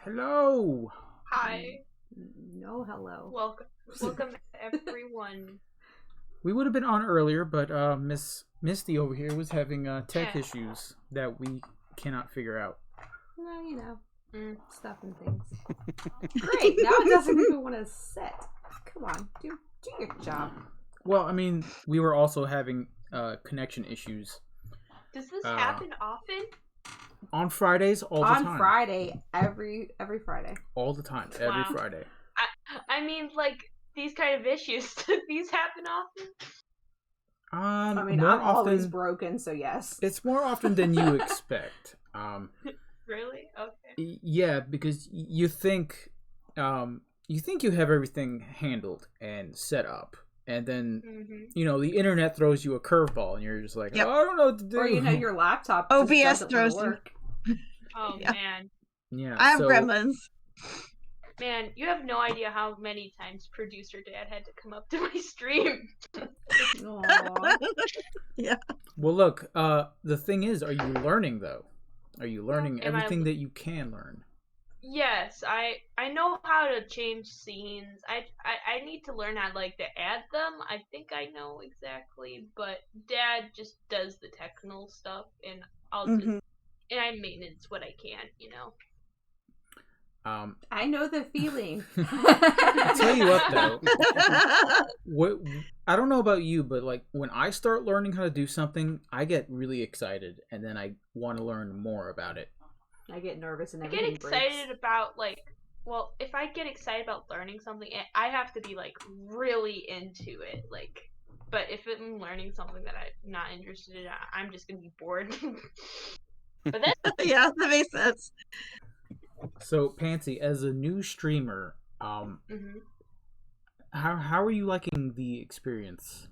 Hello. Hi. No, hello. Welcome everyone. We would have been on earlier, but Miss Misty over here was having tech Yeah. issues that we cannot figure out. Well, you know, stuff and things. Great. Now it doesn't even want to sit. Come on, do your job. Well, I mean, we were also having connection issues. Does this happen often? On Fridays, all the time. On Friday, every Friday. All the time, every Friday. I mean, like, these kind of issues, do these happen often? I mean, more I'm often, always broken, so yes. It's more often than you expect. Really? Okay. Yeah, because you think you have everything handled and set up. And then, the internet throws you a curveball, and you're just like, Yep. oh, I don't know what to do. Or, your laptop OBS just throws doesn't work. Oh, Yeah. man. Yeah, I have gremlins. Man, you have no idea how many times producer dad had to come up to my stream. Aww. Yeah. Well, look, the thing is, are you learning, though? Are you learning everything that you can learn? Yes, I know how to change scenes. I need to learn how to add them. I think I know exactly, but Dad just does the technical stuff, and I'll just and I maintenance what I can, I know the feeling. I'll tell you what, though. I don't know about you, but when I start learning how to do something, I get really excited, and then I want to learn more about it. I get nervous and I everything get excited about if I get excited about learning something, I have to be really into it. But if I'm learning something that I'm not interested in, I'm just gonna be bored. But that's Yeah, that makes sense. So, Pansy, as a new streamer, how are you liking the experience?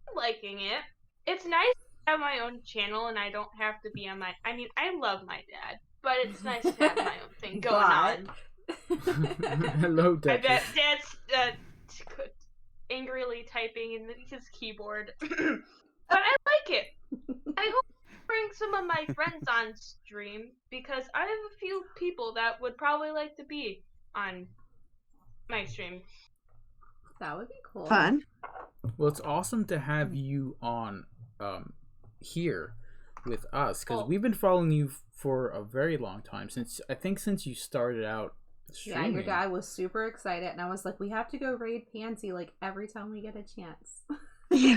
I'm liking it. It's nice to have my own channel, and I don't have to be on my. I mean, I love my dad, but it's nice to have my own thing going on. Hello, Dad. I bet Dad's angrily typing in his keyboard, but I like it. I hope to bring some of my friends on stream because I have a few people that would probably like to be on my stream. That would be cool. Fun. Well, it's awesome to have you on here with us because we've been following you for a very long time since you started out streaming. Yeah, your dad was super excited, and I was like, we have to go raid Pansy every time we get a chance. Yeah.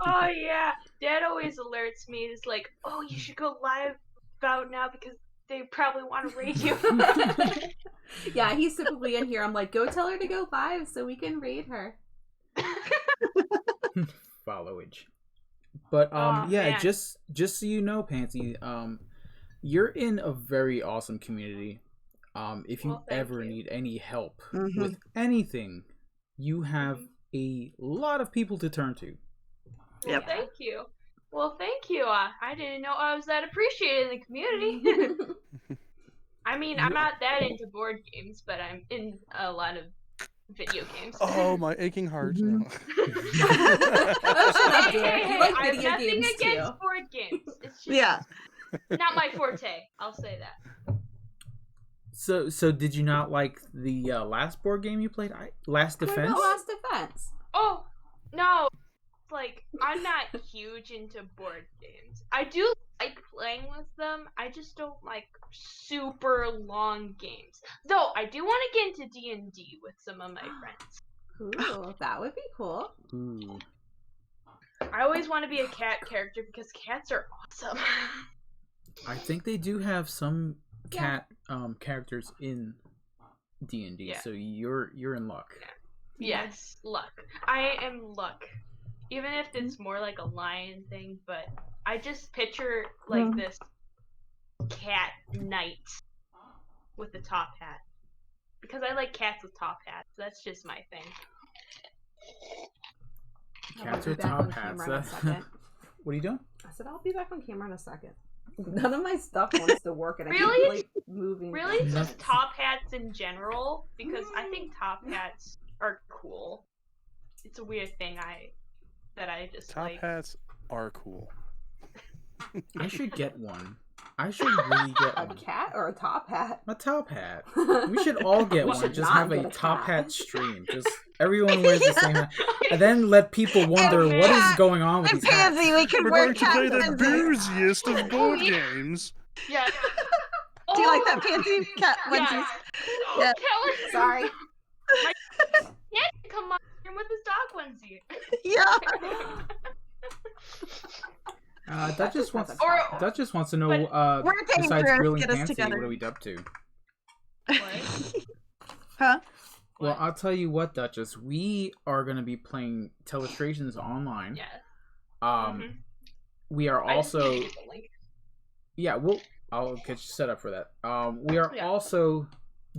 Oh yeah, Dad always alerts me. It's like, oh, you should go live about now because they probably want to raid you. Yeah, he's typically in here. I'm like, go tell her to go live so we can raid her. Followage. But man. just so you know, Pansy, you're in a very awesome community. If you ever need any help with anything, you have a lot of people to turn to. Well, thank you. Well, thank you. I didn't know I was that appreciated in the community. I mean, I'm not that into board games, but I'm in a lot of video games. Oh, my aching heart. No. Hey, like I have video nothing games against too. board games. It's just not my forte. I'll say that. So did you not like the last board game you played? Last Defense? Last Defense. Oh, no. I'm not huge into board games. I do like playing with them. I just don't like super long games. Though, I do want to get into D&D with some of my friends. Ooh, that would be cool. Ooh. I always want to be a cat character because cats are awesome. I think they do have some cat characters in D&D, so you're in luck. Yeah. Yes, luck. I am luck. Even if it's more like a lion thing, but I just picture this cat knight with the top hat. Because I like cats with top hats. That's just my thing. Cats with top hats. What are you doing? I said I'll be back on camera in a second. None of my stuff wants to work, and I keep moving. Really, just top hats in general, because I think top hats are cool. It's a weird thing that I just Top like. hats are cool. I should get one. I should really get A one. cat or a top hat? A top hat. We should all get We one. should Just not have a get a top cat. hat stream. Just everyone wears the same hat. And then let people wonder And what is Cat- going on with And these hats. Pansy, we can We're wear going to play cat the onesies. booziest of board games. Yeah. Do you like that, Pansy? Cat onesies. Yeah. Yeah. Kelly. Sorry. Yeah, come on here with his dog onesie. Yeah. Duchess wants Or- Duchess wants to know. but we're Besides dangerous. grilling Get us Pansy, together. what are we up to? What? Huh? Well, I'll tell you what, Duchess. We are going to be playing Telestrations online. Yeah. We are I just also. need to get the link. Yeah, I'll get you set up for that. We are Yeah. also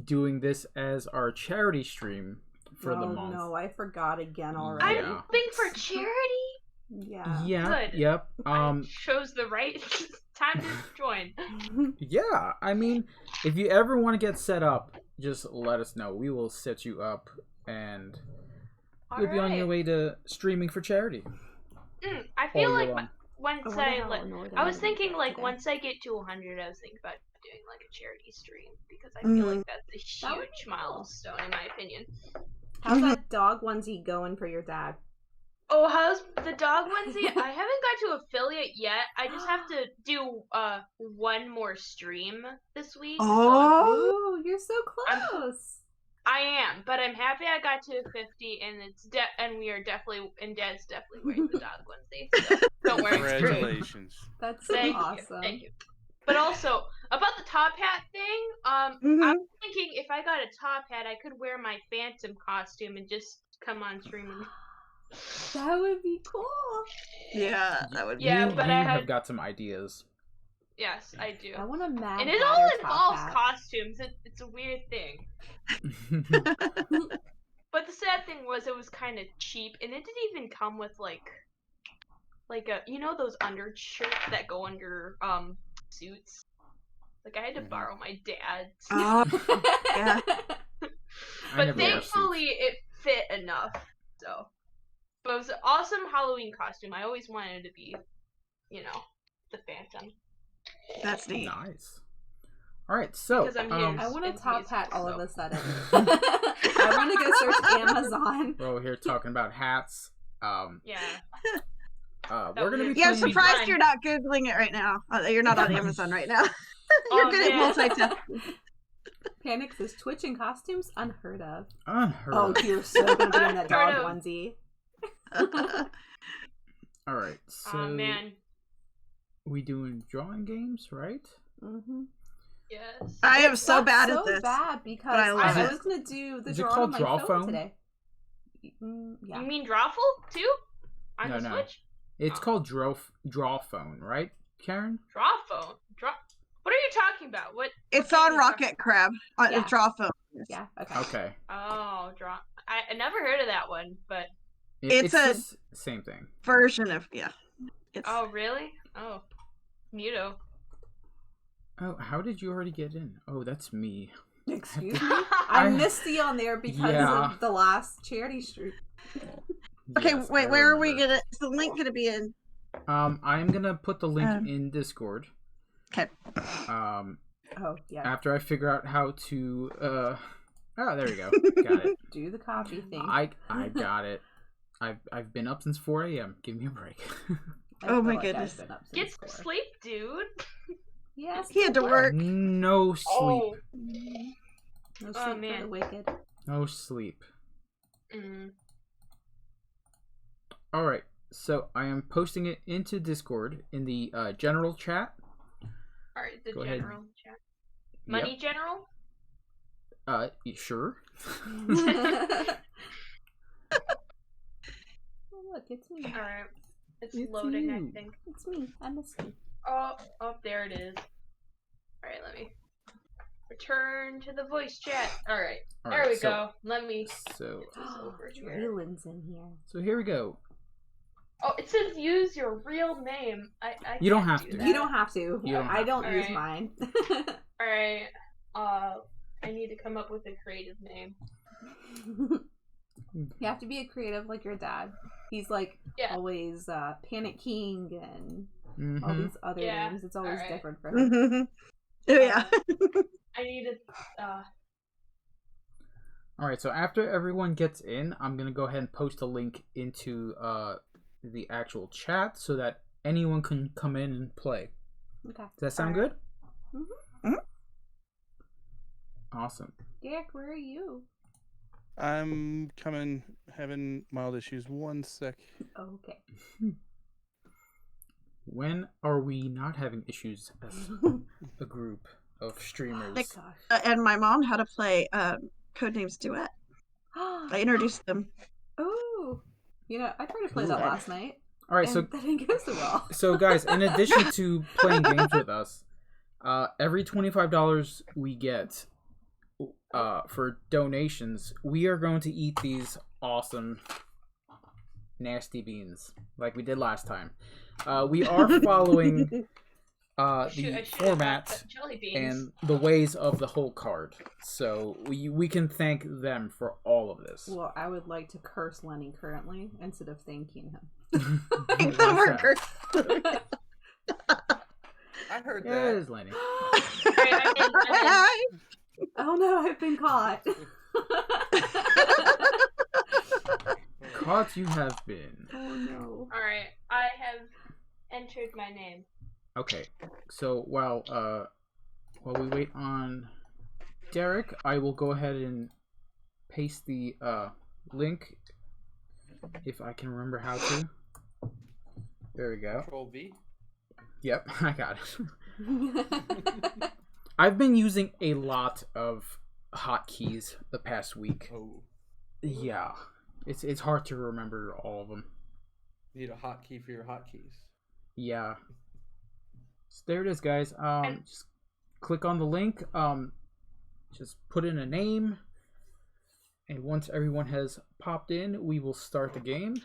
doing this as our charity stream for the month. No, I forgot again already. I'm Yeah. hoping for charity. Yeah. Yeah. Good. Yep. I chose the right time to join. Yeah. I mean, if you ever want to get set up, just let us know. We will set you up, and you'll be on your way to streaming for charity. I feel all year like long. once I was thinking like once I get to 100, I was thinking about doing like a charity stream because I feel like that's a That would huge milestone in my opinion. How's that dog onesie going for your dad? Oh, how's the dog onesie? I haven't got to affiliate yet. I just have to do one more stream this week. Oh. Ooh, you're so close. I am, but I'm happy I got to 50, and and we are definitely, and Dad's definitely wearing the dog onesie. So don't worry, it's great. Congratulations. That's so Thank awesome. you, thank you. But also about the top hat thing, I'm thinking if I got a top hat, I could wear my Phantom costume and just come on stream. That would be cool. Yeah, that would be. Yeah, you, but you I have had- got some ideas. Yes, I do. I want a Mad And it Hatter all top involves hat. costumes. It's a weird thing. But the sad thing was it was kind of cheap, and it didn't even come with like a those undershirts that go under suits. Like I had to borrow my dad's. Oh, yeah. I But never wear thankfully suits. it fit enough. So, but it was an awesome Halloween costume. I always wanted to be, the Phantom. That's neat. Nice. All right, so Because I'm I want a into top music, hat all so. of a sudden. I want to go search Amazon. we're over here talking about hats. Yeah. We're gonna be Yeah, I'm playing. surprised fun. you're not Googling it right now. You're not on Amazon right now. Oh, You're good man. at multitasking. Panic says Twitch and costumes unheard of. Unheard Oh, of. you're so gonna be in that dog Unheard of. onesie. All right, so Oh man. we doing drawing games, right? Mm-hmm. Yes. I am so That's bad so at this. bad because but I love I it. was gonna do the Is it draw called on my Draw phone Phone? today. Yeah. You mean Drawful too? On No, the no. Switch? It's called Draw Phone, right, Karen? Drawphone. What are you talking about? What? It's what on game are you Rocket Crab. On Yeah. Draw Phone. Yeah. Okay. Okay. Oh, I never heard of that one, but It's it's a- the same thing. Version of It's oh really? Oh, Muto. Oh, how did you already get in? Oh, that's me. Excuse me. I missed you on there because Yeah. of the last charity stream. Okay, Yes, wait. I Where are we remember. gonna? Is the link gonna be in? I'm gonna put the link Um, in Discord. Okay. Oh yeah. After I figure out how to oh, there we go. Got it. Do the copy thing. I got it. I've been up since 4 a.m. Give me a break. I Oh feel my like I've goodness. been up since Get some 4. sleep, dude. Yes. He had to but work. No sleep. Oh. No sleep Oh, for man. the wicked. No sleep. Mm. All right. So I am posting it into Discord in the general chat. All right, the Go ahead. general chat. Money Yep. general. Sure. Oh, look, it's me. All right, it's It's loading. I you. think. It's me. I missed you. Oh, there it is. All right, let me return to the voice chat. All right, All there right, we so- go. Let me. So Over here. Draylin's in here. so here we go. Oh, it says use your real name. I You don't can't have do to. You that. don't have to. You don't I have don't to. use Alright. mine. All right. I need to come up with a creative name. You have to be a creative like your dad. He's like Yeah. always Panic King and all these other Yeah, names. It's always alright. different for him. Yeah. I need to. Alright, so after everyone gets in, I'm going to go ahead and post a link into the actual chat so that anyone can come in and play. Okay. Does that sound good? Mm-hmm. Awesome. Derek, where are you? I'm coming, having mild issues. 1 sec. Okay. When are we not having issues as a group of streamers? Oh, gosh. And my mom had to play Codenames Duet. I introduced them. Oh, I tried to play that last night. All right, so that didn't go so well. So guys, in addition to playing games with us, every $25 we get for donations, we are going to eat these awesome nasty beans like we did last time. We are following the format and the ways of the whole card, so we can thank them for all of this. Well, I would like to curse Lenny currently instead of thanking him. Thank the workers. I heard Yeah, that. it is Lenny. Oh no, I've been caught. Caught you have been. Oh no. Alright, I have entered my name. Okay, so while we wait on Derek, I will go ahead and paste the link if I can remember how to. There we go. Control V. Yep, I got it. I've been using a lot of hotkeys the past week. Oh. Yeah, it's hard to remember all of them. You need a hotkey for your hotkeys. Yeah. So there it is, guys. Just click on the link. Just put in a name, and once everyone has popped in, we will start the game.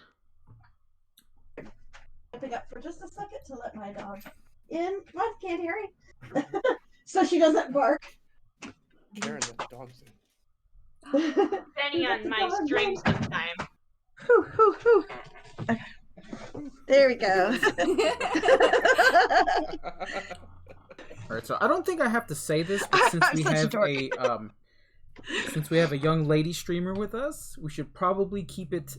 I pick up for just a second to let my dog in. Come on, can't hear me. So she doesn't bark. Karen, let the dogs in. Depending on my stream sometime. Whew, whew, whew. Okay. There we go. All right, so I don't think I have to say this, but since we have a young lady streamer with us, we should probably keep it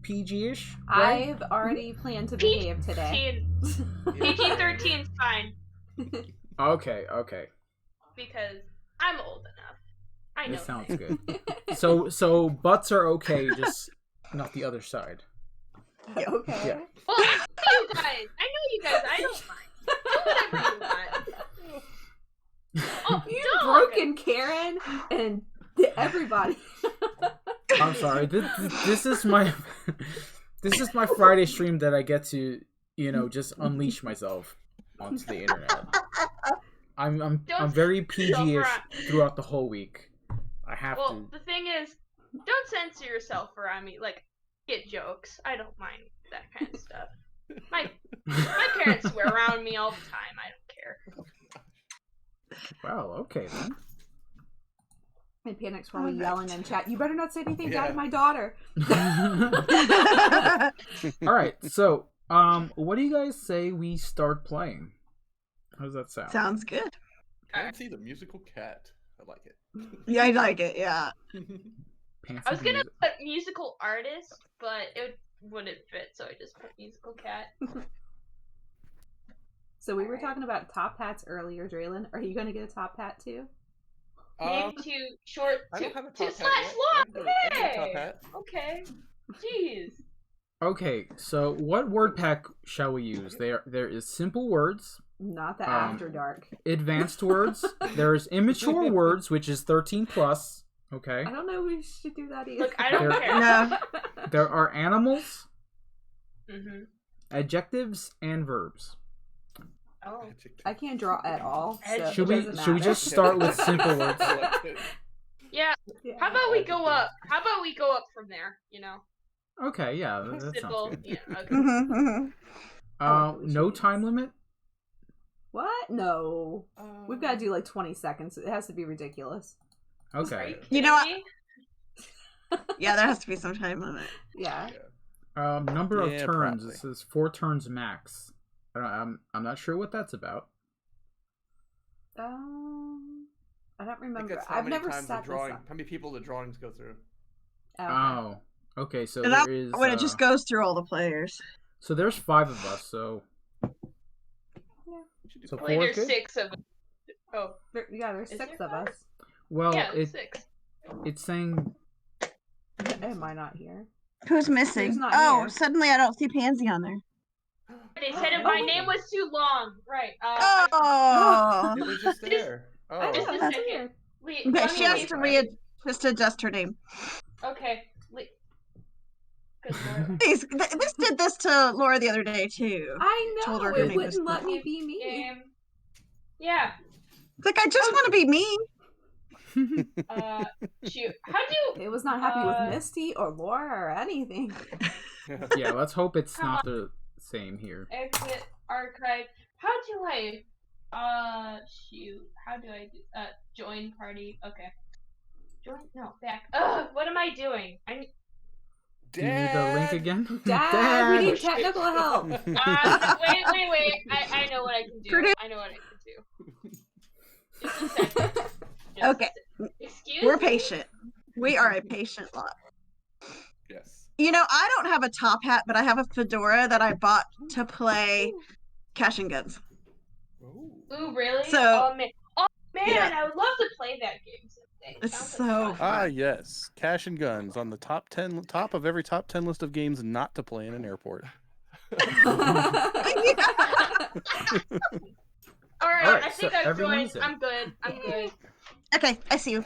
PG-ish. Right? I've already planned to behave today. PG-13 is fine. Okay. Because I'm old enough. I know. This sounds good. So butts are okay, just not the other side. Okay. Yeah. Well, I know you guys. I don't mind. Do whatever you want. Oh, You've dog. broken Karen and everybody. I'm sorry. This is my Friday stream that I get to, just unleash myself onto the internet. I'm very PG-ish throughout the whole week. I have to. Well, the thing is, don't censor yourself around me. Like, get jokes. I don't mind that kind of stuff. My parents swear around me all the time. I don't care. Well, okay then. And Panic's probably yelling in chat, "You better not say anything bad to my daughter." All right, so what do you guys say we start playing? How does that sound? Sounds good. Fancy the musical cat. I like it. Yeah, I like it. Yeah. I was gonna put musical artist, but it wouldn't fit, so I just put musical cat. So we were talking about top hats earlier, Draylon. Are you gonna get a top hat too? Name too short. I don't have a too top hat slash yet. long. I have a top Hey. hat. Okay. Jeez. Okay, so what word pack shall we use? There is simple words, Not the after dark. advanced words. There's immature words, which is 13 plus. Okay. I don't know if we should do that either. Look, I don't There- care. No. There are animals, Mm-hmm. adjectives, and verbs. Oh. I can't draw at all. So Should it we doesn't should we matter. just start with simple words? I like it. Yeah. Yeah. How about we go up? How about we go up from there? Okay, yeah, that sounds Simple. good. Yeah. Okay. No time limit. What? No. We've got to do like 20 seconds. It has to be ridiculous. Are Okay. You know what? kidding me? Yeah, there has to be some time limit. Yeah. Number of Yeah, turns. probably. It says 4 turns max. I'm not sure what that's about. I don't remember. How I've many never times set the drawing, this up. how many people the drawings go through? Oh, okay. So And that, there is when it just goes through all the players. So there's 5 of us. So so Wait, 4 there's good? 6 of us. Oh, there's 6 of us. Well, yeah, there's 6. it's saying. Am I not here? Who's missing? Who's not Oh, here? suddenly I don't see Pansy on there. They said if my name was too long. Right. Oh. It was just there. I Just know, a that's second. weird. Okay, Let she me has to just adjust her name. Okay. Good lord. This did this to Laura the other day too. I Told her know, her it name was wouldn't let me be me. Game. Yeah. It's like I just want to be me. Shoot. How do It was not happy with Misty or Laura or anything. Yeah, let's hope it's not the same here. exit archive? How do I shoot. How do I do join party? Okay. Join back. Ugh, what am I doing? Do you need the link again? Dad, we need technical help. Wait. I know what I can do. I know what I can do. Just a second. Okay. Excuse We're me? patient. We are a patient lot. Yes. You know, I don't have a top hat, but I have a fedora that I bought to play Cash and Guns. Ooh, really? So, oh man, yeah. I would love to play that game someday. It's Sounds so like fun. Ah, yes. Cash and Guns on the top of every top 10 list of games not to play in an airport. Alright, I so think I've everyone's joined. in. I'm good. I'm good. Okay, I see you.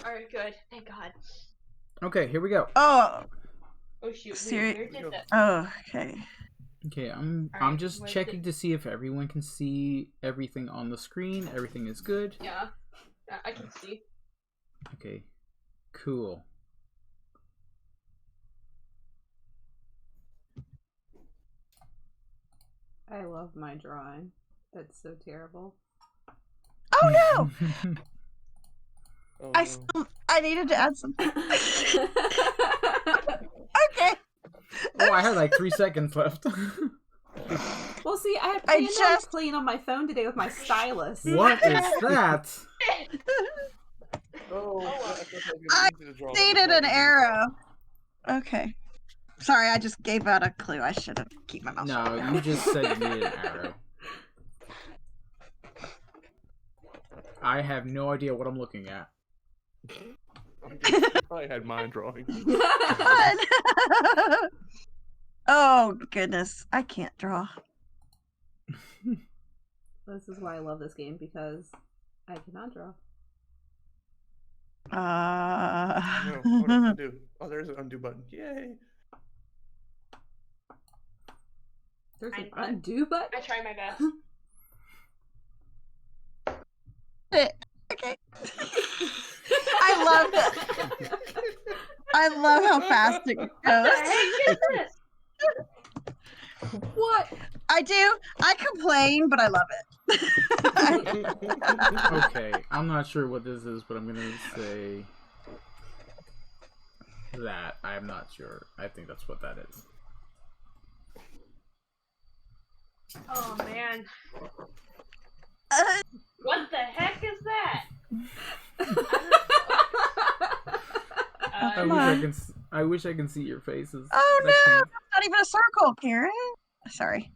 Alright, good. Thank God. Okay, here we go. Oh, Oh shoot, Siri- where did that? oh, okay. Okay, I'm Alright, just where's checking to see if everyone can see everything on the screen. Everything is good. Yeah, I can see. Okay, cool. I love my drawing. That's so terrible. Oh no! Oh, I needed to add something. Okay. Oh, I had like 3 seconds left. Well, see, I had I planned on playing on my phone today with my stylus. What is that? I needed an arrow. Okay. Sorry, I just gave out a clue. I should have kept my mouth shut. No, you just said you needed an arrow. I have no idea what I'm looking at. I had mine drawing. Oh, goodness. I can't draw. This is why I love this game, because I cannot draw. No, what do I do? Oh, there's an undo button. Yay! There's an undo button? I try my best. Okay. I love how fast it What the goes. heck is this? What? I do. I complain, but I love it. Okay, I'm not sure what this is, but I'm gonna say that. I'm not sure. I think that's what that is. Oh man. What the heck is that? I wish I can see your faces. Oh I no! can't. Not even a circle, Karen. Sorry.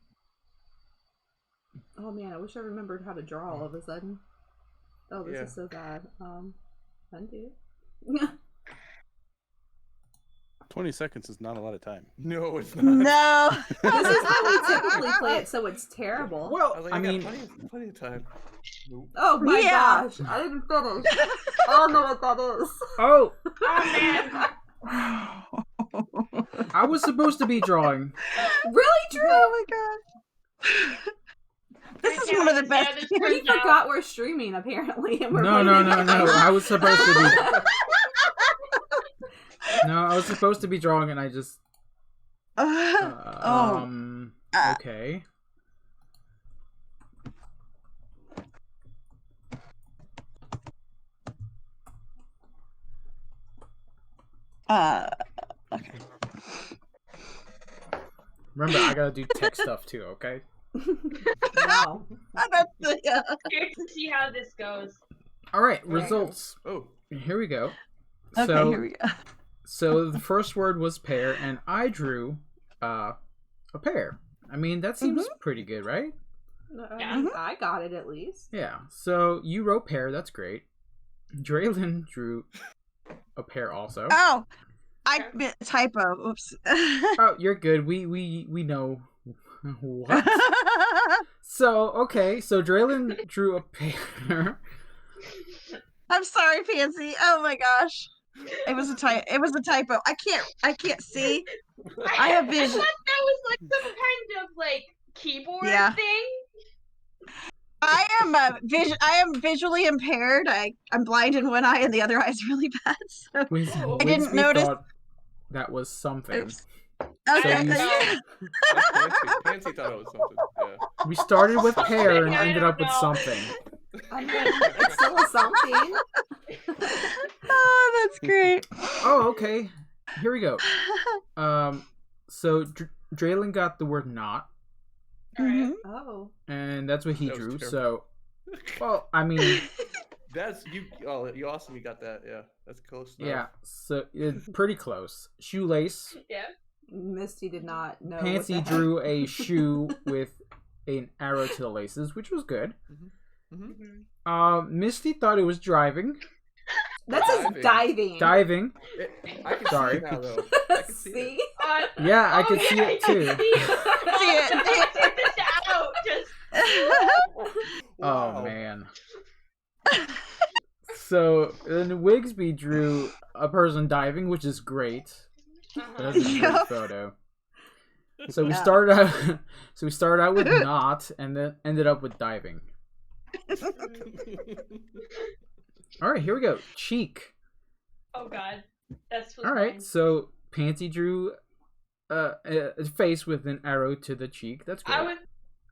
Oh man, I wish I remembered how to draw all of a sudden. Oh, this Yeah. is so bad. Undo. 20 seconds is not a lot of time. No, it's not. No. This is how we typically play it, so it's terrible. Well, I I got plenty of time. Nope. Oh my Yeah. gosh, I didn't finish. I don't know what that is. oh, Oh man. I was supposed to be drawing. Really, Drew? Oh my god. This is one of the best. this We turns out- forgot we're streaming, apparently, and we're No. playing the game. I was supposed to be. No, I was supposed to be drawing, and I just. Okay. Okay. Remember, I gotta do tech stuff too. Okay. No. Curious to see how this goes. All right, results. Oh, Here we go. Okay, So, here we go. so the first word was pear, and I drew a pear. I mean, that seems pretty good, right? I got it at least. Yeah. So you wrote pear. That's great. Draylin drew a pear also. Oh, typo. Oops. Oh, you're good. We know. What? So okay. So Draylin drew a pear. I'm sorry, Pansy. Oh my gosh. It was a typo. I can't see. I have I vision. thought that was like some kind of like keyboard thing. I am visually impaired. I'm blind in one eye and the other eye is really bad. So I didn't notice. That was something. Oops. Okay. Pansy thought it was something. Yeah. We started with pear and ended up with something. I mean, it's still a something. Oh, that's great. Oh, okay. Here we go. So Draylin got the word not, Mhm. Oh. and that's what he That was drew. terrible. So, well, I mean, That's you. Oh, you awesome. You got that. Yeah, that's close. enough. yeah. So it's pretty close. Shoelace. Yeah. Misty did not know. Pansy what the heck. drew a shoe with an arrow to the laces, which was good. Misty thought it was driving. That says diving. Diving. I can Sorry. see it now, though. I can see See? it. Yeah, I could see it too. Check this out. Just Oh man. So then Wigsby drew a person diving, which is great. That's a great Yep. photo. So we Yeah. started out with not, and then ended up with diving. All right, here we go. Cheek. Oh god. That's what's All right, fine. so Pansy drew a face with an arrow to the cheek. That's great.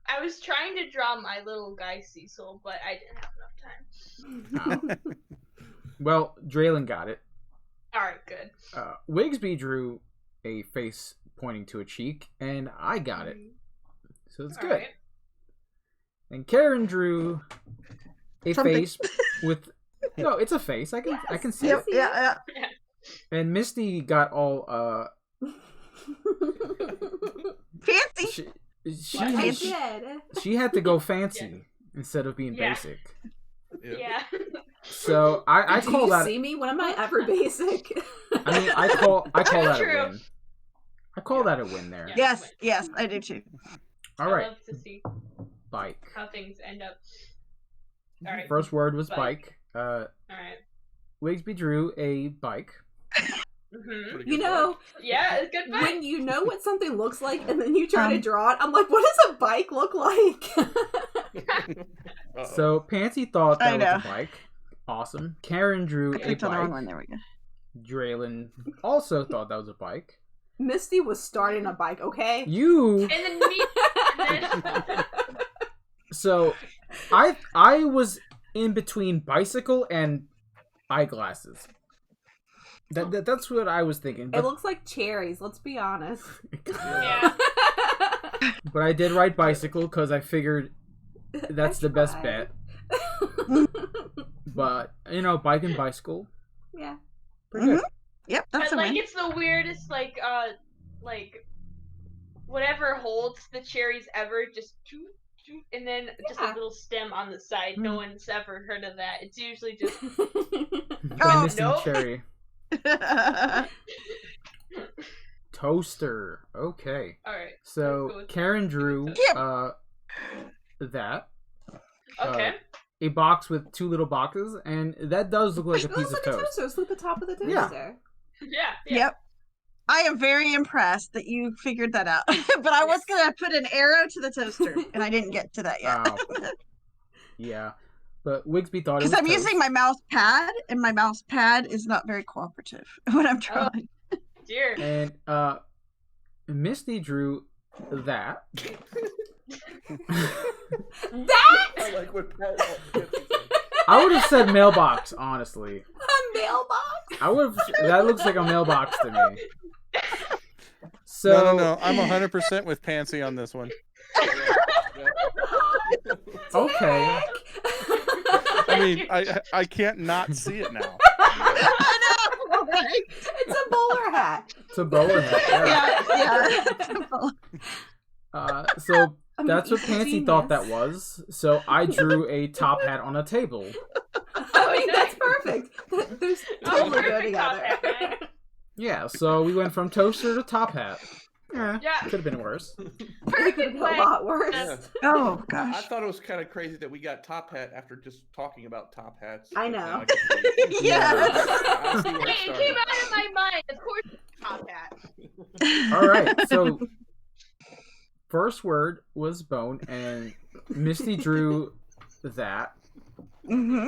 I was trying to draw my little guy Cecil, but I didn't have enough time. Oh. Well, Draylin got it. Alright, good. Wigsby drew a face pointing to a cheek, and I got it. So it's good. Alright. And Karen drew a Something. face with no, it's a face. I can see Yep. it. Yeah. And Misty got all Fancy. I she did. had to go fancy instead of being Yeah. basic. Yeah. So I Do call you that. see me? When am I ever basic? I mean, I call that True. a win. I call that a win there. Yeah. Yes, I do too. All I right, love to see bike. how things end up. Alright. First word was Bike. bike. Alright. Wigsby drew a bike. Mm-hmm. You know, Yeah, it's good when fight. you know what something looks like and then you try to draw it, I'm like, what does a bike look like? So Pansy thought I that was know. a bike. Awesome. Karen drew I a clicked on the wrong bike. one. There we go. Draylin also thought that was a bike. Misty was starting a bike, okay? You. And then me. So, I was in between bicycle and eyeglasses. That's what I was thinking. It But, looks like cherries, let's be honest. Yeah. but I did write bicycle because I figured that's the best bet. But bike and bicycle, Yeah. pretty good. Yep, that's But a like win. it's the weirdest like whatever holds the cherries ever just and then just a Yeah. little stem on the side. No one's ever heard of that. It's usually just Venison nope. cherry toaster. Okay. alright. So Let's go with Karen drew Yep. that Okay. a box with two little boxes, and that does look like a Those piece are of the toast. toasters with the top of the Yeah. toaster. Yeah. Yep. I am very impressed that you figured that out. But I was going to put an arrow to the toaster, and I didn't get to that yet. Oh. Yeah, but Wigsby thought it was Because I'm toast. using my mouse pad, and my mouse pad is not very cooperative when I'm drawing. Dear. And Misty drew that. That I like what Paul. I would have said mailbox, honestly. a mailbox? I would have. That looks like a mailbox to me. So No. I'm 100% with Pansy on this one. Yeah, Okay. I mean, I can't not see it now. I know, right? It's a bowler hat. It's a bowler hat. Yeah. So I mean, that's what he's a Pansy thought that genius. was. So I drew a top hat on a table. I mean, that's perfect. There's totally go perfect top together. hat, man. Yeah, so we went from toaster to top hat. Yeah. Could have been worse. It could have been a way. lot worse. Yeah. Oh I gosh. thought it was kind of crazy that we got top hat after just talking about top hats. I But know. now can see- Yeah. I see where it Hey, it came started. out of my mind. Of course, top hat. All right, so first word was bone, and Misty drew that. Mm-hmm.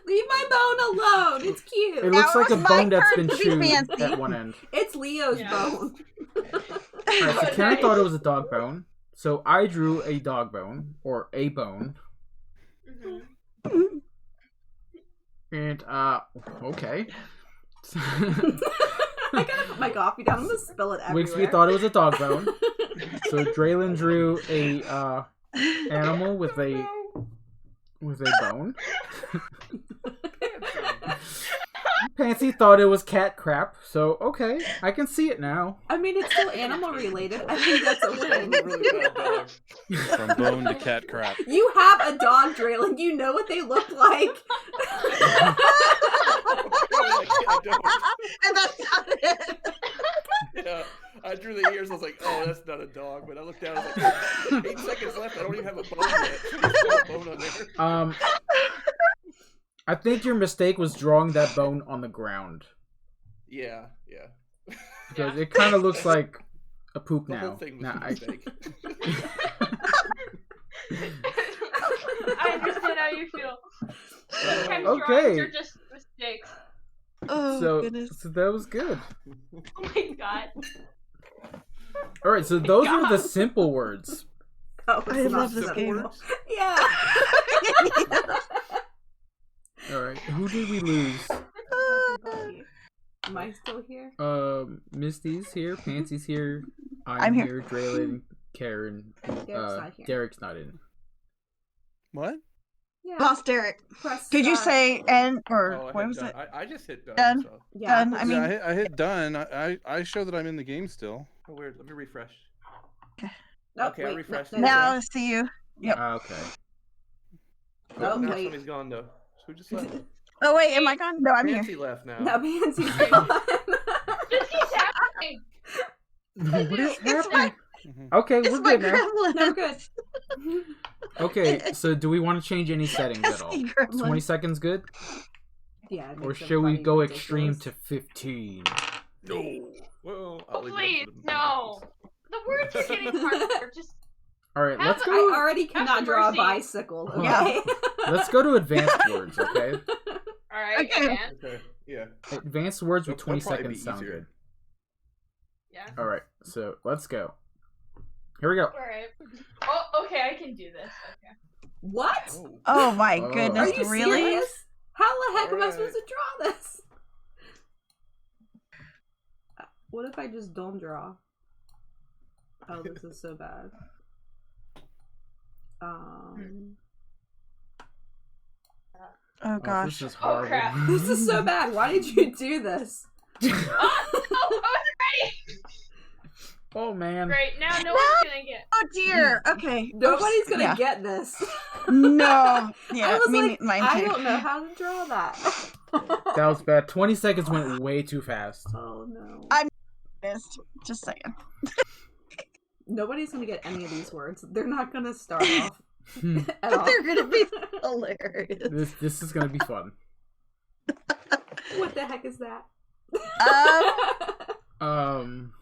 Leave my bone alone. It's cute. It looks Now like a it's my bone that's turn been to be chewed fancy. at one end. It's Leo's Yeah. bone. Alright, so Karen thought it was a dog bone, so I drew a dog bone, or a bone. Mm-hmm. And, okay. I gotta put my coffee down. I'm gonna spill it everywhere. Wigsby thought it was a dog bone. So Draylon drew a animal with a bone. Pansy thought it was cat crap. So okay, I can see it now. I mean, it's still animal related. I think that's a I'm win. a really bad dog. From bone to cat crap. You have a dog, Draylon. You know what they look like. I don't. And that's not it. Yeah, I drew the ears. I was like, "Oh, that's not a dog." But I looked down. I was like, 8 seconds left. I don't even have a bone yet. There's still a bone on there. I think your mistake was drawing that bone on the ground Yeah. because it kind of looks like a poop The now. whole thing was Nah, a mistake. I understand how you feel. Sometimes Okay. drawings are just mistakes. Oh so goodness. that was good. Oh my god. All right, so those were the simple words. Oh, I it's love not this simple. game. Yeah. All right, who did we lose? Am I still here? Misty's here, Pansy's here, I'm here. here, Draylon, Karen, Derek's not here. Derek's not in. What? Yeah. Lost Derek. Press Did you start. say end or Oh, I what hit was done. it? I just hit done. Done. So. Yeah. Done. I mean, Yeah, I hit done. I show that I'm in the game still. Oh, weird. Let me refresh. Oh, Okay, I wait, refreshed no, it. now I see you. Yep. Okay. Oh, now wait. somebody's gone though. Who just left? Oh wait, am I gone? No, I'm here. Nancy left now. No, Pansy's gone. This keeps happening. What is It's happening? Okay, It's we're my good now. gremlin. No, good. Okay, so do we want to change any settings at all? Pesky gremlin. 20 seconds good? Yeah. it Or makes it should we funny, go ridiculous. extreme to 15? No. Well, I'll Oh, leave it up please, to the no. The words are getting harder. Just Alright, let's I go. already cannot draw a mercy. bicycle. Yeah. Okay. Let's go to advanced words, okay? alright, Okay. man. Okay. Yeah. Advanced words with That'll 20 probably seconds be sound easier. good. Yeah. Alright, so let's go. Here we go. Alright. Oh, okay, I can do this. Okay. What? Oh. Oh my Oh. goodness, Are you really? serious? How the heck am I Alright. supposed to draw this? What if I just don't draw? Oh, this is so bad. Oh Oh, gosh. this is Oh, horrible. crap. This is so bad. Why did you do this? Oh, I wasn't ready. Oh man. Great, now no one's gonna get. Oh dear. Okay. Nobody's gonna Yeah. get this. No. Yeah. I was like, mine I too. don't know how to draw that. That was bad. 20 seconds went way too fast. Oh no. Just saying. Nobody's gonna get any of these words. They're not gonna start off Hmm. at all. They're gonna be hilarious. This is gonna be fun. What the heck is that? Um.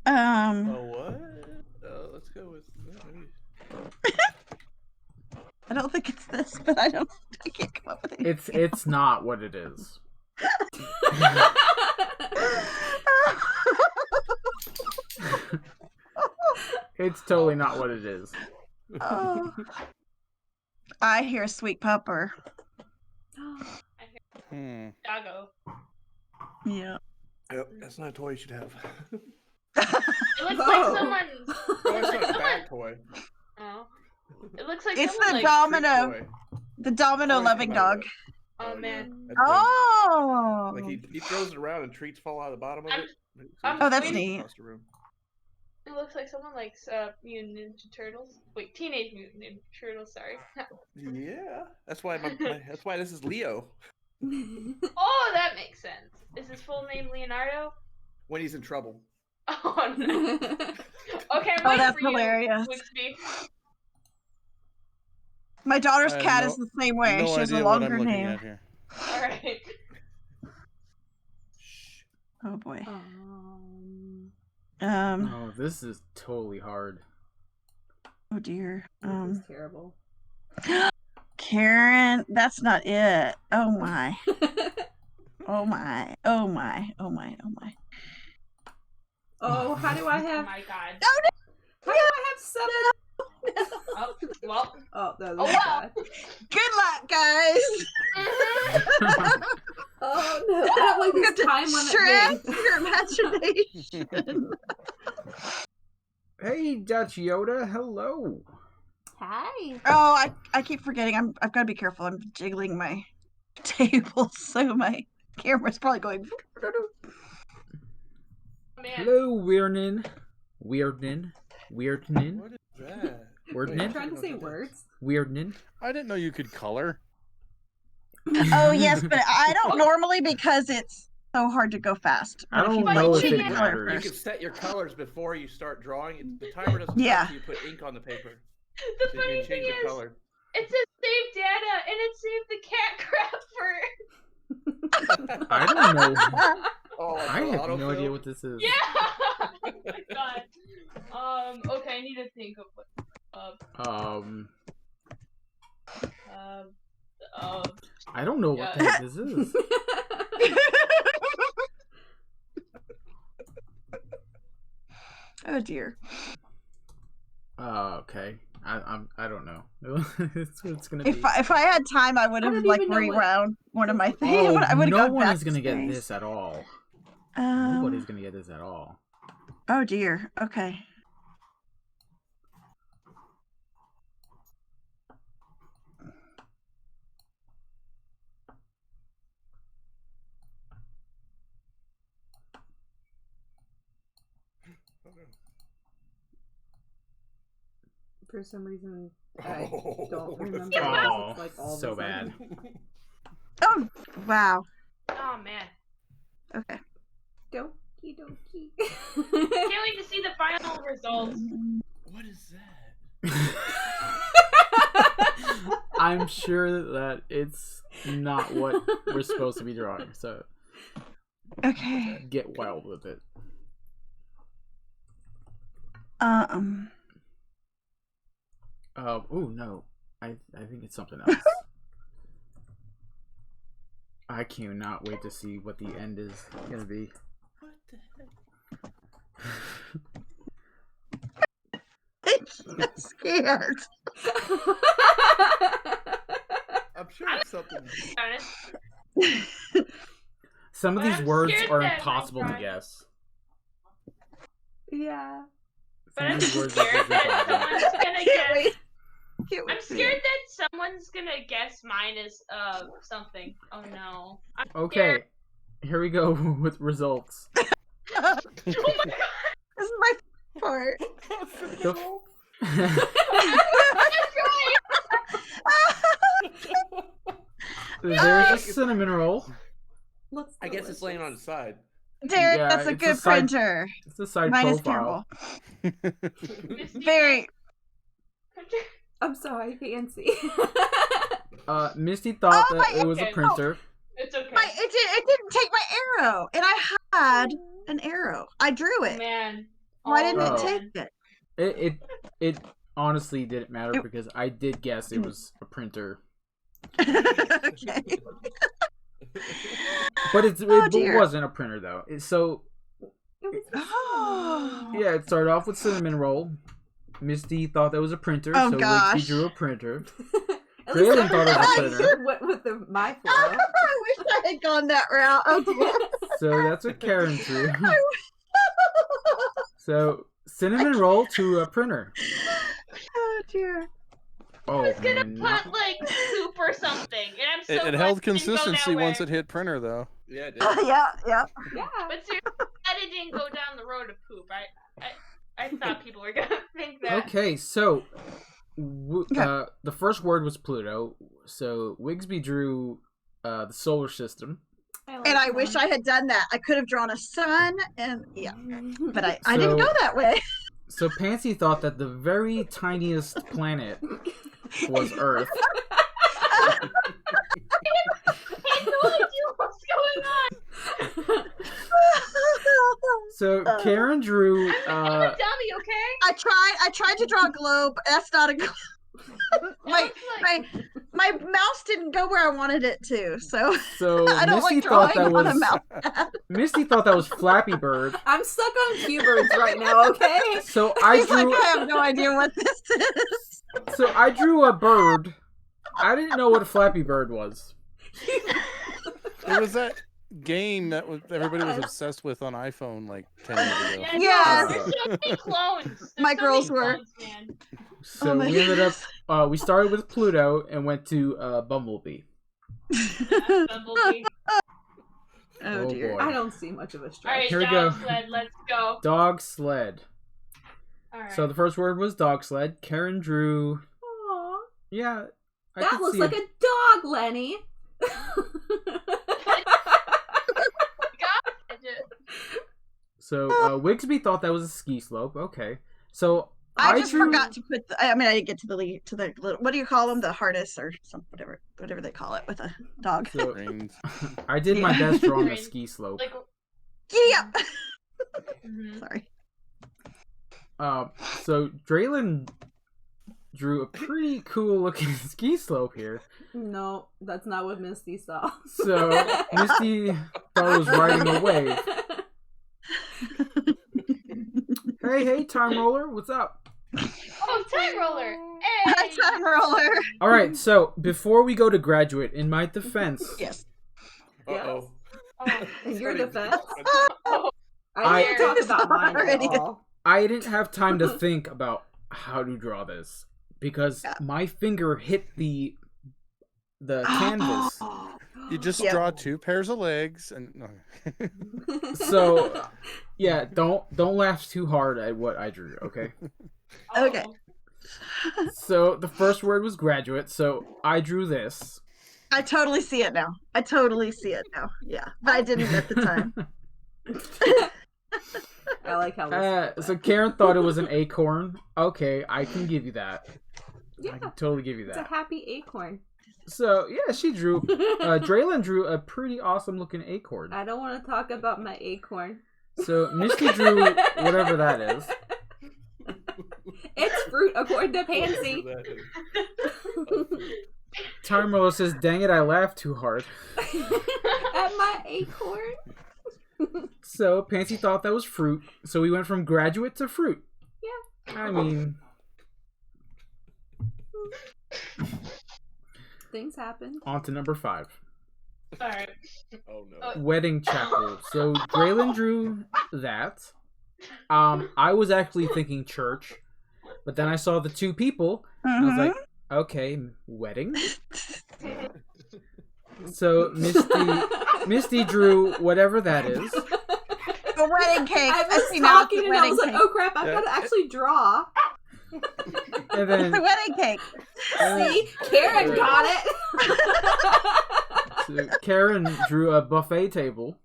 Oh, what? Let's go with. I don't think it's this, but I can't come up with anything. It's not what it is. It's totally not what it is. Oh. I hear sweet pupper. Hmm. Doggo. Yeah. Yep, that's not a toy you should have. It looks Whoa. like someone's. Oh, it's not a bad toy. Oh. It looks like It's someone the like domino. The domino Toys loving come out of dog. it. Oh man. That's fun. Oh. Like he throws it around and treats fall out of the bottom of it. Oh, that's waiting- neat. Across the room. It looks like someone likes Mutant Ninja Turtles. Wait, Teenage Mutant Ninja Turtles. Sorry. Yeah, that's why that's why this is Leo Oh, that makes sense. Is his full name Leonardo? when he's in trouble. Oh no. Okay, I'm Oh, waiting that's for you, hilarious. Wixby. My daughter's I have cat no- is the same way. No She has a idea what longer I'm looking name. at here. All right. Oh boy. Oh, this is totally hard. Oh dear. This is terrible. Karen, that's not it. Oh my. Oh my. Oh my. Oh my. Oh my. Oh, how do I Oh have? my god. No, no. How do I have 7? Oh, well. Oh, that Oh, was well. bad. Good luck, guys. Oh no! I don't like You this have to time limit stretch thing. your imagination. Hey, Dutch Yoda, hello. Hi. Oh, I keep forgetting. I've got to be careful. I'm jiggling my table, so my camera's probably going. Man. Hello, Weirdnin. Weirdnin. Weirdnin. What is that? Are you Weirdnin. trying to say words? Weirdnin. I didn't know you could color. Oh yes, but I don't normally because it's so hard to go fast. I But if you don't like know to, if you it color matters. You first. can set your colors before you start drawing. The timer doesn't Yeah. start until you put ink on the paper. The So you funny can thing change the is, color. it says save data, and it saved the cat crap for. I don't know. Oh, I have no autofill? idea what this is. Yeah. Oh my god. Okay, I need to think of what. I don't know what the heck this is. Oh dear. Okay. I don't know. it's gonna be. If I had time, I would I have don't like even know what- rewound one of my things. Oh, I would have no gone one back is gonna to get space. this at all. Nobody's Um. gonna get this at all. Oh dear. Okay. For some reason, I Oh, don't that's remember. bad. what it's like all of So a sudden. bad. Oh wow. Oh man. Okay. Doki doki. Can't wait to see the final results. What is that? I'm sure that it's not what we're supposed to be drawing, so Okay. get wild with it. Oh no. I think it's something else. I cannot wait to see what the end is gonna be. What the heck? I'm scared. I'm sure it's something. Honest. Some of But these I'm words scared are that impossible to my guess. Yeah. But Some I'm of these words are scared just that impossible. someone's gonna Can't guess. wait. Can't wait I'm to see scared it. that someone's gonna guess mine is something. Oh no. I'm Okay, scared. here we go with results. Oh my god. This is my part. The- There's a cinnamon roll. Looks I guess it's laying on its side. Derek, Yeah, that's a it's good a side- printer. It's a side Mine is profile. terrible. Misty Very. I'm sorry, I can't see. Misty thought Oh, that my- it was a okay. printer. It's okay. It didn't take my arrow, and I had an arrow. I drew it. Man. Why didn't Oh. it take it? It honestly didn't matter It- because I did guess it was a printer, Okay. but Oh, it dear. wasn't a printer though. So Oh. yeah, it started off with cinnamon roll. Misty thought that was a printer, Oh, so gosh. Wixie drew a printer. At least Krillin thought it was a I printer. went with my flow. I wish I had gone that route. Oh dear. So that's what Karen drew. So cinnamon roll to a printer. Oh dear. I was gonna put like poop or something, and I'm so It held consistency once it hit printer, though. Yeah, it did. Yeah. But seriously, I didn't go down the road of poop. I thought people were gonna think that. Okay, so the first word was Pluto. So Wigsby drew the solar system. And I wish I had done that. I could have drawn a sun, and but I didn't go that way. So Pansy thought that the very tiniest planet was Earth. I had no idea what's going on. So Karen drew. I'm a dummy, okay? I tried to draw a globe. That's not a globe. my mouse didn't go where I wanted it to, so I don't Misty like thought drawing that on a was mouse. Misty thought that was Flappy Bird. I'm stuck on Q-Birds right now, okay? So I He's like, drew. I have no idea what this is. So I drew a bird. I didn't know what a Flappy Bird was. It was that game that everybody was obsessed with on iPhone like 10 years ago. Yes. There's so many clones. There's My so girls many were. clones, man. So Oh my we ended up. We started with Pluto and went to Bumblebee. Bumblebee. Oh dear. boy. I don't see much of a stretch. Alright, Here we dog go. sled, let's go. Dog sled. Alright. So the first word was dog sled. Karen drew. Aw. Yeah. I That could looks see like a dog, Lenny. So Wigsby thought that was a ski slope. Okay. So I just drew... forgot to put. I didn't get to the what do you call them? The harness or some whatever they call it with a dog. So, Reins. I did my best drawing a ski slope. Like, Yeah. mhm. Sorry. So Draylen drew a pretty cool looking ski slope here. No, that's not what Misty saw. So Misty thought it was riding a wave. Hey, Time Roller, what's up? Oh, time roller! Hey! Hi, time roller. All right, so before we go to graduate, in my defense, Yes. Uh-oh. Oh, In your Starting- defense, oh, I didn't talk This about mine already. at all. I didn't have time to think about how to draw this because my finger hit the canvas. You just Yep. draw 2 pairs of legs and no. So yeah, don't laugh too hard at what I drew, okay? Okay. So the first word was graduate, so I drew this. I totally see it now. Yeah, but I didn't at the time. I like how this So Karen thought it was an acorn. Okay, I can give you that. Yeah, I can totally give you it's a that. happy acorn. So yeah, she drew. Draylen drew a pretty awesome looking acorn. I don't want to talk about my acorn. So Misty drew whatever that is. It's fruit according to Pansy. Time Roller says, "Dang it, I laughed too hard." At my acorn. So Pansy thought that was fruit. So we went from graduate to fruit. Yeah. I mean, Things happen. on to number 5. Alright. Oh no. Wedding chapel. So Draylen drew that. I was actually thinking church, but then I saw the 2 people, and I was like, okay, wedding. So Misty drew whatever that is. The wedding cake. I was see now it's talking the and I wedding was like, cake. oh crap, I've got to actually draw. And then The wedding cake. See? Karen got it. so Karen drew a buffet table.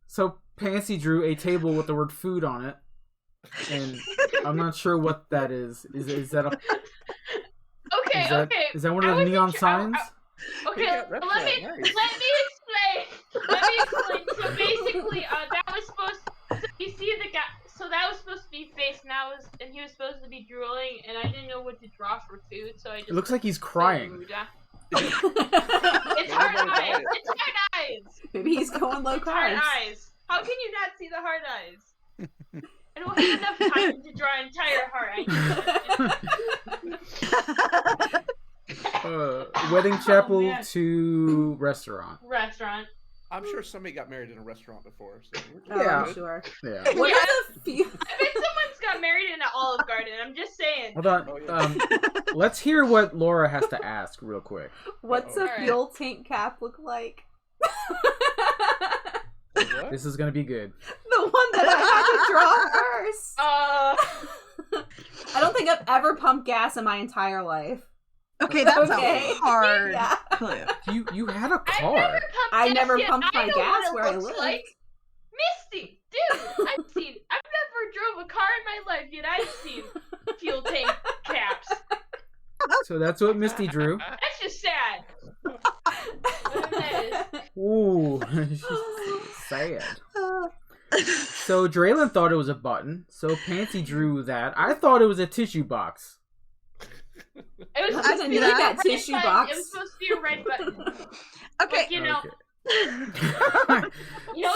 So Pansy drew a table with the word food on it. And I'm not sure what that is. Is that a Okay, okay. Is that one of the neon signs? Okay, Yeah, let that's me nice. explain. So basically, that was supposed. So you see the guy. So that was supposed to be face, and he was supposed to be drooling, and I didn't know what to draw for food, so I just. It looks like he's crying. It's hard eyes. It's hard eyes. Maybe he's going low It's hard carbs. eyes. How can you not see the hard eyes? I don't have enough time to draw an entire heart. Wedding chapel man. to restaurant. Restaurant. I'm sure somebody got married in a restaurant before. So Yeah. I'm sure. Yeah. What are the few? I bet someone's got married in an Olive Garden. I'm just saying. Hold on. Let's hear what Laura has to ask real quick. What's a fuel tank cap look like? What? This is gonna be good. The one that I had to draw first. I don't think I've ever pumped gas in my entire life. Okay, that's Okay. a hard Yeah. clue. You had a car. I never pumped my gas where I live. Like. Misty, dude, I've never drove a car in my life, yet I've seen fuel tank caps. So that's what Misty drew. That's just sad. That is. Ooh, she's sad. So Draylon thought it was a button. So Pansy drew that. I thought it was a tissue box. It was I supposed to didn't be need like that a red tissue button. box. It was supposed to be a red button. Okay. Like, you know,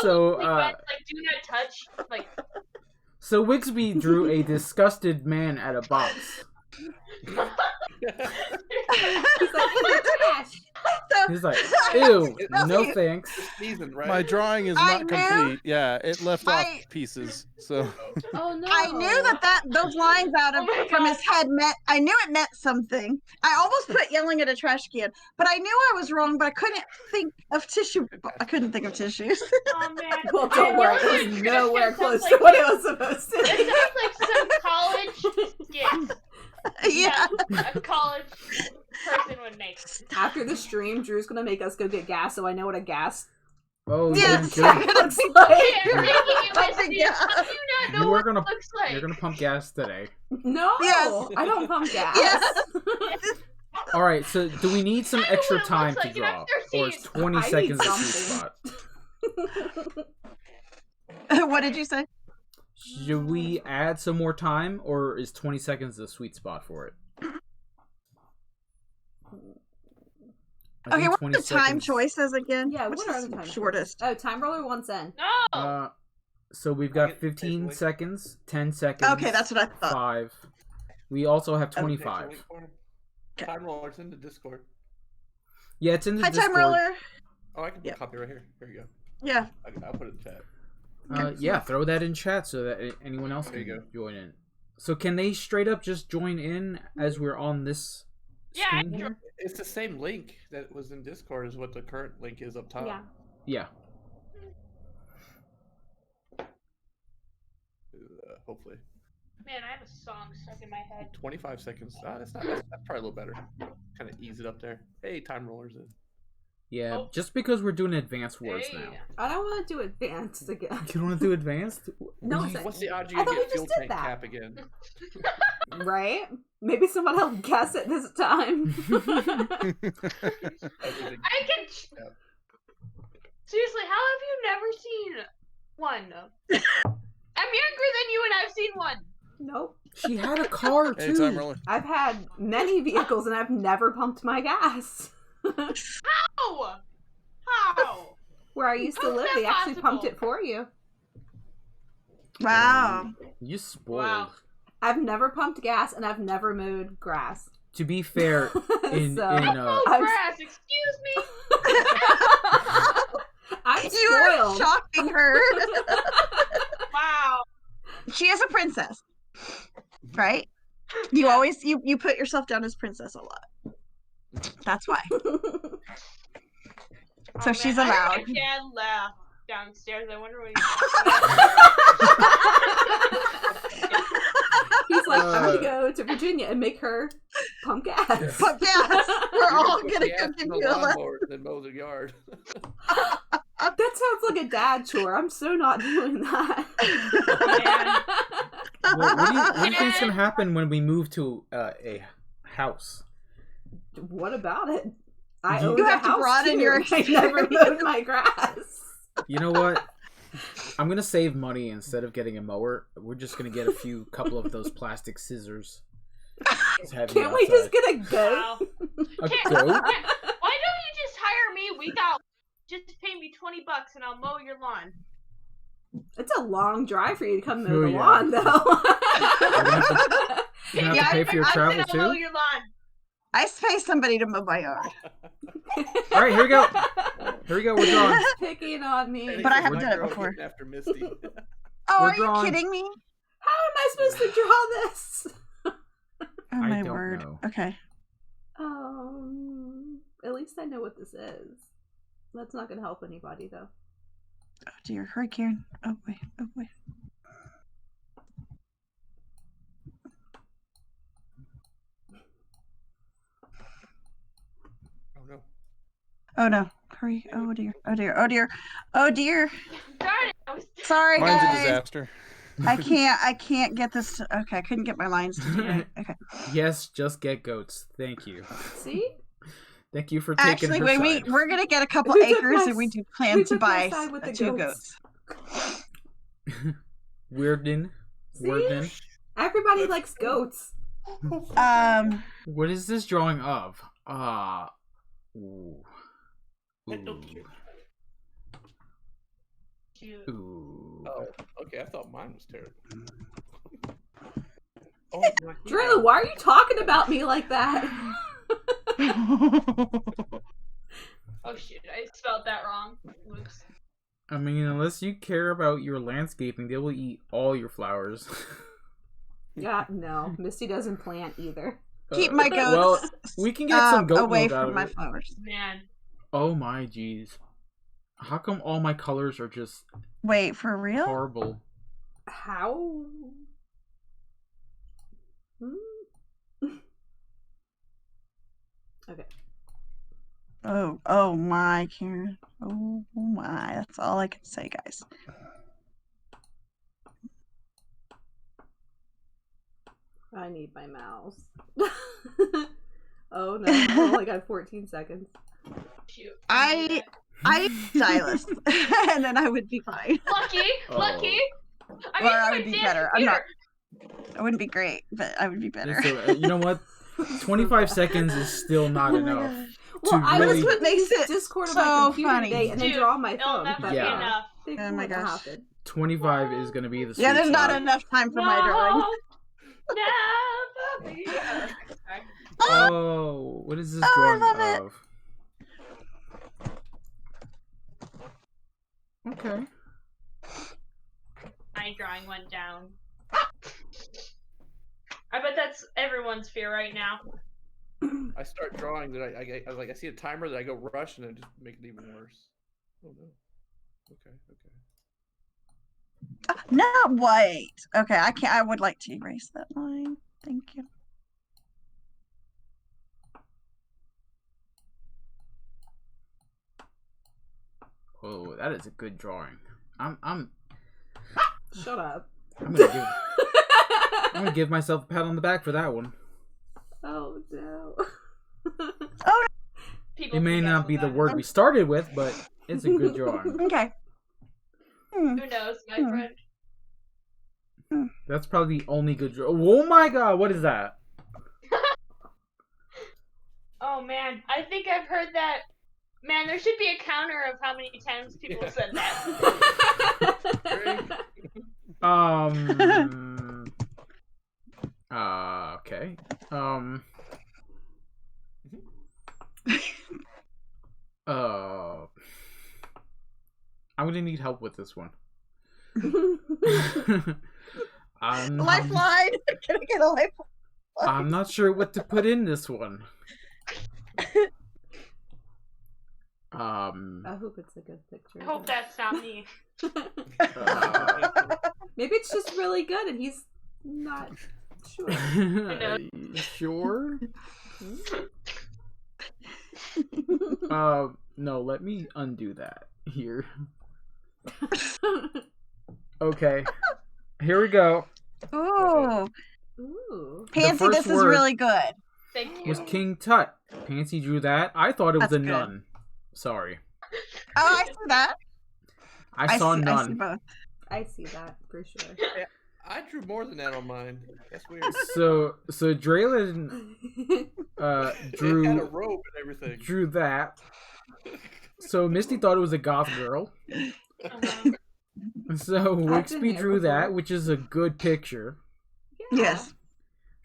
So, like, buttons, like do not touch. Like. So Wigsby drew a disgusted man at a box. He's like, trash. He's like, ew, no thanks. Season, right? My drawing is I not knew- complete. Yeah, it left off pieces. So Oh no. I knew that those lines out of Oh my from God. his head meant. I knew it meant something. I almost put yelling at a trash can, but I knew I was wrong. But I couldn't think of tissue. I couldn't think of tissues. Oh man. Well, don't worry. It was It nowhere sounds close like to what it was supposed to It be. sounds like some college skit. Yeah. A college person would make. After the stream, Drew's gonna make us go get gas, so I know what a gas Oh, Yeah. good, tank good. looks like. Okay, I'm making you Something, Misty. yeah. How do you not know You are what gonna- it looks like? You're gonna pump gas today. No, Yes. I don't pump gas. Yes. All right. So do we need some I know extra what it time looks to like, and I'm draw, 13. or is 20 I need seconds the something. sweet spot? What did you say? Should we add some more time, or is 20 seconds the sweet spot for it? I Okay, think what 20 are the time seconds- choices again? Yeah, Which what are is the time shortest? Oh, time roller once in. No. So we've I got get 15 visually. seconds, 10 seconds. Okay, that's what I thought. 5. We also have Okay, 25. wait for him. Time roller, it's in the Discord. Yeah, it's in the Hi, Discord. time roller. Oh, I can Yeah. copy right here. Here you go. Yeah. I'll put it in chat. Yeah, throw that in chat so that anyone else There can you go. join in. So can they straight up just join in as we're on this Yeah, I screen can here? It's the same link that was in Discord as what the current link is up top. Yeah. Yeah. Hopefully. Man, I have a song stuck in my head. 25 seconds. That's probably a little better. Kind of ease it up there. Hey, time rollers in. Yeah, Oh. just because we're doing advanced words Hey. now. I don't want to do advanced again. You don't want to do advanced? No, You- it's like- What's the odds you I can thought we get fuel just did tank that. cap again? Right? Maybe someone else guess it this time. I can. Yeah. Seriously, how have you never seen one? I'm younger than you, and I've seen one. Nope. She had a car hey, too. time roller. I've had many vehicles and I've never pumped my gas. How? How? Where I used to How's live, that they actually pumped possible? it for you. Wow. You spoiled. Wow. I've never pumped gas and I've never mowed grass. To be fair, in So- Oh, I'm- grass, excuse me. I'm You are spoiled. shocking her. Wow. She is a princess, right? You always you put yourself down as princess a lot. That's why. So Oh, she's man, I heard allowed. my dad laugh downstairs. I wonder what He's like, I'm gonna go to Virginia and make her pump gas. But yes, we're all Put gonna gas go in give the you a lift. lawnmower and then mow the yard. That sounds like a dad chore. I'm so not doing that. Well, what do you think is going to happen when we move to a house? What about it? I You own You a have to house broaden too. your I never mowed my grass. You know what? I'm going to save money instead of getting a mower. We're just going to get a couple of those plastic scissors. Just have you Can't we just outside. get a goat? Wow. A Can't- goat? Why don't you just hire me? We got. Just pay me $20 and I'll mow your lawn. It's a long drive for you to come mow Oh, the yeah. lawn, though. You're going to have Yeah, to pay for your I travel said I'll mow too? your lawn. I pay somebody to mow my yard. All right, here we go. Here we go. We're drawing. He's picking on me. But I This is have my done it girl before. getting After Misty. Oh, We're are drawing. you kidding me? How am I supposed to draw this? Oh I my don't word. know. Okay. At least I know what this is. That's not gonna help anybody though. Oh dear. Hurry, Karen. Oh wait. Oh wait. Oh no. Oh no. Hurry. Oh dear. Oh dear. Oh dear. Oh dear. Darn it! I was Sorry, Mine's a guys. disaster. I can't get this to, okay, I couldn't get my lines to do it. Okay. Yes, just get goats. Thank you. See? Thank you for taking Actually, her when side. we're gonna get a couple Who took acres my and we s- do plan who to took my buy side with the 2 goats? goats. Weirdin. See? Weirdin. Everybody likes goats. What is this drawing of? Ooh. Shoot. Ooh. Oh, okay. I thought mine was terrible. Oh, my Drew, why are you talking about me like that? Oh shit! I spelled that wrong. Whoops. I mean, unless you care about your landscaping, they will eat all your flowers. Yeah, no. Misty doesn't plant either. Keep my goats Well, we can get some goat away milk out from of my it. flowers. Man. Oh my jeez. How come all my colors are just Wait, for real? horrible? How? Okay. Oh my, Karen. Oh my, that's all I can say, guys. I need my mouse. Oh no, I only got 14 seconds. Shoot. I stylist, and then I would be fine. Lucky. Lucky. Or I would be better. I'm not. I wouldn't be great, but I would be better. So, you know what? 25 seconds is still not enough. Well, I was really- going to Makes use it Discord on so my computer funny. today and then Dude, draw on my it'll phone. never But be Yeah. enough. things Oh my wouldn't gosh. happen. 25 is going to be the Yeah, sweet there's not spot. enough time for my drawing. Never be enough. Oh, what is this Oh, I drawing love it. of? Okay. My drawing went down. I bet that's everyone's fear right now. I start drawing that I was like, I see a timer that I go rush and then just make it even worse. Oh no. Okay. No, wait. Okay, I can't. I would like to erase that line. Thank you. Oh, that is a good drawing. I'm Shut up. gonna give myself a pat on the back for that one. Oh no. People It may forget not be the about word we started with, but it's a good drawing. Okay. it. Who knows, my friend? That's probably the only good drawing. Oh my god, what is that? Oh man, I think I've heard that. Man, there should be a counter of how many times people said that. Okay. I'm gonna need help with this one. Lifeline. Can I get a lifeline? I'm not sure what to put in this one. I hope it's a good picture. I hope that's not me. Maybe it's just really good and he's not sure. Sure. No, let me undo that here. Okay, here we go. Ooh, Ooh. Pansy, first this is word- really good. Thank you. Was King Tut. Pansy drew that. I thought it was That's a good. nun. Sorry. Oh, I see that. I saw I see none. both. I see that for sure. I drew more than that on mine. That's weird. So Draylin It had a drew robe and everything. drew that. So Misty thought it was a goth girl. So been Wixby there drew that, before. which is a good picture. Yes.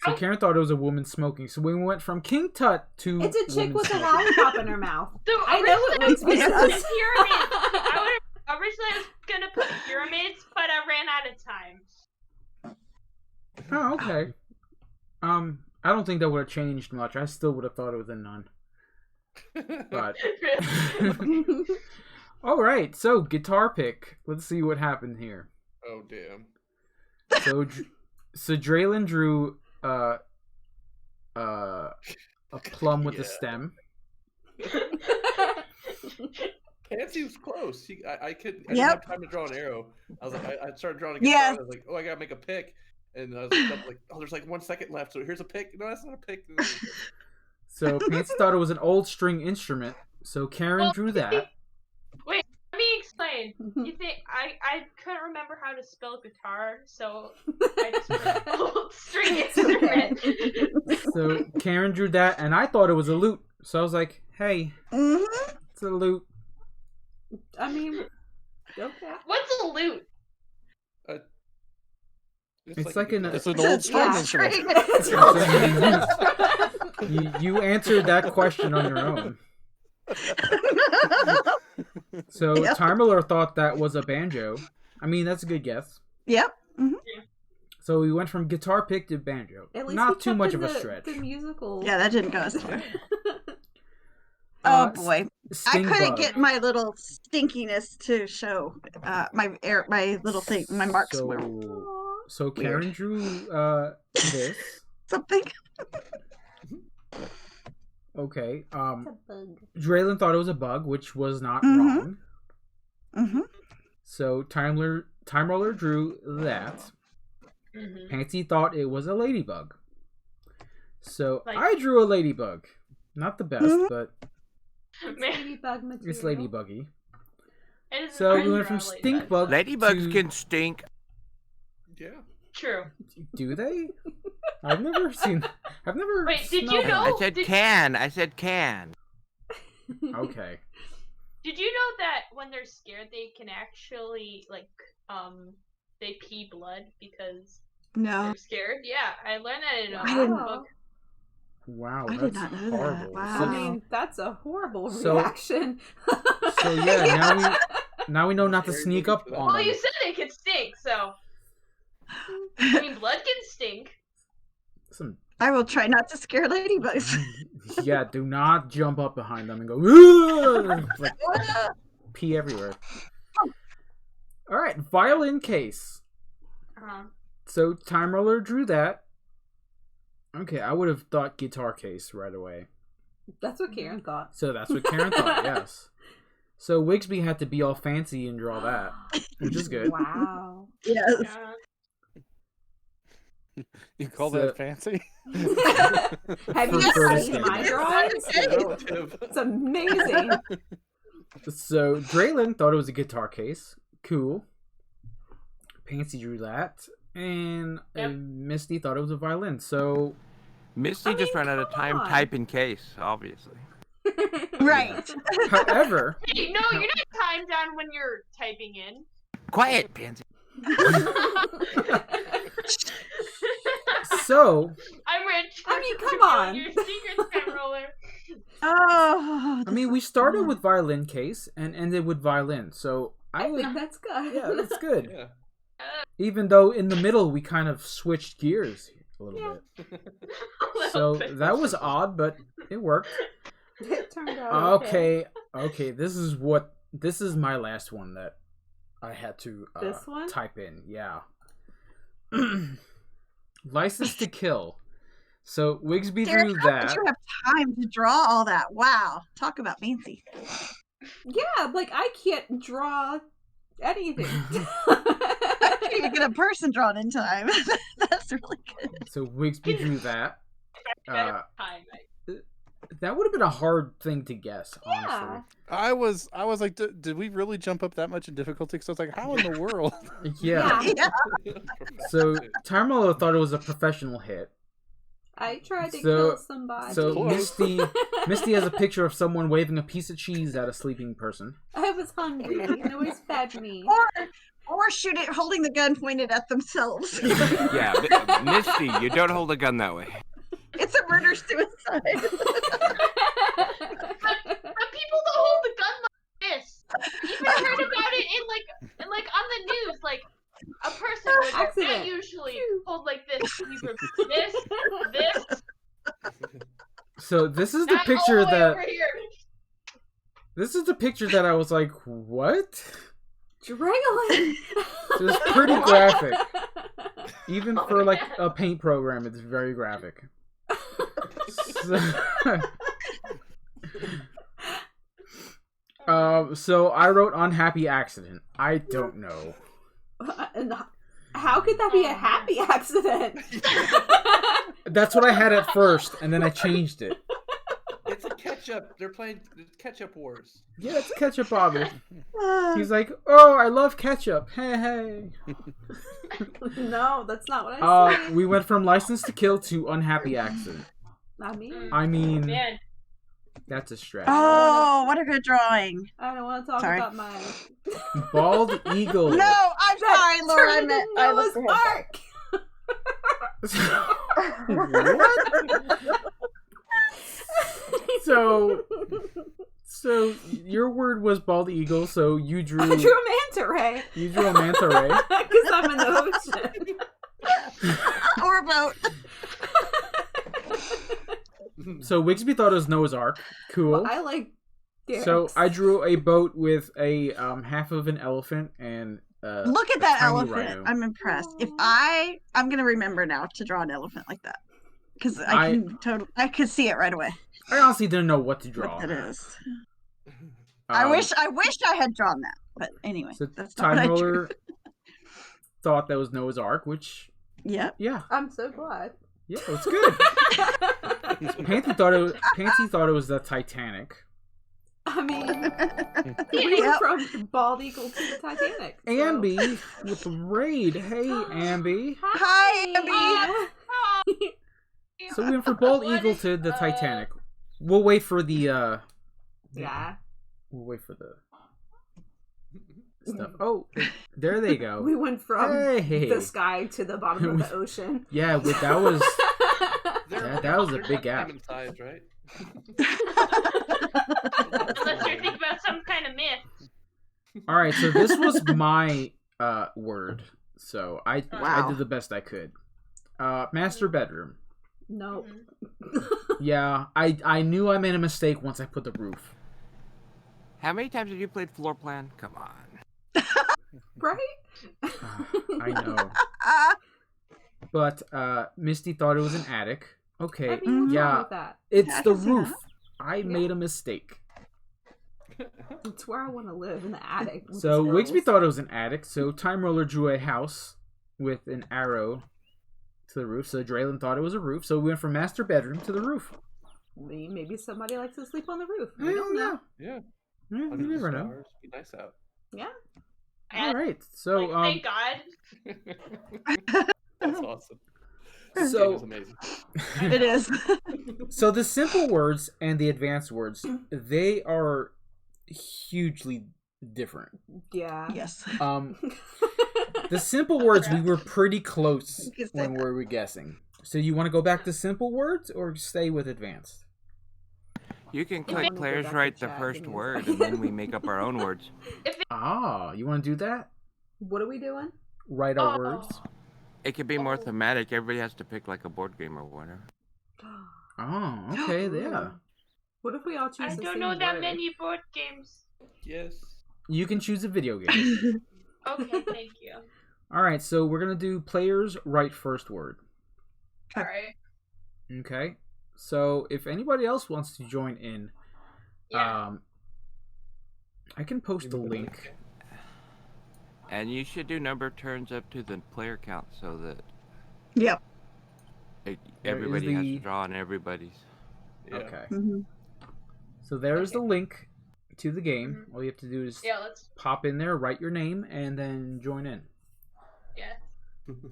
So Karen thought it was a woman smoking. So we went from King Tut to It's a chick woman with a smoking. lollipop in her mouth. So I know what makes me originally sense. I was gonna put pyramids, but I ran out of time. Oh, okay. I don't think that would have changed much. I still would have thought it was a nun. But all right, so guitar pick. Let's see what happened here. Oh damn. So Draylin drew a plum with a stem. Pansy was close. I didn't have time to draw an arrow. I was like, I started drawing a guitar. Yeah. I was like, oh, I gotta make a pick. And I was like, oh, there's like 1 second left. So here's a pick. No, that's not a pick. So Pansy thought it was an old string instrument. So Karen drew that. Wait, let me explain. You think I couldn't remember how to spell guitar, so I just put old string instrument. So Karen drew that, and I thought it was a lute. So I was like, hey, it's a lute. I mean, okay. What's a lute? It's like an old string instrument. You answered that question on your own. So Time Miller thought that was a banjo. I mean, that's a good guess. Yep. Mm-hmm. So we went from guitar pick to banjo. At least not we too kept much in of a stretch. The musical. Yeah, that didn't go as far. Oh boy, I couldn't get my little stinkiness to show. My little thing, my marks were So Karen drew this. something. Okay. It's a bug. Draylin thought it was a bug, which was not wrong. Mm-hmm. So Time Roller drew that. Pansy thought it was a ladybug. So I drew a ladybug. Not the best, but It's ladybug material. it's ladybuggy. It is So nice we went for from a ladybug. stink bug Ladybugs to... can stink. Yeah. True. Do they? I've never seen... I've never Wait, did you smelled know- one. I said can. I said can. Okay. Did you know that when they're scared, they can actually they pee blood because they're scared? Yeah, I learned that in a book. Wow, I that's did not know that. horrible. Wow. I mean, that's a horrible So- reaction. So yeah, now we know not to sneak up on Well, them. you said they could stink, so I mean, blood can stink. Some... I will try not to scare ladybugs. Yeah, do not jump up behind them and go "Ugh!" like pee everywhere. All right, violin case. So Time Roller drew that. Okay, I would have thought guitar case right away. That's what Karen thought. So that's what Karen thought, yes. So Wigsby had to be all fancy and draw that, which is good. Wow. Yes. You call So- that fancy? Have you For seen Thursday. my drawings? Relative. It's amazing. So Draylin thought it was a guitar case. Cool. Pansy drew that. And Misty thought it was a violin. So Misty just ran out of time on. typing case, obviously. Right. however, Hey, no, you're not timed down when you're typing in. Quiet, Pansy. so I'm rich. I mean, come on. Your secret Time Roller. Oh. I mean, we started with violin case and ended with violin. So I think that's good. yeah, that's good. Yeah. Even though in the middle we kind of switched gears a little bit. So that was odd, but it worked. It turned out Okay, this is my last one that I had to This one? type in. Yeah. License to Kill. So Wigsby Derek, drew how that. did you have time to draw all that? Wow. Talk about fancy. Yeah, like I can't draw anything. I can't even get a person drawn in time. That's really good. So Wigsby drew that. Better time. That would have been a hard thing to guess, honestly. Yeah. I was like, did we really jump up that much in difficulty? Because I was like, how in the world? Yeah. Yeah. So Tarmolo thought it was a professional hit. I tried to So- kill somebody. So Close. Misty has a picture of someone waving a piece of cheese at a sleeping person. I was hungry. And it was fed me. Or Or shoot it holding the gun pointed at themselves. Yeah, Misty, you don't hold a gun that way. It's a murder-suicide. But people don't hold the gun like this. You even heard about it in like on the news. Like a person would not usually hold like this. You would this. So this is the picture This is the picture that I was like, what? Drangling. So it's pretty graphic. Even for like a paint program, it's very graphic. So I wrote unhappy accident. I don't know. And how could that be a happy accident? That's what I had at first, and then I changed it. It's a ketchup. They're playing ketchup wars. Yeah, it's ketchup Bobby. He's like, oh, I love ketchup. Hey. No, that's not what I said. We went from license to kill to unhappy accident. I mean, Man. That's a stretch. Oh, what a good drawing. I don't want to talk about my bald eagle. No, I'm sorry, Laura. I meant Noah's Ark. What? So your word was bald eagle, so you drew... I drew a manta ray. You drew a manta ray. Because I'm in the ocean. Or a boat. So Wigsby thought it was Noah's Ark. Cool. Well, I like Derek's. So I drew a boat with a half of an elephant and look at that elephant. Rhino. I'm impressed. If I'm gonna remember now to draw an elephant like that. Because I could see it right away. I honestly didn't know what to draw. What that is. I wish I had drawn that. But anyway, so that's not what I drew. Thought that was Noah's Ark, which yeah. I'm so glad. Yeah, it's good. Pansy thought it was the Titanic. I mean, we were from Bald Eagle to the Titanic. So. Ambi with the raid. Hey, Ambi. Hi, Ambi. So we went from Bald Eagle to the Titanic. We'll wait for the We'll wait for the stuff. Oh, there they go. We went from the sky to the bottom of the ocean. Yeah, that was that was a big gap. Size, right? Unless you're thinking about some kind of myth. All right, so this was my word. So I did the best I could. Master bedroom. No. Yeah, I knew I made a mistake once I put the roof. How many times have you played floor plan? Come on. Right? I know. But Misty thought it was an attic. Okay, I mean, what's wrong with that? It's the roof. I made a mistake. It's where I want to live, in the attic. So Wigsby thought it was an attic, so Time Roller drew a house with an arrow to the roof. So Draylon thought it was a roof, so we went from master bedroom to the roof. Maybe somebody likes to sleep on the roof. We don't know. Yeah. You never know. Be nice out. Yeah. All right. So thank God. That's awesome. So it's amazing. It is. So the simple words and the advanced words, they are hugely different. Yeah. Yes. The simple words, we were pretty close when we were guessing. So you want to go back to simple words or stay with advanced? You can click players write the first word and then we make up our own words. You want to do that? What are we doing? Write our words. It could be more thematic. Everybody has to pick like a board game or whatever. Oh, okay, yeah. What if we all choose I the don't same know that word? many board games. Yes. You can choose a video game. Okay, thank you. All right, so we're going to do players write first word. All right. Okay. So if anybody else wants to join in, I can post a link. And you should do number turns up to the player count so that everybody has to draw on everybody's. Yeah. Okay. So there's the link to the game. All you have to do is pop in there, write your name, and then join in. Yeah.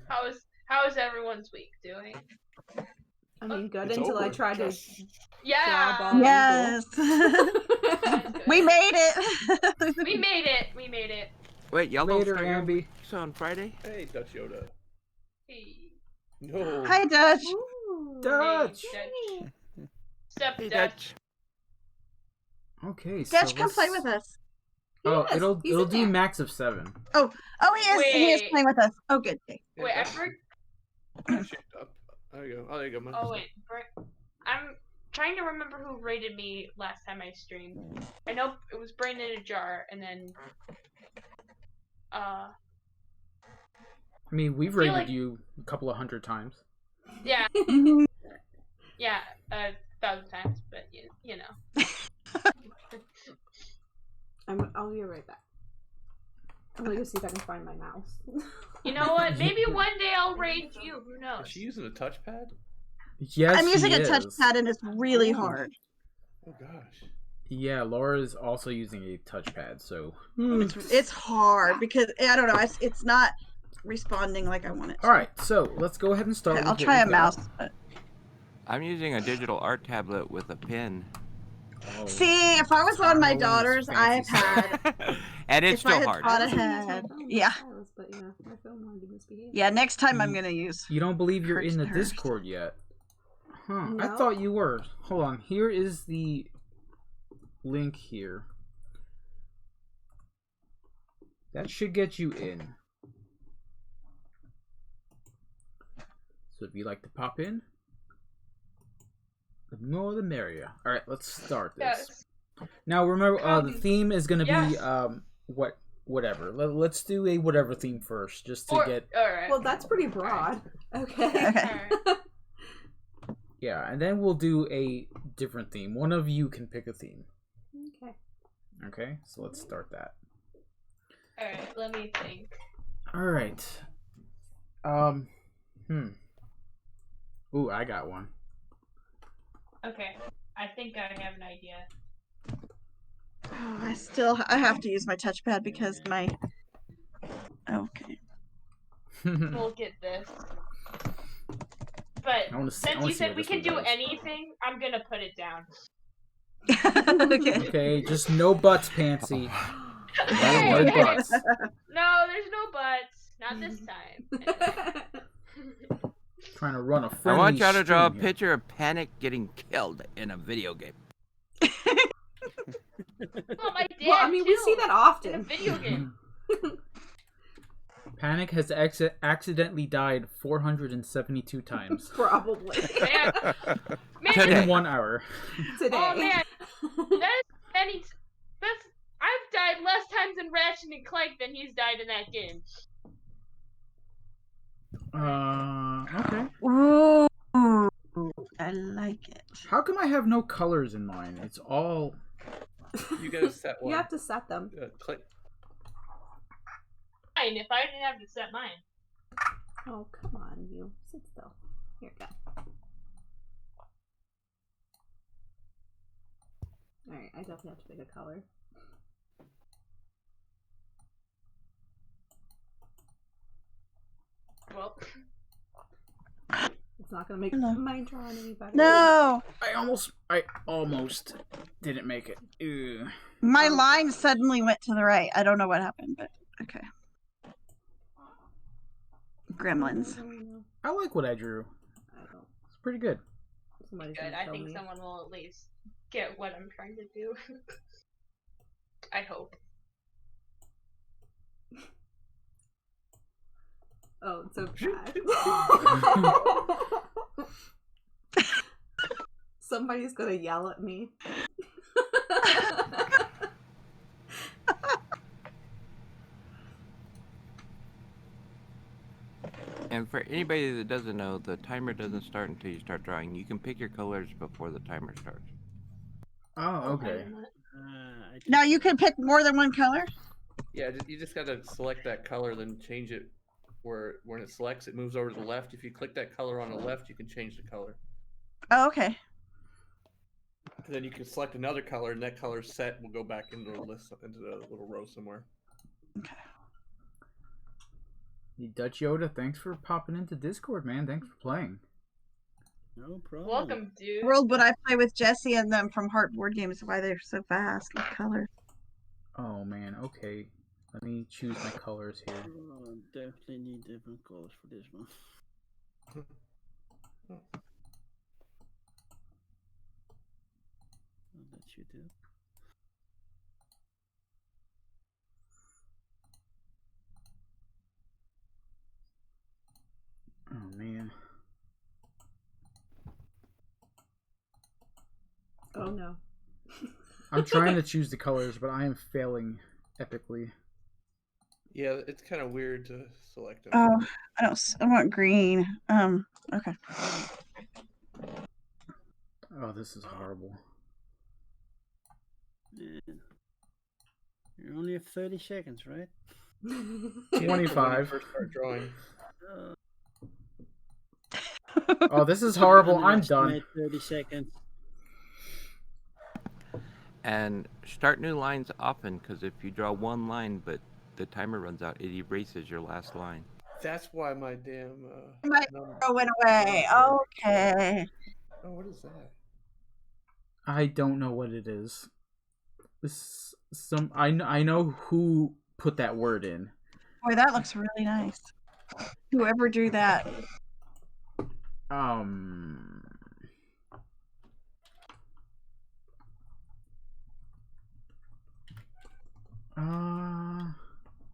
How is everyone's week doing? I mean, good until I tried to. Yeah. Yes. We made it. We made it. Wait, y'all Later, don't start Ambi. So on Friday? Hey, Dutch Yoda. Hey. No. Hi, Dutch. Ooh. Dutch. Hey, Dutch. Sup, Hey, Dutch? Okay, Dutch, so come play with us. Oh, Yes, it'll he's in do there. max of 7. Oh, he is Wait. playing with us. Oh, good. Okay. Wait, I forgot. Shaped up. There you go. Oh, there you go. Oh wait, I'm trying to remember who rated me last time I streamed. I know it was Brain in a Jar, and then I mean, we've feel rated like- you a couple of 100 times. yeah, yeah, 1,000 times, but you know. I'll be right back. I'm gonna go see if I can find my mouse. You know what? Maybe one day I'll raid you. Who Is knows? she using a touchpad? Yes, I'm using she a is. touchpad and it's really Ooh. hard. Oh gosh. Yeah, Laura's also using a touchpad, so. It's hard because I don't know. It's not responding like I want it to. All right, so let's go ahead and start. Okay, with I'll what try a we've got. mouse. But... I'm using a digital art tablet with a pen. Oh. See, if I was on my daughter's fancy iPad, And it's if I still had hard. thought I was gonna use my ahead, phone with yeah, stylus, but you know, my phone wanted to misbehave. yeah. Next time I'm gonna use. You don't believe you're in the hers. Discord yet? Huh? I No. thought you were. Hold on. Here is the link here. That should get you in. So if you'd like to pop in, the more the merrier. All right, let's start this. Yes. Now remember, the theme is gonna yes. be whatever. Let's do a whatever theme first, just to get. All right. Well, that's pretty broad. Okay. Alright. Yeah, and then we'll do a different theme. One of you can pick a theme. Okay. Okay, so let's start that. All right. Let me think. All right. Ooh, I got one. Okay. I think I have an idea. Oh, I have to use my touchpad because my. Okay. We'll get this. But I wanna see since you said what we this can one do does. anything, I'm gonna put it down. Okay. Okay, just no butts, Pansy. Hey, No butts. No, there's no buts. Not this time. Trying to run a I friendly want y'all to draw a stream here. picture of Panic getting killed in a video game. Well, my dad Well, I mean, we see that in a often. video game. Panic has accidentally died 472 times Man, Today. in 1 hour. Today. oh man, I've died less times in Ratchet and Clank than he's died in that game. Okay. Ooh, I like it. How come I have no colors in mine? It's all. You gotta set one. You have to set them. Click. Fine, if I didn't have to set mine. Oh, come on, you. Sit still. Here we go. Alright, I definitely have to pick a color. Well, It's not gonna make Hello. my drawing any better. No, I almost didn't make it. Ew. my line suddenly went to the right. I don't know what happened, but okay. Gremlins. I like what I drew. I don't. It's pretty good. Somebody's good. gonna I tell think me. someone will at least get what I'm trying to do. I hope. Oh, it's so bad. Somebody's gonna yell at me. And for anybody that doesn't know, the timer doesn't start until you start drawing. You can pick your colors before the timer starts. Oh, okay. Now you can pick more than one color. Yeah, you just gotta select that color, then change it where when it selects, it moves over to the left. If you click that color on the left, you can change the color. Oh, okay. And then you can select another color, and that color set will go back into the list, into the little row somewhere. Okay. Hey, Dutch Yoda, thanks for popping into Discord, man. Thanks for playing. No problem. Welcome, dude. World would I play with Jesse and them from Heart Board Games? Why they're so fast with color? Oh man, okay. Let me choose my colors here. Oh, definitely need different colors for this one. I'll let you do. Oh man. Oh no. I'm trying to choose the colors, but I am failing epically. Yeah, it's kind of weird to select them. Oh, I want green. Okay. Oh, this is horrible. Man. You only have 30 seconds, right? 25. First start drawing. Oh, this is horrible. I'm Estimate done. 30 seconds. And start new lines often, because if you draw one line but the timer runs out, it erases your last line. That's why my damn. My arrow went away. Okay. Oh, what is that? I don't know what it is. I know who put that word in. Boy, that looks really nice. Whoever drew that.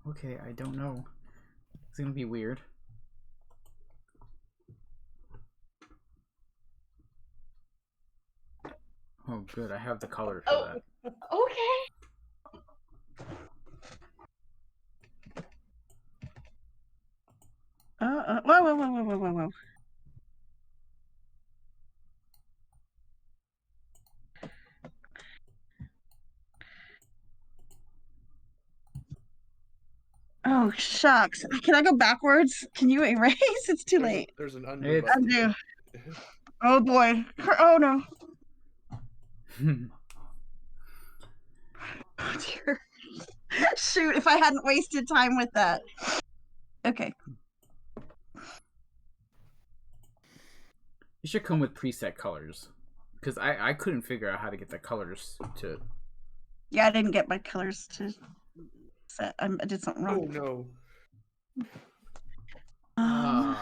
Okay, I don't know. It's gonna be weird. Oh, good. I have the color for that. Okay. Whoa. Oh, shucks. Can I go backwards? Can you erase? It's too late. There's an undo button. Undo. Oh, boy. Oh, no. Oh, dear. Shoot, if I hadn't wasted time with that. Okay. You should come with preset colors. Because I couldn't figure out how to get the colors to... Yeah, I didn't get my colors to set. I did something wrong. Oh,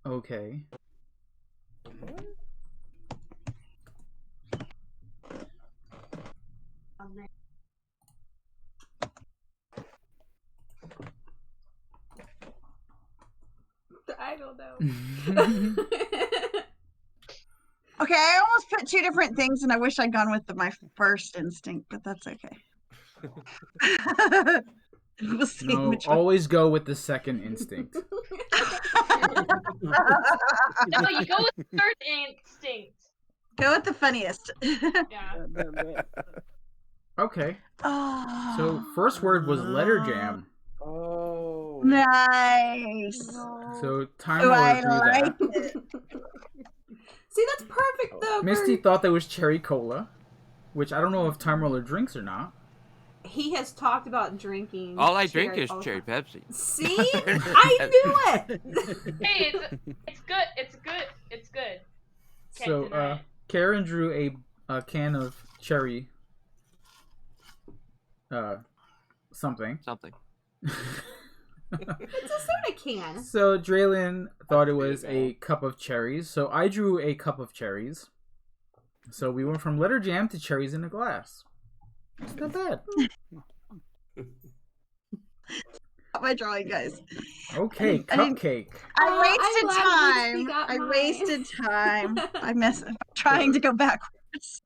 no. Okay. I don't know. Okay, I almost put two different things, and I wish I'd gone with my first instinct, but that's okay. We'll see. No, always go with the second instinct. No, you go with the third instinct. Go with the funniest. Yeah. Okay. Oh. So first word was letter jam. Oh. Nice. So Time Lord drew that. It. See, that's perfect though. Misty thought that was cherry cola, which I don't know if Time Roller drinks or not. He has talked about drinking. All I drink is cherry Pepsi. See, I knew it. Hey, it's good. It's good. It's good. Can't deny it. Karen drew a can of cherry. Something. It's a soda can. So Draylin thought it was a cup of cherries. So I drew a cup of cherries. So we went from letter jam to cherries in a glass. It's not bad. My drawing, guys. Okay, cupcake. I wasted time. I'm trying to go backwards.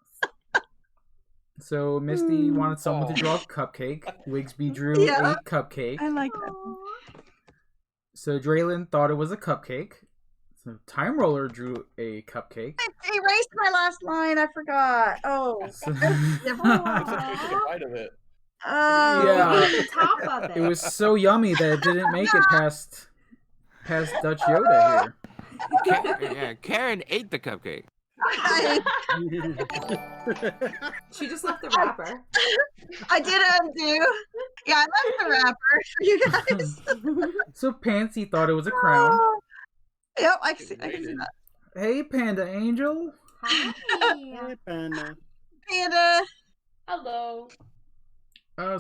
So Misty wanted someone to draw a cupcake. Wigsby drew a cupcake. I like that. So Draylin thought it was a cupcake. So Time Roller drew a cupcake. I erased my last line. I forgot. Oh. It's a bite of it. Oh. Yeah. The top of it. It was so yummy that it didn't make it past Dutch Yoda here. Karen ate the cupcake. She just left the wrapper. I did undo. Yeah, I left the wrapper for you guys. So Pansy thought it was a crown. Yep, I can see that. Hey, Panda Angel. Hi. Hey, Panda. Panda. Hello.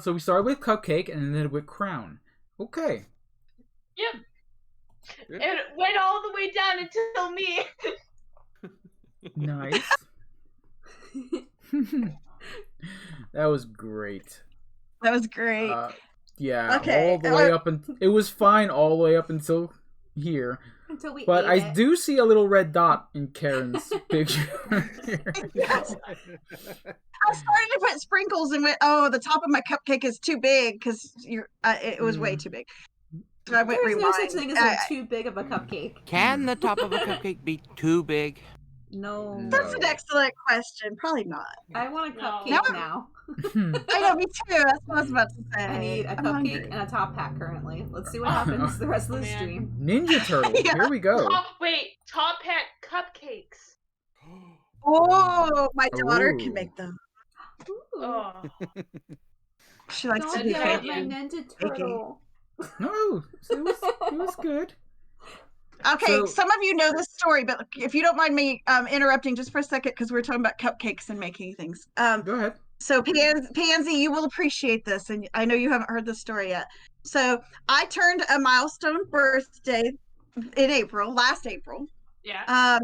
So we started with Cupcake and ended with Crown. Okay. Yep. And it went all the way down until me. Nice. That was great. That was great. Yeah, Okay, all the way up and it was fine all the way up until here. Until we But ate I it. do see a little red dot in Karen's picture. Yes. I started to put sprinkles and went, oh, the top of my cupcake is too big because it was way too big. So I went There's no rewind. such thing as too big of a cupcake. Can the top of a cupcake be too big? No. That's an excellent question. Probably not. I want a cupcake now. I know, me too. That's what I was about to say. I need a I'm cupcake hungry. and a top hat currently. Let's see what happens the rest of the stream. Ninja Turtle. Yeah. Here we go. Top hat cupcakes. Oh, my daughter Ooh. can make them. Oh. She likes Don't to be yell at baking. my Ninja Turtle. No, it was good. Okay, So- some of you know this story, but if you don't mind me interrupting just for a second, because we're talking about cupcakes and making things. Go ahead. So Pansy, you will appreciate this, and I know you haven't heard the story yet. So I turned a milestone birthday in last April. Yeah.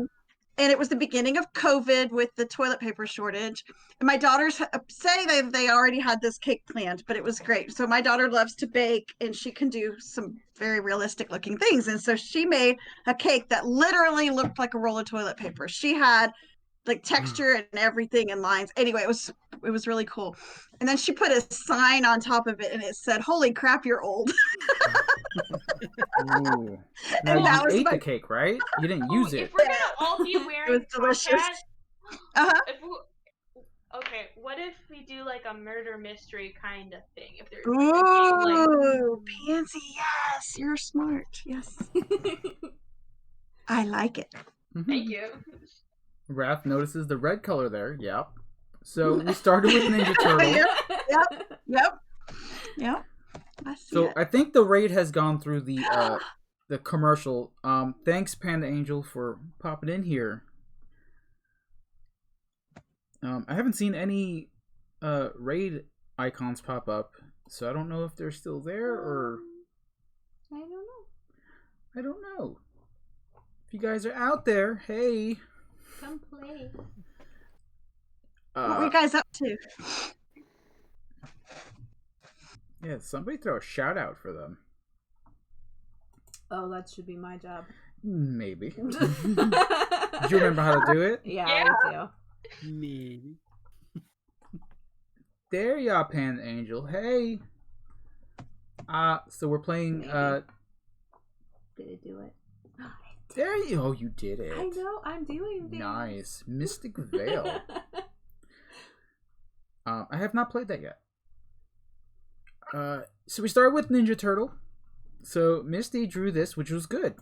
And it was the beginning of COVID with the toilet paper shortage. And my daughters say they already had this cake planned, but it was great. So my daughter loves to bake and she can do some very realistic looking things. And so she made a cake that literally looked like a roll of toilet paper. She had like texture and everything and lines. Anyway, it was really cool. And then she put a sign on top of it and it said, "Holy crap, you're old." Ooh. And Now, that you was ate my- the cake, right? You didn't use it. If we're gonna all be It wearing was top delicious. hats, Uh-huh. okay, what if we do like a murder mystery kind of thing? If there's like a game, like Ooh, Pansy, yes, you're smart. Yes. I like it. thank you. Raph notices the red color there. Yep. So we started with Ninja Turtle. Yep. I see So it. I think the raid has gone through the commercial. Thanks Panda Angel for popping in here. I haven't seen any raid icons pop up, so I don't know if they're still there or I don't know. If you guys are out there, hey, come play. What were you guys up to? Yeah, somebody throw a shout out for them. Oh, that should be my job. Maybe. Do you remember how to do it? Yeah, I do. Maybe. There you are, Pan Angel. Hey. So we're playing Did I do it? There you Oh, you did it. I know, I'm doing things. Nice. Mystic Veil. I have not played that yet. So we started with Ninja Turtle. So Misty drew this, which was good.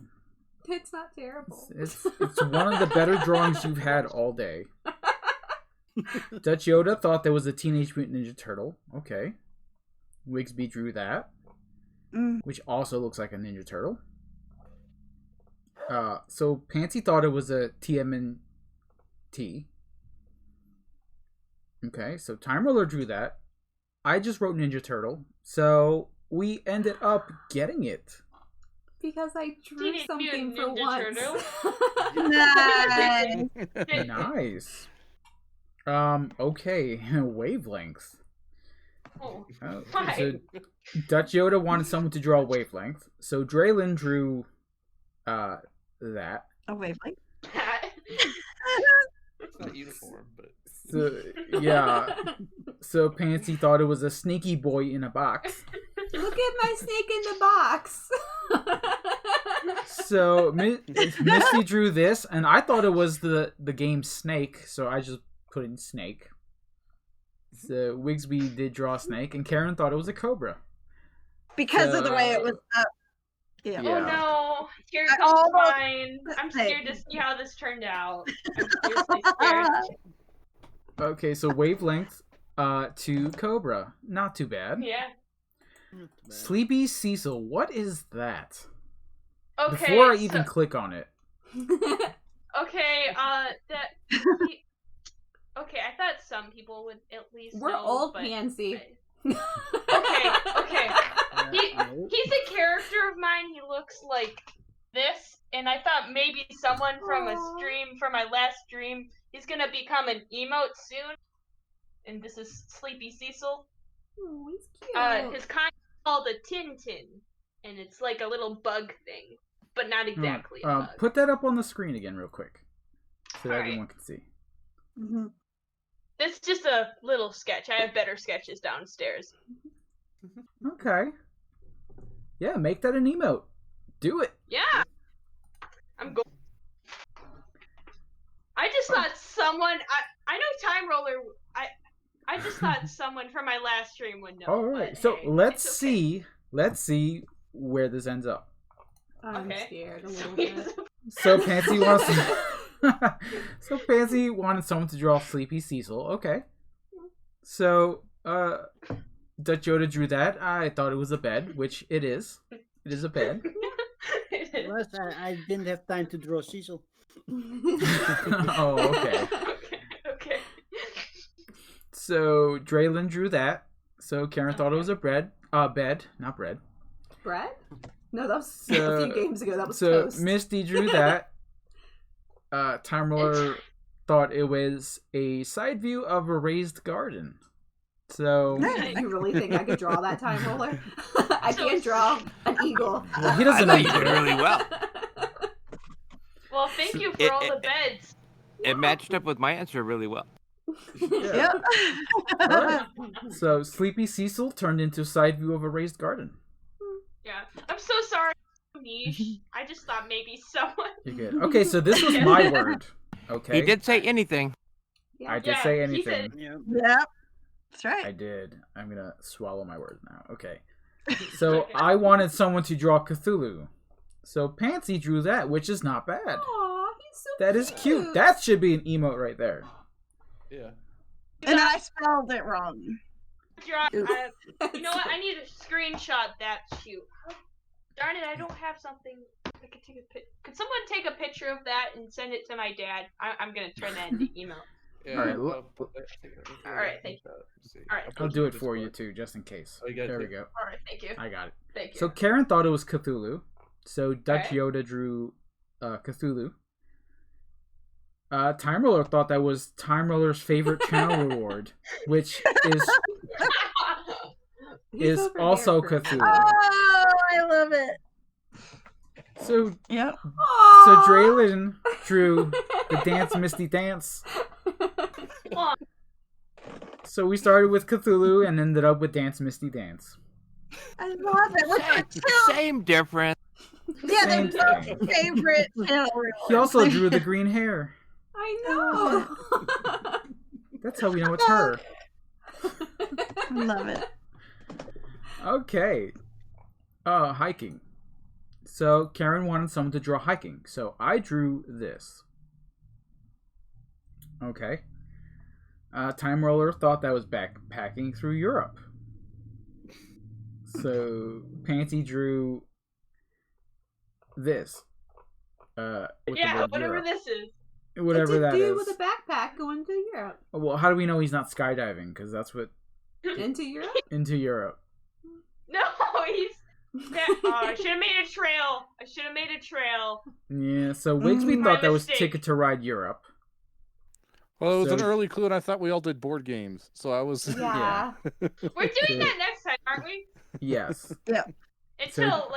It's not terrible. It's one of the better drawings you've had all day. Dutch Yoda thought there was a Teenage Mutant Ninja Turtle. Okay. Wigsby drew that, which also looks like a Ninja Turtle. So Pansy thought it was a TMNT. Okay, so Time Roller drew that. I just wrote Ninja Turtle, so we ended up getting it. Because I drew Teenage something Mutant for Ninja once. Nice. Nice. Okay, wavelength. Oh, So why? Dutch Yoda wanted someone to draw wavelength, so Draylin drew that. A wavelength. It's not uniform, but So yeah. So Pansy thought it was a sneaky boy in a box. Look at my snake in the box. So Misty drew this, and I thought it was the game Snake, so I just put in Snake. So Wigsby did draw Snake, and Karen thought it was a cobra. Because of the way it was up. Yeah. Oh no! Here I comes almost- mine. I'm scared to see how this turned out. I'm seriously scared. Okay, so wavelength to cobra. Not too bad. Yeah. Sleepy Cecil, what is that? Okay. Before I even click on it. Okay. Okay, I thought some people would at least We're know, old, but Pansy. Okay. He's a character of mine. He looks like this, and I thought maybe someone from my last stream, he's gonna become an emote soon. And this is Sleepy Cecil. Oh, he's cute. His kind is called a Tintin, and it's like a little bug thing, but not exactly a bug. Put that up on the screen again real quick, so that everyone can see. Mm-hmm. It's just a little sketch. I have better sketches downstairs. Okay. Yeah, make that an emote. Do it. Yeah. I'm going. I just thought someone. I know Time Roller. I just thought someone from my last stream would know. All right. So hey, let's see. Let's see where this ends up. I'm scared a little bit. So Pansy wants. So Pansy wanted someone to draw Sleepy Cecil. Okay. So Dutch Yoda drew that. I thought it was a bed, which it is. It is a bed. Plus, I didn't have time to draw Cecil. Oh, okay. Okay. So Draylin drew that. So Karen thought it was a bed, not bread. Bread? No, that was a few games ago. That was toast. Misty drew that. Time Roller thought it was a side view of a raised garden. So you really think I could draw that, Time Roller? I can't draw an eagle. Well, he doesn't know you did really well. Well, thank you for all the beds. It matched up with my answer really well. Yeah. Right. So Sleepy Cecil turned into side view of a raised garden. Yeah. I'm so sorry, niche. I just thought maybe someone. You're good. Okay, so this was my word. Okay. He did say anything. Yeah. I did say anything. Yeah. That's right. I did. I'm gonna swallow my words now. Okay. So I wanted someone to draw Cthulhu. So Pansy drew that, which is not bad. Aw, he's so That is cute. That should be an emote right there. Yeah. And I spelled it wrong. You know what? I need to screenshot that shoot. Darn it, I don't have something. I could take a Could someone take a picture of that and send it to my dad? I'm gonna turn that into email. Yeah, all right, thank you. All right, I'll do it for you too, just in case. Oh, there we go. All right, thank you. I got it. Thank you. So Karen thought it was Cthulhu. So Dutch Yoda drew Cthulhu. Time Roller thought that was Time Roller's favorite channel reward, which is also Cthulhu. Oh, I love it. So yep. So Draylin drew the Dance Misty Dance. So we started with Cthulhu and ended up with Dance Misty Dance. I love it. Same difference. Yeah, they're both favorite channel rewards. He also drew the green hair. I know. That's how we know it's her. I love it. Okay. Hiking. So Karen wanted someone to draw hiking. So I drew this. Okay. Time Roller thought that was backpacking through Europe. So Pansy drew this. Yeah, whatever this is. Whatever that is. What's it do with a backpack going to Europe? Well, how do we know he's not skydiving? Because that's what... Into Europe? Into Europe. No, he's... I should have made a trail. Yeah, so Wigsby thought that was Ticket to Ride Europe. Well, it was an early clue, and I thought we all did board games, so I was... Yeah. We're doing that next time, aren't we? Yes. Yeah. Until,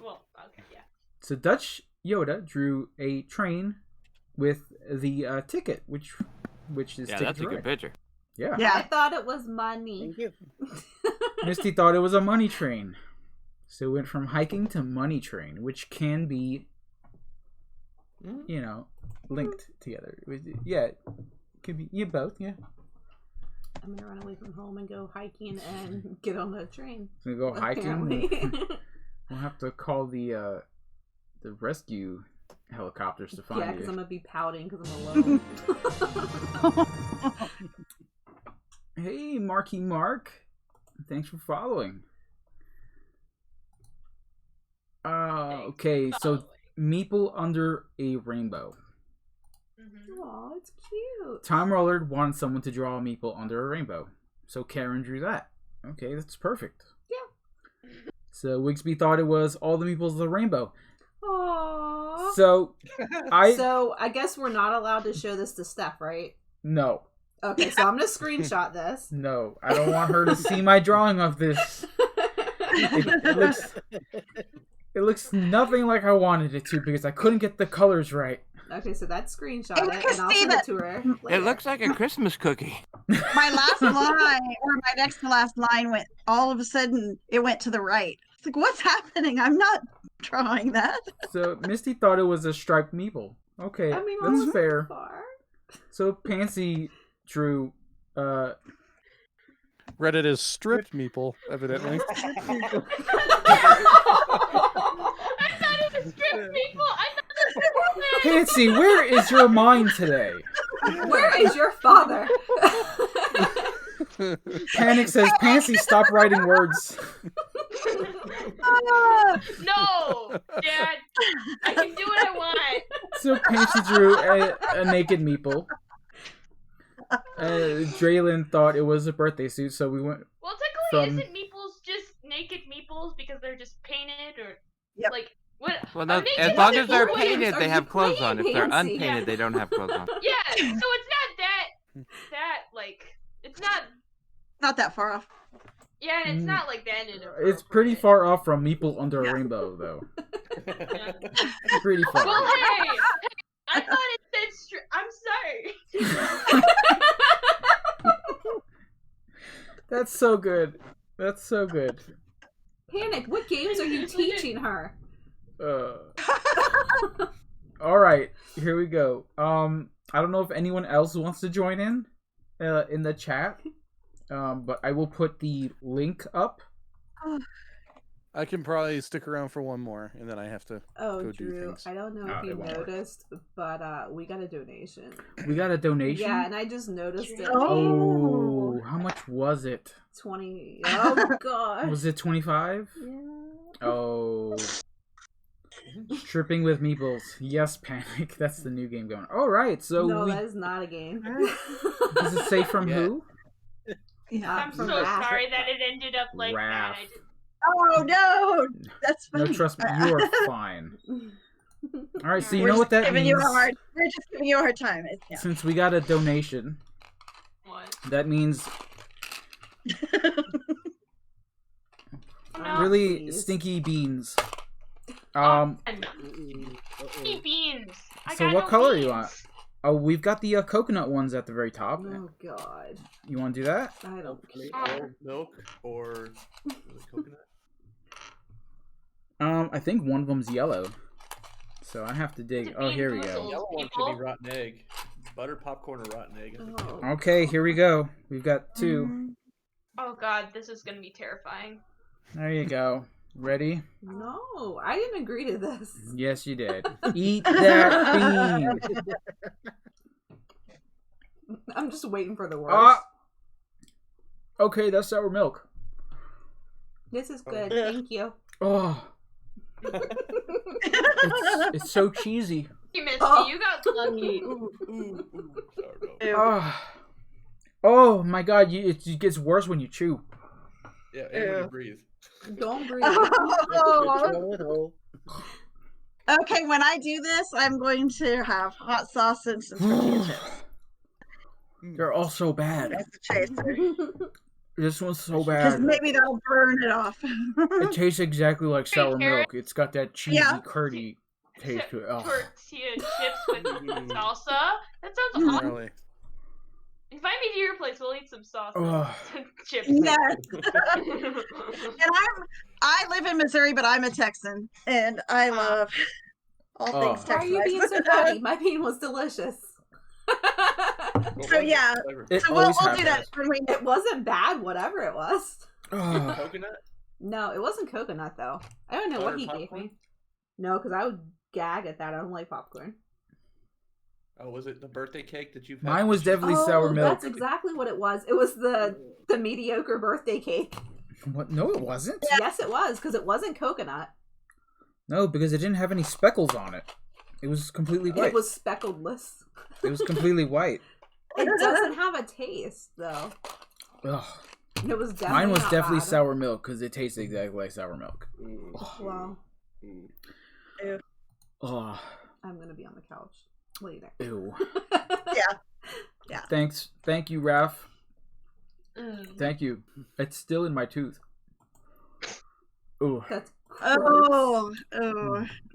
well, okay, yeah. So Dutch Yoda drew a train with the ticket, which is Ticket that's to a good Ride. picture. Yeah. I thought it was money. Thank you. Misty thought it was a money train. So it went from hiking to money train, which can be, linked together. Yeah, it could be both, yeah. I'm gonna run away from home and go hiking and get on the train. So go hiking. Apparently. We'll have to call the rescue helicopters to find you. Yeah, because I'm gonna be pouting because I'm alone. Hey, Marky Mark. Thanks for following. Okay, so Meeple under a rainbow. Aw, it's cute. Tom Rollard wanted someone to draw a Meeple under a rainbow. So Karen drew that. Okay, that's perfect. Yeah. So Wigsby thought it was all the meeples of the rainbow. Aww. So I guess we're not allowed to show this to Steph, right? No. Okay, so I'm gonna screenshot this. No, I don't want her to see my drawing of this. It looks nothing like I wanted it to because I couldn't get the colors right. Okay, so that's screenshot it, and I'll send it to her. It looks like a Christmas cookie. My last line, or my next to last line, went all of a sudden. It went to the right. It's like, what's happening? I'm not drawing that. So Misty thought it was a striped meeple. Okay, I mean, that's fair. Far. So Pansy drew. Read it as stripped meeple, evidently. I thought it was strip people. I thought it was Pansy, where is your mind today? Where is your father? Panic says, Pansy, stop writing words. No, Dad. I can do what I want. So Pansy drew a naked meeple. Draylin thought it was a birthday suit, so we went. Well, technically, isn't meeples just naked meeples because they're just painted or like what? Well, no, as long as they're painted, they have clothes on. If they're unpainted, they don't have clothes on. Yeah, so it's not that like it's not that far off. Yeah, and it's not like that. It's pretty far off from Meeple Under a Rainbow, though. Pretty far. Well, hey, I thought it said I'm sorry. That's so good. That's so good. Panic, what games are you teaching her? All right, here we go. I don't know if anyone else wants to join in the chat. But I will put the link up. I can probably stick around for one more, and then I have to go Drew, do things. I don't know if you noticed, but we got a donation. We got a donation? Yeah, and I just noticed it. Oh, how much was it? 20. Oh, God. Was it 25? Yeah. Oh. Tripping with Meeples. Yes, Panic. That's the new game going. All right, so no, that is not a game. Does it say from who? I'm so sorry that it ended up like that. Oh no, that's funny. No, trust me, you are fine. All right, so you know what that means. We're just giving you a hard time. Since we got a donation, that means really stinky beans. Stinky beans. So what color you want? Oh, we've got the coconut ones at the very top. Oh God. You want to do that? I don't. Milk or coconut? I think one of them's yellow. So I have to dig. Oh, here we go. Yellow one should be rotten egg. Butter, popcorn, or rotten egg. Okay, here we go. We've got two. Oh God, this is gonna be terrifying. There you go. Ready? No, I didn't agree to this. Yes, you did. Eat that bean. I'm just waiting for the worst. Okay, that's sour milk. This is good. Thank you. Oh. It's so cheesy. Hey, Misty, you got lucky. Oh my God! It gets worse when you chew. Yeah, and when you breathe. Don't breathe. Okay, when I do this, I'm going to have hot sauce and some tortilla chips. They're all so bad. That's the chaser. This one's so Because bad. maybe that'll burn it off. It tastes exactly like sour milk. It's got that cheesy, curdy taste to it. Oh. Tortilla chips with salsa? That sounds awesome. Really? Invite me to your place. We'll eat some salsa. Chips. Yes. And I live in Missouri, but I'm a Texan, and I love all things Texan. Why are you being so funny? My bean was delicious. So yeah, we'll do that when we. It wasn't bad, whatever it was. Coconut? No, it wasn't coconut though. I don't know what he gave me. No, because I would gag at that. I don't like popcorn. Oh, was it the birthday cake that you've had? Mine was definitely sour milk. That's exactly what it was. It was the mediocre birthday cake. What? No, it wasn't. Yes, it was, because it wasn't coconut. No, because it didn't have any speckles on it. It was completely white. It was speckledless. It was completely white. It doesn't have a taste, though. Ugh. It was definitely Mine was not definitely bad. sour milk because it tastes exactly like sour milk. Wow. Ew. Oh, I'm gonna be on the couch later. ew. Yeah. Thank you, Raph. Mm. Thank you. It's still in my tooth. Ooh. That's Oh.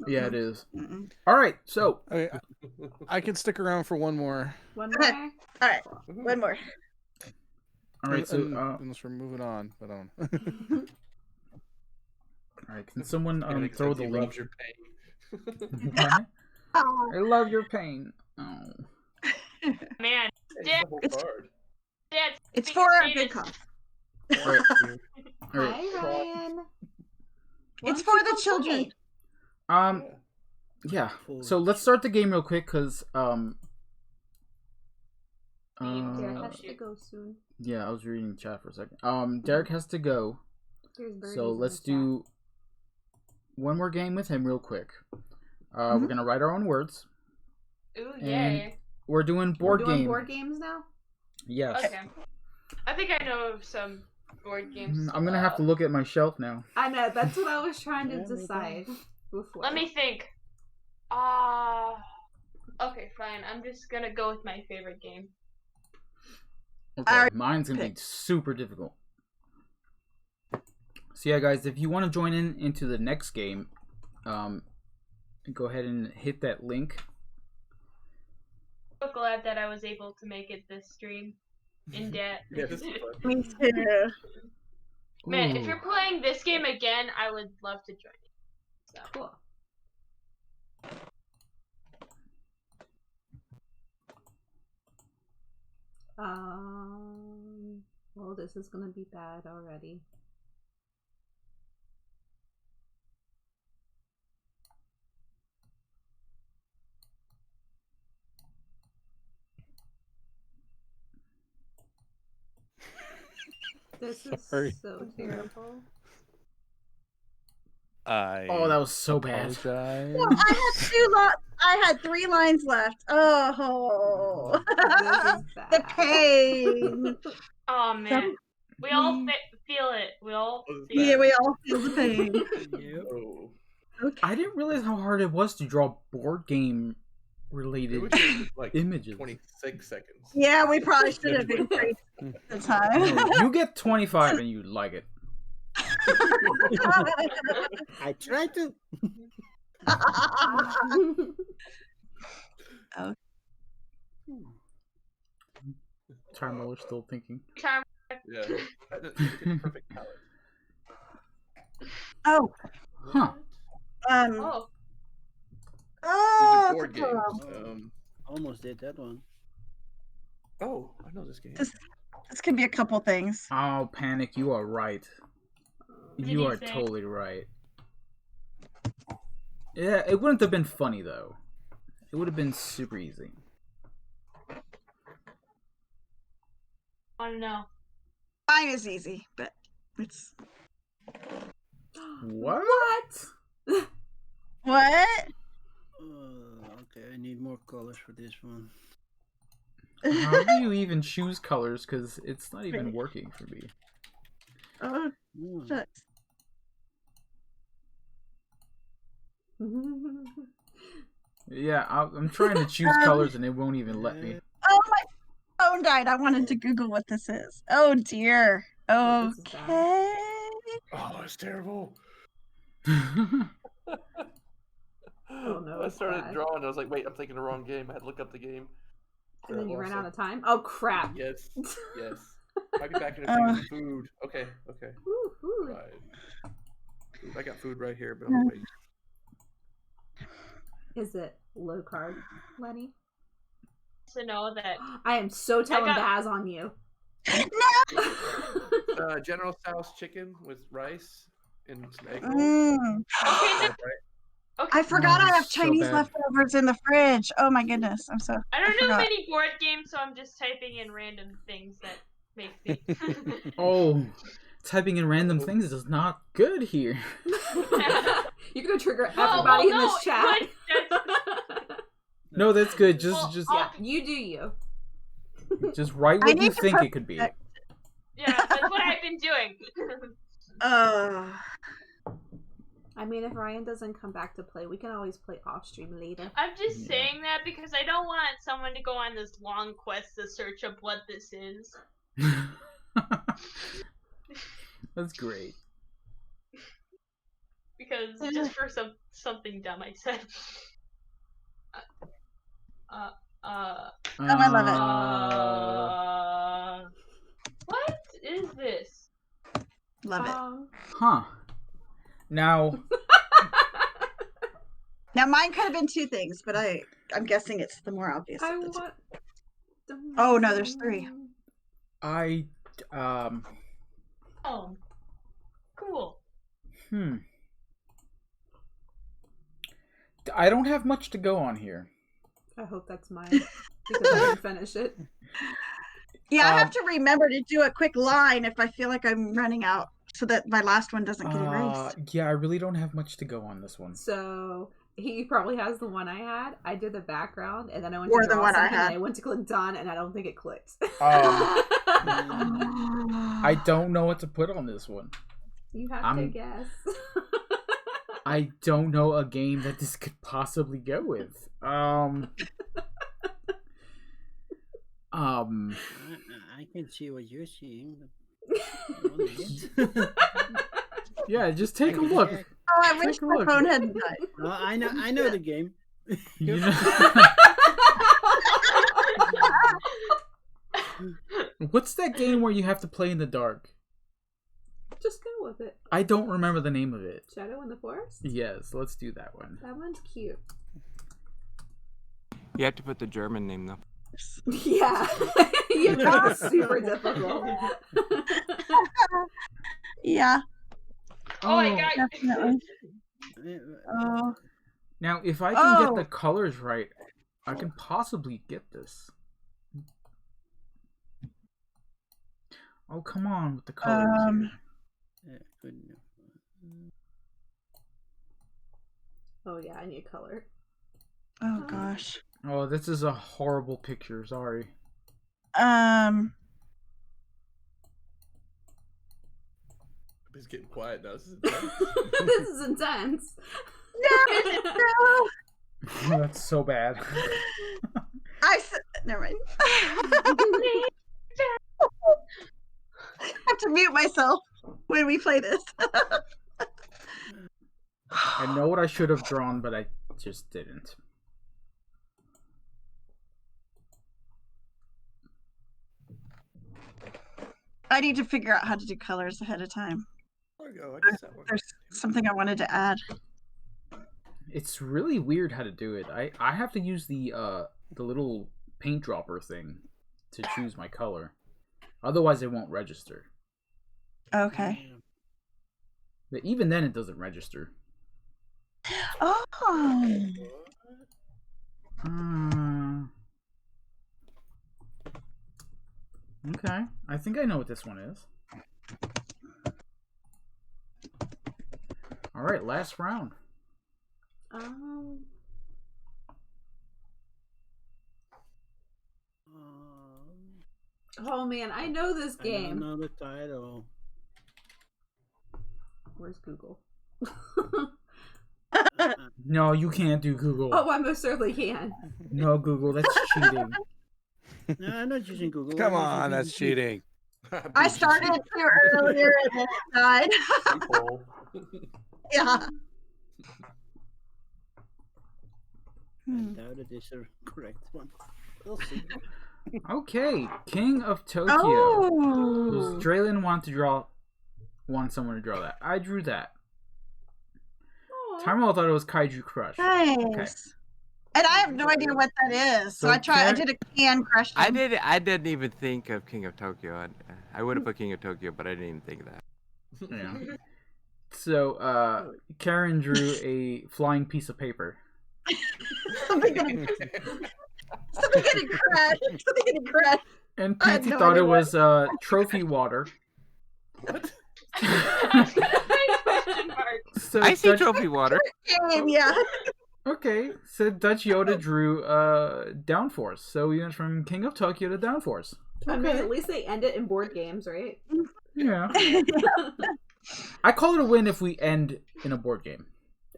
Yeah, it is. Mm-mm. All right, so Okay, I can stick around for one more. One Okay. more. All right. One more. all right, so Unless we're moving on, but all right, can someone Panic throw says the he link? loves your pain. What? Oh. I love your pain. Oh. Man, It's the whole card. Dad, It's speaking for of a good penis, cause. All right. All right. Hi, Ryan. Why It's don't for you the come children. play? Yeah. So let's start the game real quick, cause Derek has to go soon. yeah, I was reading the chat for a second. Derek has to go, There's birdies so in let's the chat. do one more game with him real quick. We're gonna write our own words. ooh, And yay. we're doing We're board doing game. board games now? Yes. Okay. I think I know of some board games. I'm gonna have to look at my shelf now. I know, that's what I was trying to Yeah, me too. decide before. Let me think. Okay, fine. I'm just gonna go with my favorite game. Okay, Alright. mine's gonna be super difficult. So yeah, guys, if you want to join into the next game, go ahead and hit that link. So glad that I was able to make it this stream in debt. Yeah, this is fun. Me too. Man, if Ooh. you're playing this game again, I would love to join you. So. Cool. Well, this is gonna be bad already. This is Sorry. so terrible. Oh, that was so bad. apologize. Well, I had 3 lines left. Oh. This is The bad. pain. Oh man, we all feel it. We all feel Yeah, it. we all feel the pain. Yep. Oh. Okay. I didn't realize how hard it was to draw board game It related was just like images. 26 seconds. Yeah, we probably should have increased the time. No, you get 25 and you like it. I tried to. Tarmo is still thinking. Time. Yeah. It's perfect color. Oh. Huh. Oh, These are Oh. board games. Almost did that one. Oh, I know this game. This could be a couple things. Oh, Panic, you are right. What You did are he say? totally right. Yeah, it wouldn't have been funny though. It would have been super easy. I don't know. Mine is easy, but it's What? what? Okay, I need more colors for this one. How do you even choose colors? Because it's not even working for me. Oh, Hmm. shucks. Yeah, I'm trying to choose colors and it won't even let me. Oh, my phone died. I wanted to Google what this is. Oh dear. This is bad. Okay. Oh, it's terrible. Oh, no, I it's started bad. drawing. I was like, wait, I'm thinking the wrong game. I had to look up the game. And then you ran Also- out of time? Oh, crap. Yes, yes. Might be back in a few with food. Okay, okay. Ooh, food. Right. I got food right here, but I'm waiting. Is it low carb, Lenny? To know that I am so telling got- Baz on you. General Tso's chicken with rice and some egg rolls. Mm. okay, Right? I forgot I have so Chinese bad. leftovers in the fridge. Oh my goodness. I'm so I don't know forgot. many board games, so I'm just typing in random things that make me. Oh, typing in random things is not good here. You're gonna trigger Well, everybody in no, this chat. No, that's good. Just Well, just Yeah, you do you. just write I what you need to think it could be. perfect Yeah, that's what I've doing? I mean, if Ryan doesn't come back to play, we can always play off stream later. I'm just saying that because I don't want someone to go on this long quest to search up what this is. That's great. Because just for something dumb I said. I love it. What is this? Love it. Huh. Now. Now mine could have been 2 things, but I'm guessing it's the more obvious. I of the 2. want. Oh no, there's 3. Oh, cool. I don't have much to go on here. I hope that's mine because I didn't finish it. Yeah, I have to remember to do a quick line if I feel like I'm running out, so that my last one doesn't get erased. Yeah, I really don't have much to go on this one. So he probably has the one I had. I did the background, and then I went to draw something, and I went to click done, and I don't think it clicked. I don't know what to put on this one. You have to guess. I don't know a game that this could possibly go with. I can see what you're seeing. Yeah, just take a look. Oh, I wish my phone hadn't died. Oh, I know the game. You know? What's that game where you have to play in the dark? Just go with it. I don't remember the name of it. Shadow in the Forest? Yes, let's do that one. That one's cute. You have to put the German name though. Yeah. Yeah, super difficult. Yeah. Oh my god. Definitely. Oh. Now, if I can get the colors right, I can possibly get this. Oh, come on with the colors. Oh yeah, I need color. Oh gosh. Oh, this is a horrible picture. Sorry. He's getting quiet now. This is intense. This is intense. No. That's so bad. Never mind. I have to mute myself when we play this. I know what I should have drawn, but I just didn't. I need to figure out how to do colors ahead of time. There's something I wanted to add. It's really weird how to do it. I have to use the little paint dropper thing to choose my color. Otherwise, it won't register. Okay. But even then, it doesn't register. Oh. Okay. I think I know what this one is. All right, last round. Oh man, I know this game. I don't know the title. Where's Google? No, you can't do Google. Oh, I most certainly can. No, Google, that's cheating. No, I'm not using Google. Come on, that's cheating. I started too earlier and then it died. Yeah. I doubt it is the correct one. We'll see. Okay, King of Tokyo. Oh. Draylen want someone to draw that. I drew that. Tyrell thought it was Kaiju Crush. Nice. Okay. And I have no idea what that is. So I did a can crush. I didn't even think of King of Tokyo. I would have put King of Tokyo, but I didn't even think of that. Yeah. So Karen drew a flying piece of paper. Something getting crushed. And Pansy thought it was trophy water. What? So I see trophy water. Yeah. Okay, so Dutch Yoda drew Downforce. So we went from King of Tokyo to Downforce. I mean, at least they end it in board games, right? Yeah. I call it a win if we end in a board game.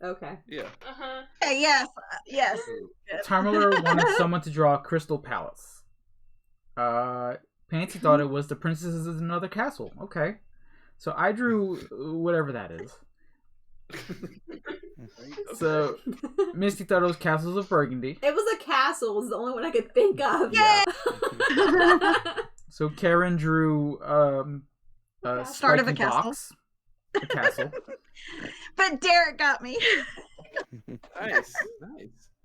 Okay. Yeah. Uh-huh. Yes. Yes. Timer wanted someone to draw Crystal Palace. Pansy thought it was the princesses in another castle. Okay. So I drew whatever that is. So Misty thought it was Castles of Burgundy. It was a castle. It was the only one I could think of. Yeah. So Karen drew Start of a spiky castle. box. A castle. But Derek got me. Nice.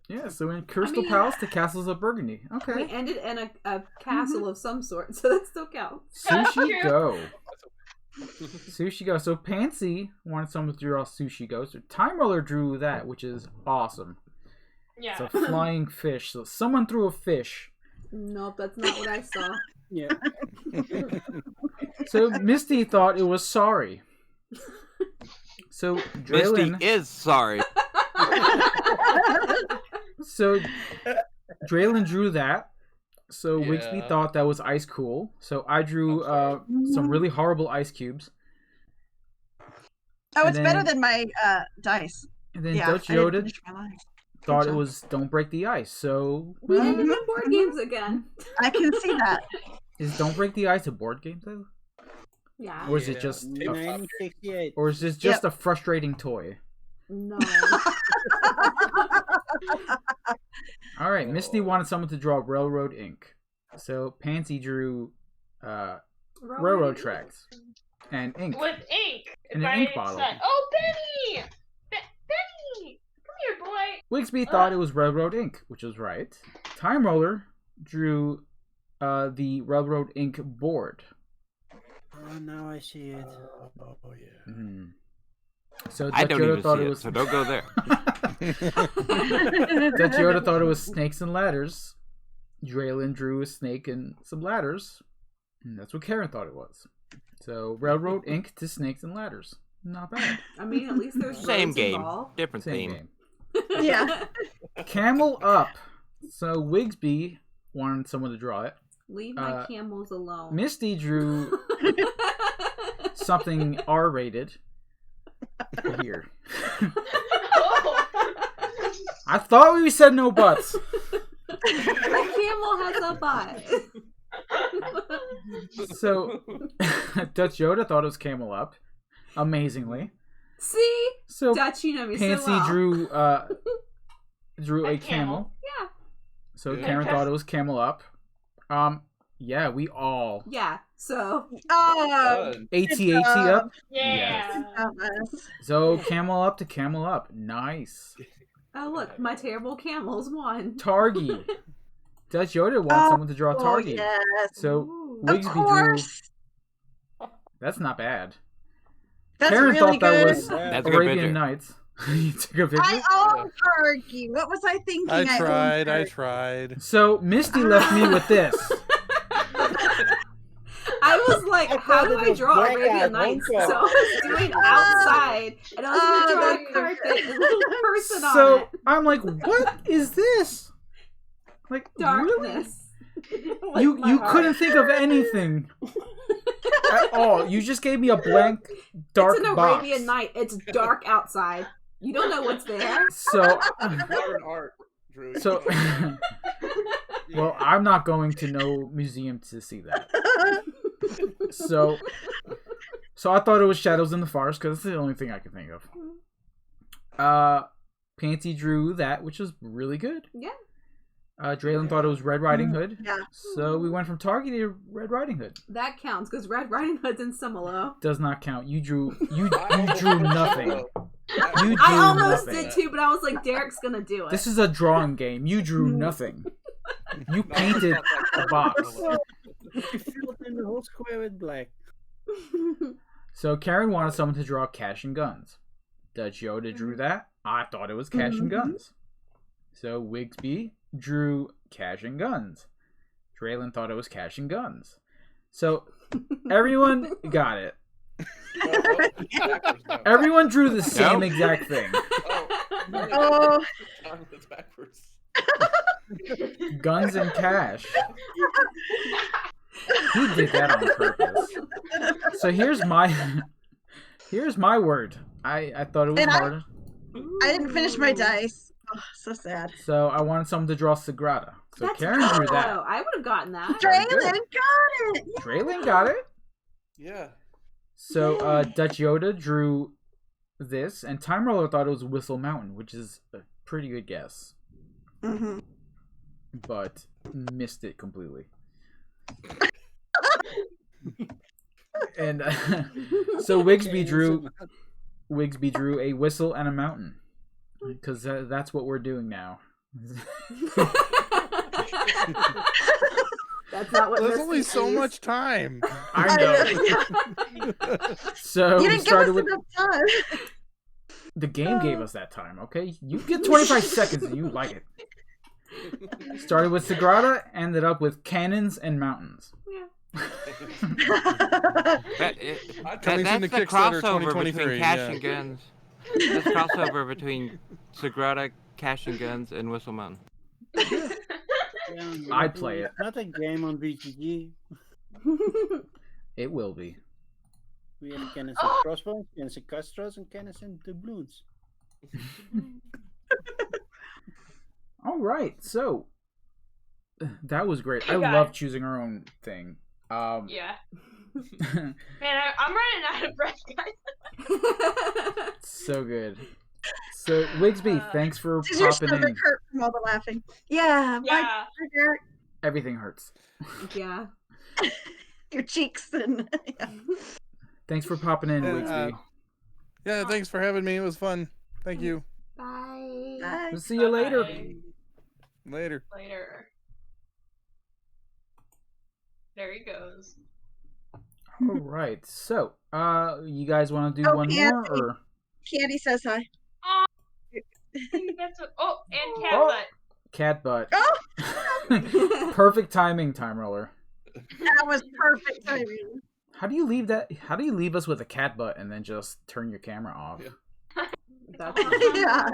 Yeah, so in Crystal Palace, the Castles of Burgundy. Okay. We ended in a castle of some sort, so that still counts. Sushi Go. Sushi Go. So Pansy wanted someone to draw Sushi Go. So Time Roller drew that, which is awesome. Yeah. It's a flying fish. So someone threw a fish. Nope, that's not what I saw. Yeah. So Misty thought it was sorry. So Draylin... Misty is sorry. So Draylin drew that. So Yeah. Wigsby thought that was ice cool. So I drew some really horrible ice cubes. Oh, And it's better then- than my dice. And then Yeah, Dutch I didn't Yoda finish my life. thought Good it job. was don't break the ice. So We ended in board games again. I can see that. is don't break the ice a board game though? Yeah. Or is it just 1968. or is this just a frustrating toy? No. All right, Misty wanted someone to draw Railroad Ink. So Pansy drew railroad tracks and ink. With ink. And an By ink its bottle. side. Oh, Benny! Benny! Come here, boy. Wigsby thought it was Railroad Ink, which was right. Time Roller drew the Railroad Ink board. Oh, now I see it. Oh yeah. Mm. So I Dutch don't Yoda even thought see it it, was so don't go there. Dutch Yoda thought it was snakes and ladders. Draylin drew a snake and some ladders. And that's what Karen thought it was. So Railroad Ink to snakes and ladders. Not bad. I mean, at least there's Same roads game, involved. different Same theme. game. Yeah. Camel Up. So Wigsby wanted someone to draw it. Leave my camels alone. Misty drew something R-rated. Here. Oh. I thought we said no butts. A camel has a butt. So Dutch Yoda thought it was Camel Up. Amazingly. See? So Dutch, you know me Pansy so well. drew a A camel. camel. Yeah. So Yeah. Karen thought it was Camel Up. Yeah, we all Yeah, so. Oh. Fun. AT up. Yeah. So Camel Up to Camel Up. Nice. Oh, look, my terrible camels won. Targi. Dutch Yoda wants someone to draw Targi. Yes. So Ooh. Of Wigsby drew. course. That's not bad. That's Karen really thought that good. was That's a good Arabian picture. Nights. You took a picture? I own Targi. What was I thinking? I owned tried. I Targi. tried. So Misty left me with this. I was like, I how thought do it I was draw black Arabian out, Nights? don't So you? I was doing outside, and I was going to draw a that's so carpet and a little person on So it. I'm like, what is this? Like really? Darkness. You my you heart. couldn't think of anything at all. You just gave me a blank dark It's an box. Arabian Night. It's dark outside. You don't know what's there. So Modern art, Drew. so well, I'm not going to no museum to see that. So I thought it was Shadows in the Forest because it's the only thing I can think of. Pansy drew that, which was really good. Yeah. Draylin thought it was Red Riding Hood. Yeah. So we went from Target to Red Riding Hood. That counts because Red Riding Hood's in Simolo. Does not count. You drew nothing. You drew I almost nothing. did too, but I was like, Derek's gonna do it. This is a drawing game. You drew nothing. You painted a box. You filled in the whole square with black. So Karen wanted someone to draw Cash and Guns. Dutch Yoda drew that. I thought it was Cash and Guns. So Wigsby drew Cash and Guns. Draylin thought it was Cash and Guns. So everyone got it. Everyone drew the same exact thing. Oh. It's backwards. Guns and cash. He did that on purpose. So here's my word. I thought it was hard. I didn't finish my dice. Oh, so sad. So I wanted someone to draw Sagrada. So Karen drew that. I would have gotten that. Draylin got it. Yeah. Draylin got it. Yeah. So Dutch Yoda drew this, and Time Roller thought it was Whistle Mountain, which is a pretty good guess. Mm-hmm. But missed it completely. And so Wigsby drew a whistle and a mountain, because that's what we're doing now. That's not what. There's only so much time. I know. So You we didn't give started us with enough time. the game gave us that time. Okay, you get 25 seconds and you like it. Started with Sagrada, ended up with cannons and mountains. That's the crossover between Cash and Guns. That's crossover between Sagrada, Cash and Guns, and Whistle Mountain. I'd play it. Not a game on BGG. It will be. We have cannons and crossbows, cannons and castros, and cannons and doubloons. All right, so that was great. I love choosing our own thing. Yeah. Man, I'm running out of breath, guys. So good. So Wigsby, thanks for Does your popping stomach in. hurt from all the laughing? Yeah. Yeah. Everything hurts. Yeah. Your cheeks and yeah. Thanks for popping in, Wigsby. Yeah, thanks for having me. It was fun. Thank you. Bye. Bye. We'll see you later. Later. Later. There he goes. All right. So, you guys want to do one more, or Candy says hi. Oh, that's and cat Oh. butt. cat butt? Oh, Perfect timing, Time Roller. that was perfect timing. How do you leave that? How do you leave us with a cat butt and then just turn your camera off? Yeah. That's Yeah.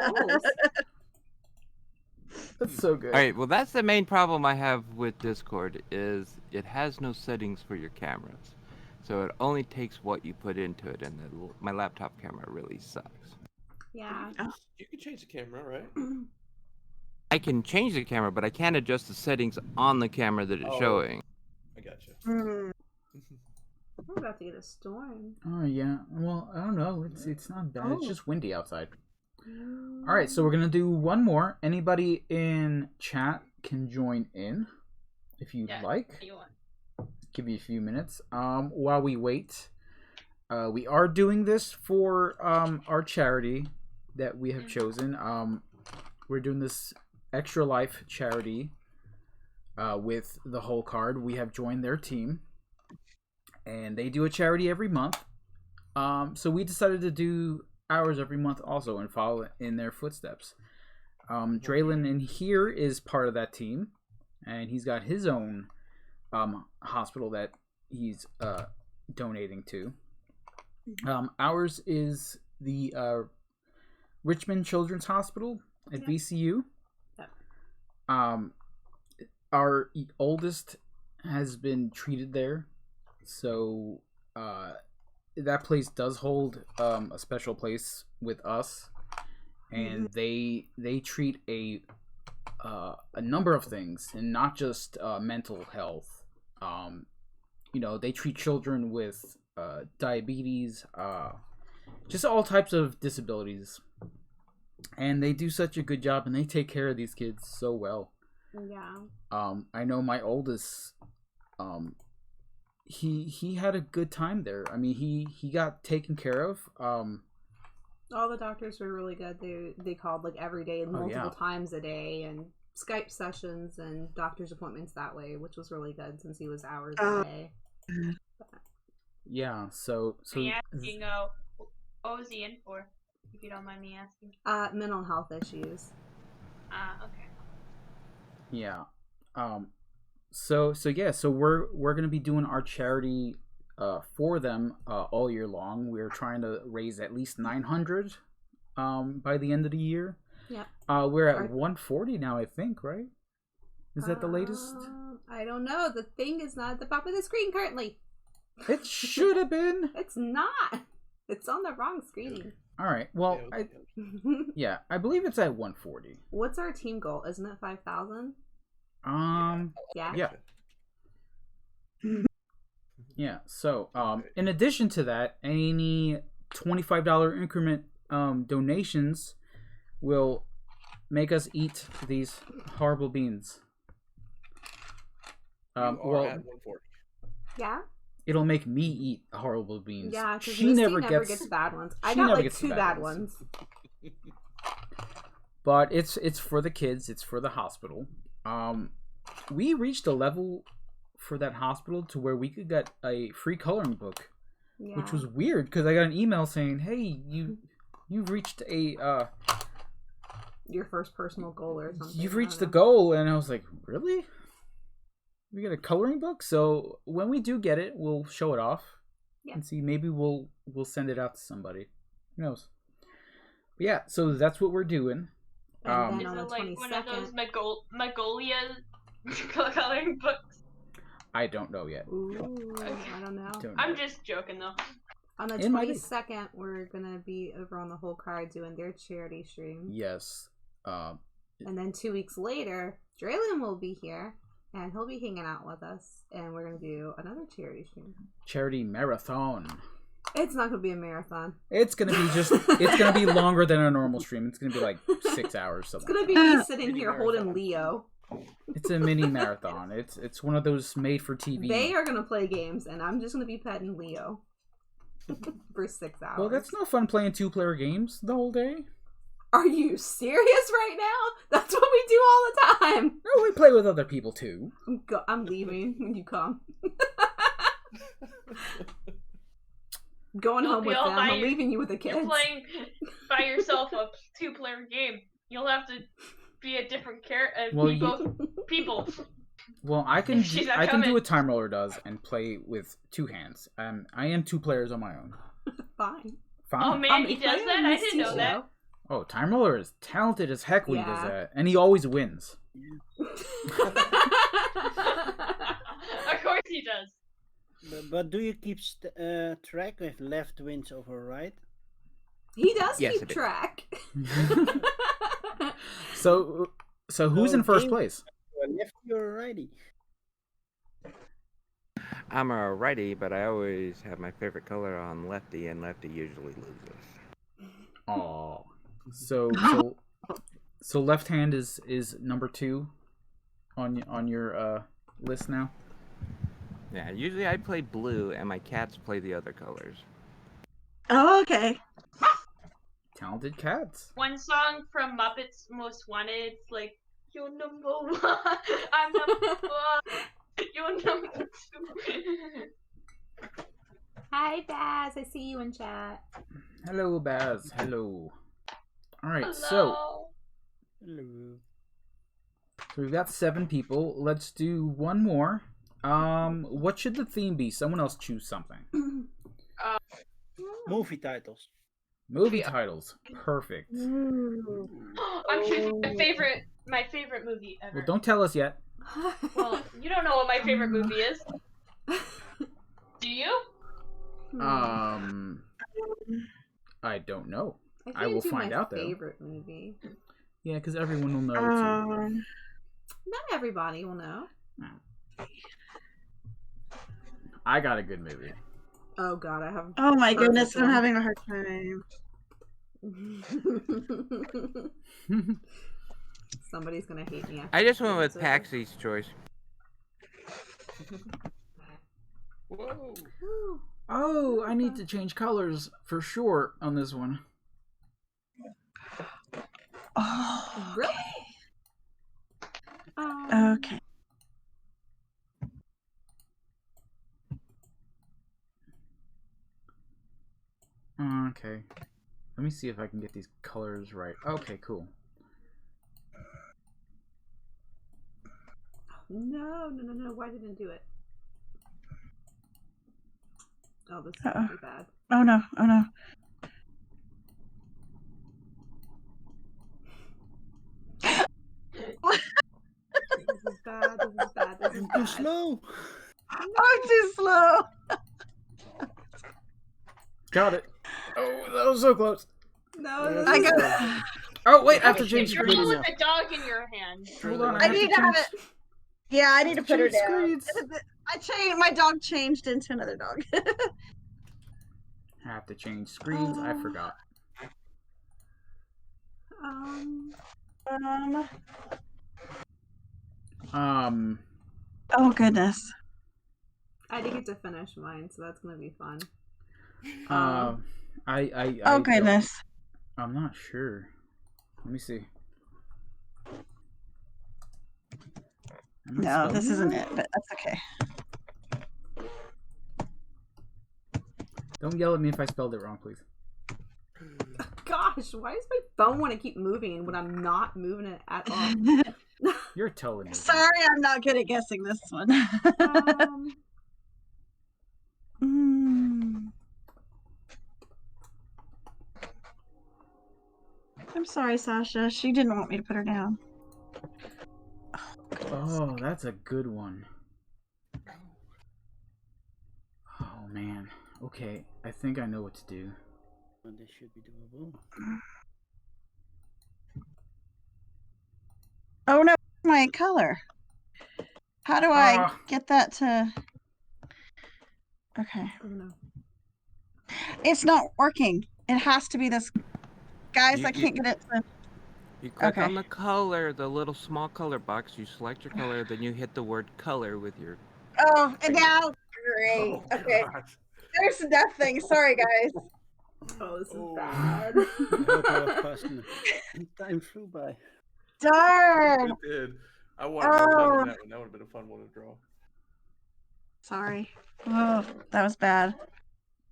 That's so good. All right, well, that's the main problem I have with Discord is it has no settings for your cameras. So it only takes what you put into it, and my laptop camera really sucks. Yeah. You can change the camera, right? I can change the camera, but I can't adjust the settings on the camera that it's showing. I got you. We're about to get a storm. Oh yeah. Well, I don't know. It's not bad. It's just windy outside. All right, so we're gonna do one more. Anybody in chat can join in if you'd like. You want. Give you a few minutes. While we wait, we are doing this for our charity that we have chosen. We're doing this Extra Life charity with the whole card. We have joined their team, and they do a charity every month. So we decided to do ours every month also and follow in their footsteps. Draylin in here is part of that team, and he's got his own hospital that he's donating to. Ours is the Richmond Children's Hospital at VCU. Our oldest has been treated there, so that place does hold a special place with us, and they treat a number of things, and not just mental health. They treat children with diabetes, just all types of disabilities, and they do such a good job, and they take care of these kids so well. Yeah. I know my oldest, he had a good time there. I mean, he got taken care of. All the doctors were really good. They called like every day, multiple times a day, and Skype sessions and doctor's appointments that way, which was really good since he was hours a day. Yeah, so Asking, what was he in for? If you don't mind me asking. Mental health issues. Okay. Yeah. So we're gonna be doing our charity for them all year long. We're trying to raise at least 900 by the end of the year. Yeah. We're at 140 now, I think, right? Is that the latest? I don't know. The thing is not at the top of the screen currently. It should have been. It's not. It's on the wrong screen. All right. Well, I believe it's at 140. What's our team goal? Isn't it 5,000? Yeah. Yeah. So, in addition to that, any $25 increment donations will make us eat these horrible beans. Well, at 140. Yeah. It'll make me eat horrible beans. Yeah, because she never gets bad ones. I got like 2 bad ones. But it's for the kids. It's for the hospital. We reached a level for that hospital to where we could get a free coloring book, which was weird because I got an email saying, "Hey, you've reached a your first personal goal or something." You've reached the goal, and I was like, "Really? We get a coloring book?" So when we do get it, we'll show it off and see. Maybe we'll send it out to somebody. Who knows? But yeah, so that's what we're doing. And is it like one of those Magnolia coloring books? I don't know yet. Ooh, I don't know. I'm just joking though. On the 22nd, we're gonna be over on the Whole Card doing their charity stream. Yes. And then 2 weeks later, Draylen will be here, and he'll be hanging out with us, and we're gonna do another charity stream. Charity marathon. It's not gonna be a marathon. It's gonna be it's gonna be longer than a normal stream. It's gonna be like 6 hours. It's gonna be me sitting here holding Leo. It's a mini marathon. It's one of those made for TV. They are gonna play games, and I'm just gonna be petting Leo for 6 hours. Well, that's no fun playing 2-player games the whole day. Are you serious right now? That's what we do all the time. No, we play with other people too. I'm leaving when you come. Going home with them. I'm leaving you with the kids. You're playing by yourself a 2-player game. You'll have to be a different character. People. Well, I can do what Time Roller does and play with 2 hands. I am 2 players on my own. Fine. Oh man, he does that? I didn't know that. Oh, Time Roller is talented as heck when he does that, and he always wins. Of course he does. But do you keep track if left wins over right? He does keep track. So who's in first place? Lefty or righty? I'm a righty, but I always have my favorite color on lefty, and lefty usually loses. Oh, so left hand is number 2 on your list now. Yeah, usually I play blue, and my cats play the other colors. Oh, okay. Talented cats. One song from Muppets Most Wanted, it's like, "You're number 1, I'm number 1, you're number 2. Hi, Baz. I see you in chat. Hello, Baz. Hello. All right, Hello. Hello. So we've got 7 people. Let's do one more. What should the theme be? Someone else choose something. Movie titles. Movie titles. Perfect. I'm choosing my favorite movie ever. Well, don't tell us yet. Well, you don't know what my favorite movie is. Do you? I don't know. I will find out though. Favorite movie. Yeah, because everyone will know too. Not everybody will know. I got a good movie. Oh god, I have. Oh my goodness, I'm having a hard time. Somebody's gonna hate me. I just went with Paxie's choice. Whoa. Oh, I need to change colors for sure on this one. Oh, really? Okay. Okay. Let me see if I can get these colors right. Okay, cool. No. Why didn't it do it? Oh, this is pretty bad. Oh no. This is is bad. This is Too bad. slow. Oh, too slow. Got it. Oh, that was so close. No, I this is got. Oh wait, I have to change You're screens. with the dog in your hand. Hold on, I need to have it. Yeah, I need to put her change down. screens. I changed. My dog changed into another dog. I have to change screens. I forgot. Oh goodness. I didn't get to finish mine, so that's gonna be fun. Oh goodness. I'm not sure. Let me see. No, this isn't it, but that's okay. Don't yell at me if I spelled it wrong, please. Gosh, why does my phone want to keep moving when I'm not moving it at all? You're telling me. Sorry, I'm not good at guessing this one. I'm sorry, Sasha. She didn't want me to put her down. Oh, that's a good one. Oh man. Okay, I think I know what to do. Well, this should be doable. Oh no, my color. How do I get that to... Okay. Oh no. It's not working. It has to be this... Guys, I can't get it to... You click on the color, the little small color box, you select your color, then you hit the word color with your... Oh, and now... Great. Oh, okay. gosh. There's nothing. Sorry, guys. Oh, this is bad. Time flew by. Darn. It did. I wanted more time on that one. That would have been a fun one to draw. Sorry. Oh, that was bad.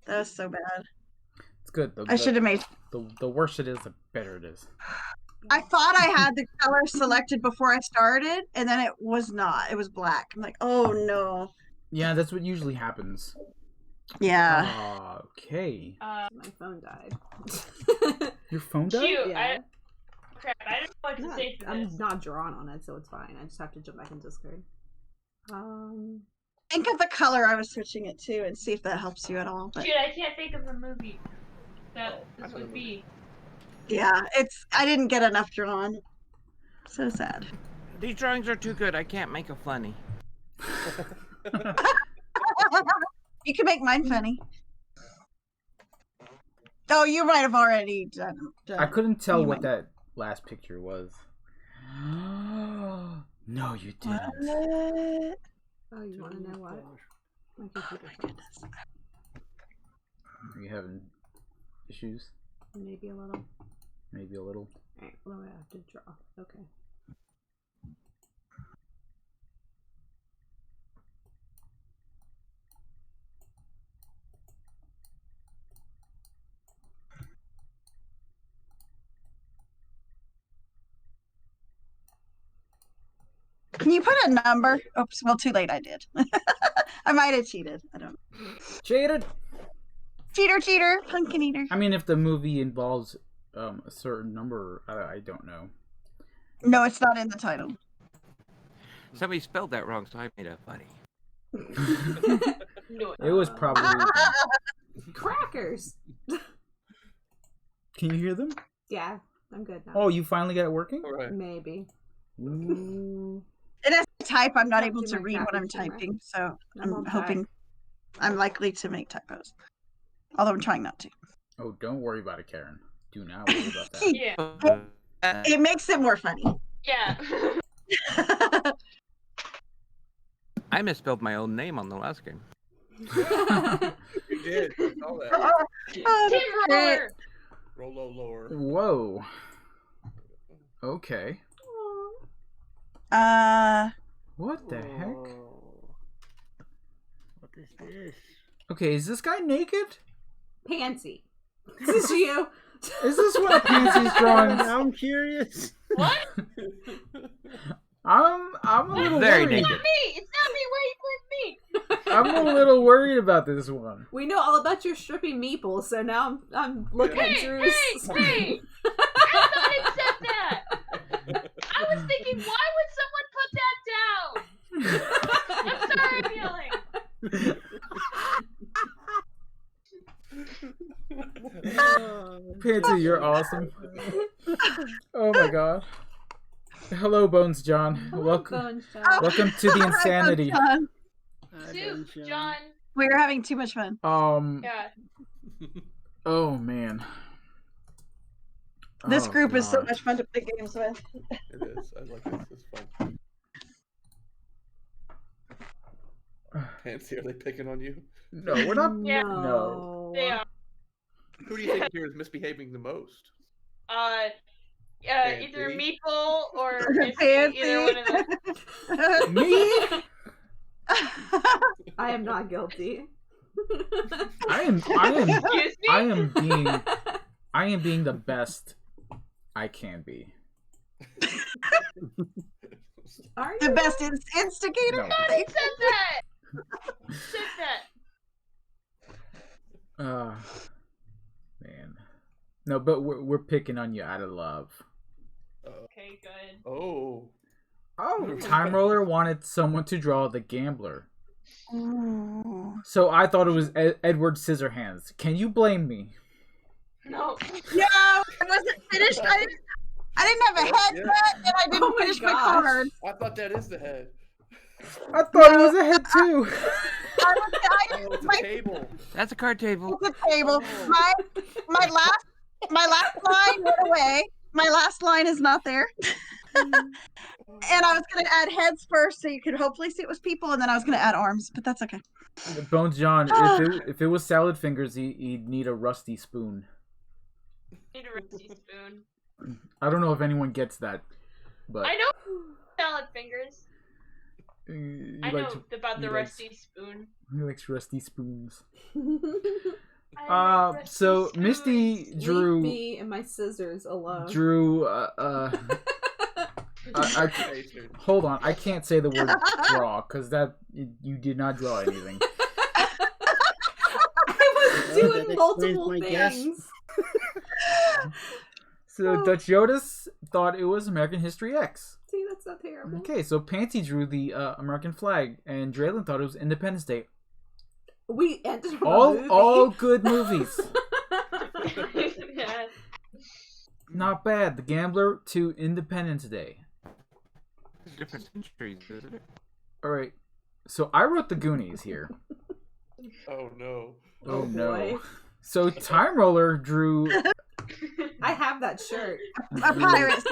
That was so bad. It's good. I should have made... The worse it is, the better it is. I thought I had the color selected before I started, and then it was not. It was black. I'm like, oh no. Yeah, that's what usually happens. Yeah. Okay. My phone died. Your phone died? Cute. Yeah. Crap, I don't know what to say for I'm this. not drawn on it, so it's fine. I just have to jump back and discard. Think of the color I was switching it to and see if that helps you at all. But... Dude, I can't think of the movie that this would be. Yeah, I didn't get enough drawn. So sad. These drawings are too good. I can't make a funny. You can make mine funny. Oh, you might have already done. I couldn't tell what that last picture was. No, you didn't. What? Oh, you want to know what? My goodness. Are you having issues? Maybe a little. Maybe a little. Alright, well, I have to draw. Okay. Can you put a number? Oops, well, too late. I did. I might have cheated. I don't know. Cheated! Cheater, pumpkin eater. I mean, if the movie involves a certain number, I don't know. No, it's not in the title. Somebody spelled that wrong, so I made it funny. It was probably... Crackers! Can you hear them? Yeah, I'm good now. Oh, you finally got it working? All right. Maybe. Ooh. And as I type, I'm not Not able too to much read what I'm crackers, typing, so I'm I'm hoping I'm likely to make typos. Although I'm trying not to. Oh, don't worry about it, Karen. Do not worry about that. Yeah. It makes it more funny. Yeah. I misspelled my own name on the last game. You did. I saw that. Tim Roller. Rolo lore. Whoa. Okay. What the heck? What is this? Okay, is this guy naked? Pansy. Is this you? Is this one of Pansy's drawings? Now I'm curious. What? I'm a little Very worried. It's not me. It's not me. Why you with me? I'm a little worried about this one. We know all about your stripping meeple, so now I'm looking at Drew's. Hey! I thought it said that. I was thinking, why would someone put that down? I'm sorry, I'm yelling. Pansy, you're awesome. Oh my god. Hello, Bones John. Hello, Welcome. Bones John. Welcome to the insanity. Soup, John. We were having too much fun. Yeah. Oh man. This Oh, group is so God. much fun to play games with. It is. I like this. It's fun. Fancy, are they picking on you? No, we're not. Yeah. No. They are. Who do you think here is misbehaving the most? Either Meeple or Missy, Fancy. either one of them. Me? I am not guilty. I am Excuse me? I am being the best I can be. Are The you? best instigator. No. Who said that? Who said that? Man. No, but we're picking on you out of love. Okay, good. Oh. Oh, Time Roller wanted someone to draw the gambler. Ooh. So I thought it was Edward Scissorhands. Can you blame me? No. No, I wasn't finished. I didn't have a head Yeah. yet, and I didn't Oh my finish my gosh. card. I thought that is the head. I thought it was a head too. Oh, it's a table. That's a card table. It's a table. My last line went away. My last line is not there. And I was gonna add heads first, so you could hopefully see it was people, and then I was gonna add arms, but that's okay. Bones John, if it was salad fingers, he'd need a rusty spoon. Need a rusty spoon. I don't know if anyone gets that, but I know salad fingers. I know about the he rusty spoon. He likes rusty spoons. I like rusty So spoons. Misty drew Leave me and my scissors alone. Hold on, I can't say the word draw because that you did not draw anything. I was doing that multiple explains my guess. things. So Dutch Yodas thought it was American History X. See, that's not terrible. Okay, so Pansy drew the American flag, and Draylin thought it was Independence Day. We ended on a movie. All good movies. Yeah. Not bad. The Gambler to Independence Day. Different centuries, isn't it? All right. So I wrote the Goonies here. Oh no. Oh no. boy. So Time Roller drew I have that shirt. A pirate.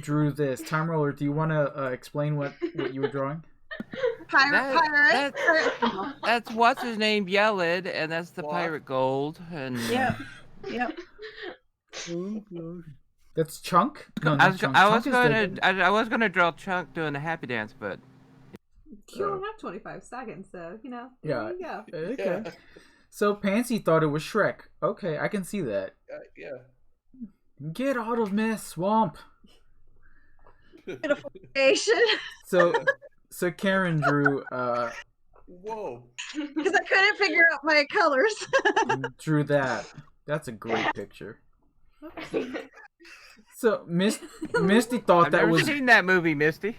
drew this. Time Roller, do you want to explain what you were drawing? Pirate. That's what's his name, Yelled, and that's the What? pirate gold. And Yep. That's Chunk. No, I not was Chunk. I Chunk was is gonna the- I was gonna draw Chunk doing the happy dance, but You only have 25 seconds, so, you know. Yeah. There you go. Okay. Yeah. So Pansy thought it was Shrek. Okay, I can see that. Yeah. Get out of my swamp. Beautiful creation. So Karen drew Whoa. Because I couldn't figure out my colors. drew that. That's a great picture. So Misty thought I've that never was. seen that movie, Misty.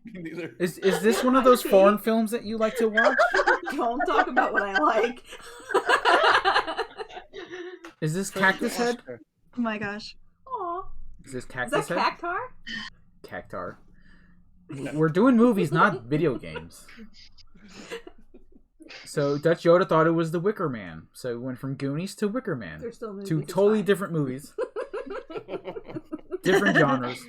Neither. Is this one of those foreign films that you like to watch? Don't talk about what I like. Is this Cactus Head? Oh my gosh. Aw. Is this Is Cactus that Head? Cactar? Cactar. We're doing movies, not video games. So Dutch Yoda thought it was the Wicker Man. So we went from Goonies to Wicker Man. They're still movies. Two it's totally fine. different movies. Different genres.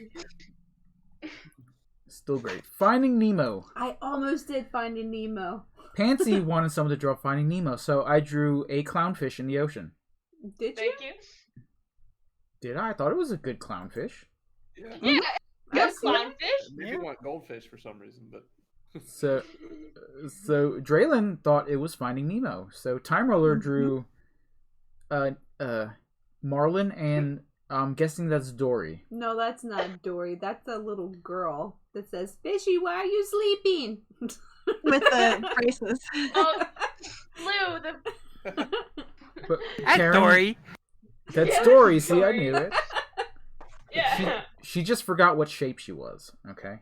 Still great. Finding Nemo. I almost did Finding Nemo. Pansy wanted someone to draw Finding Nemo, so I drew a clownfish in the ocean. Did you? Thank you. Did I? I thought it was a good clownfish. Yeah. Yeah, good I've seen it. clownfish. Maybe you want goldfish for some reason, but So Draylin thought it was Finding Nemo. So Time Roller drew Marlin, and I'm guessing that's Dory. No, that's not Dory. That's a little girl that says, "Fishy, why are you sleeping?" With the braces. Oh, Lou, the But That's Karen, Dory. That's Yeah, Dory. See, I Dory. knew it. yeah. She just forgot what shape she was. Okay.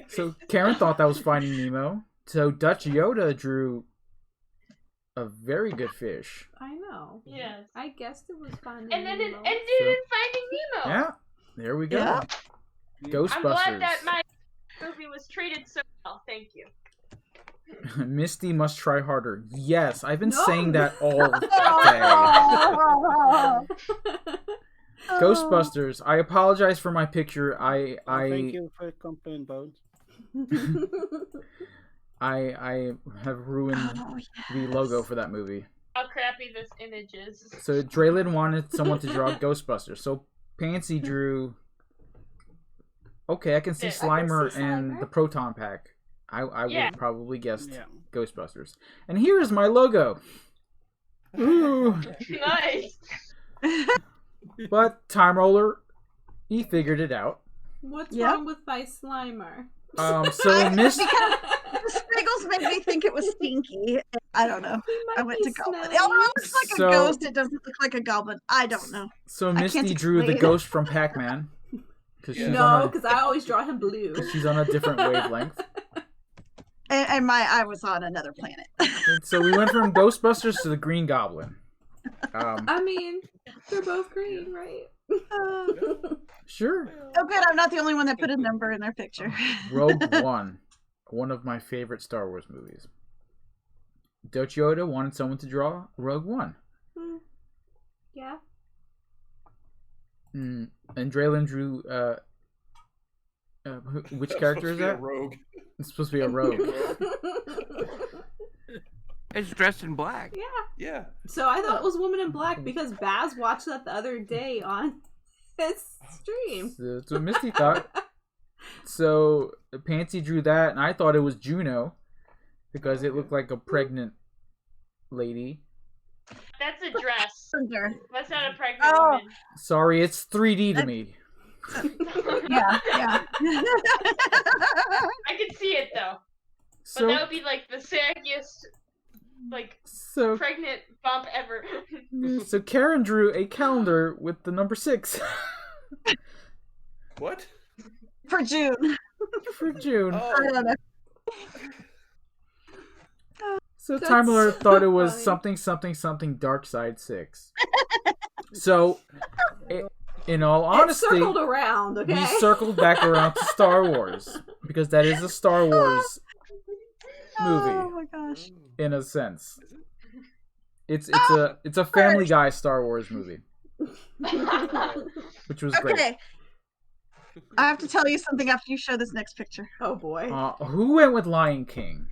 So Karen thought that was Finding Nemo. So Dutch Yoda drew a very good fish. I know. Yes. I guessed it was Finding And then Nemo. it ended in Finding Nemo. Yeah, there we go. Yeah. Ghostbusters. I'm glad that my movie was treated so well. Thank you. Misty must try harder. Yes, I've been No. saying that all day. Ghostbusters. I apologize for my picture. Thank you for the compliment, Bones. I have ruined the logo for that movie. How crappy this image is. So Draylin wanted someone to draw Ghostbusters. So Pansy drew. Okay, I can see Slimer and the Proton Pack. I would have probably guessed Ghostbusters. And here's my logo. Ooh. Nice. But Time Roller, he figured it out. What's wrong with my Slimer? So Miss. The squiggles made me think it was stinky. I don't know. I went to goblin. smelly. Oh, it looks like a ghost. It doesn't look like a goblin. I don't know. So Misty drew the ghost from Pac-Man. No, because I always draw him blue. She's on a different wavelength. And I was on another planet. And so we went from Ghostbusters to the Green Goblin. I mean, they're both green, right? Sure. Oh, good. I'm not the only one that put a number in their picture. Rogue one of my favorite Star Wars movies. Dutch Yoda wanted someone to draw Rogue One. Yeah. And Draylin drew. Which character is that? Rogue. It's supposed to be a rogue. It's dressed in black. Yeah. Yeah. So I thought it was Woman in Black because Baz watched that the other day on his stream. So that's what Misty thought. So Pansy drew that, and I thought it was Juno because it looked like a pregnant lady. That's a dress. That's not a pregnant woman. Sorry, it's 3D to me. Yeah. I can see it though. But that would be like the saggiest, pregnant bump ever. So Karen drew a calendar with the number 6. What? For June. For June. Oh. I don't know. So Time Lord thought it was something Dark Side 6. So, in all honesty, circled around, okay? We circled back around to Star Wars because that is a Star Wars movie. Oh my gosh! In a sense, it's a Family Guy Star Wars movie, which was great. Okay, I have to tell you something after you show this next picture. Oh boy! Who went with Lion King?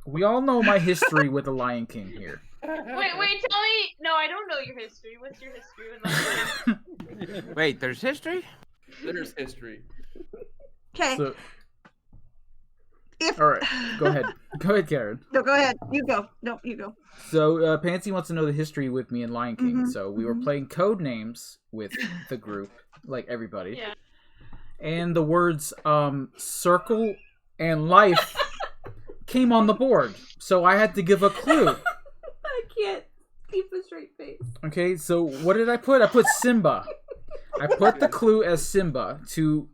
We all know my history with the Lion King here. Wait, tell me. No, I don't know your history. What's your history with Lion King? Wait, there's history? There's history. Okay. So, all right, go ahead. Go ahead, Karen. No, go ahead. You go. No, you go. So, Pansy wants to know the history with me and Lion King. So, we were playing code names with the group, like everybody. Yeah. And the words circle and life came on the board. So, I had to give a clue. I can't keep a straight face. Okay, so what did I put? I put Simba. I put the clue as Simba to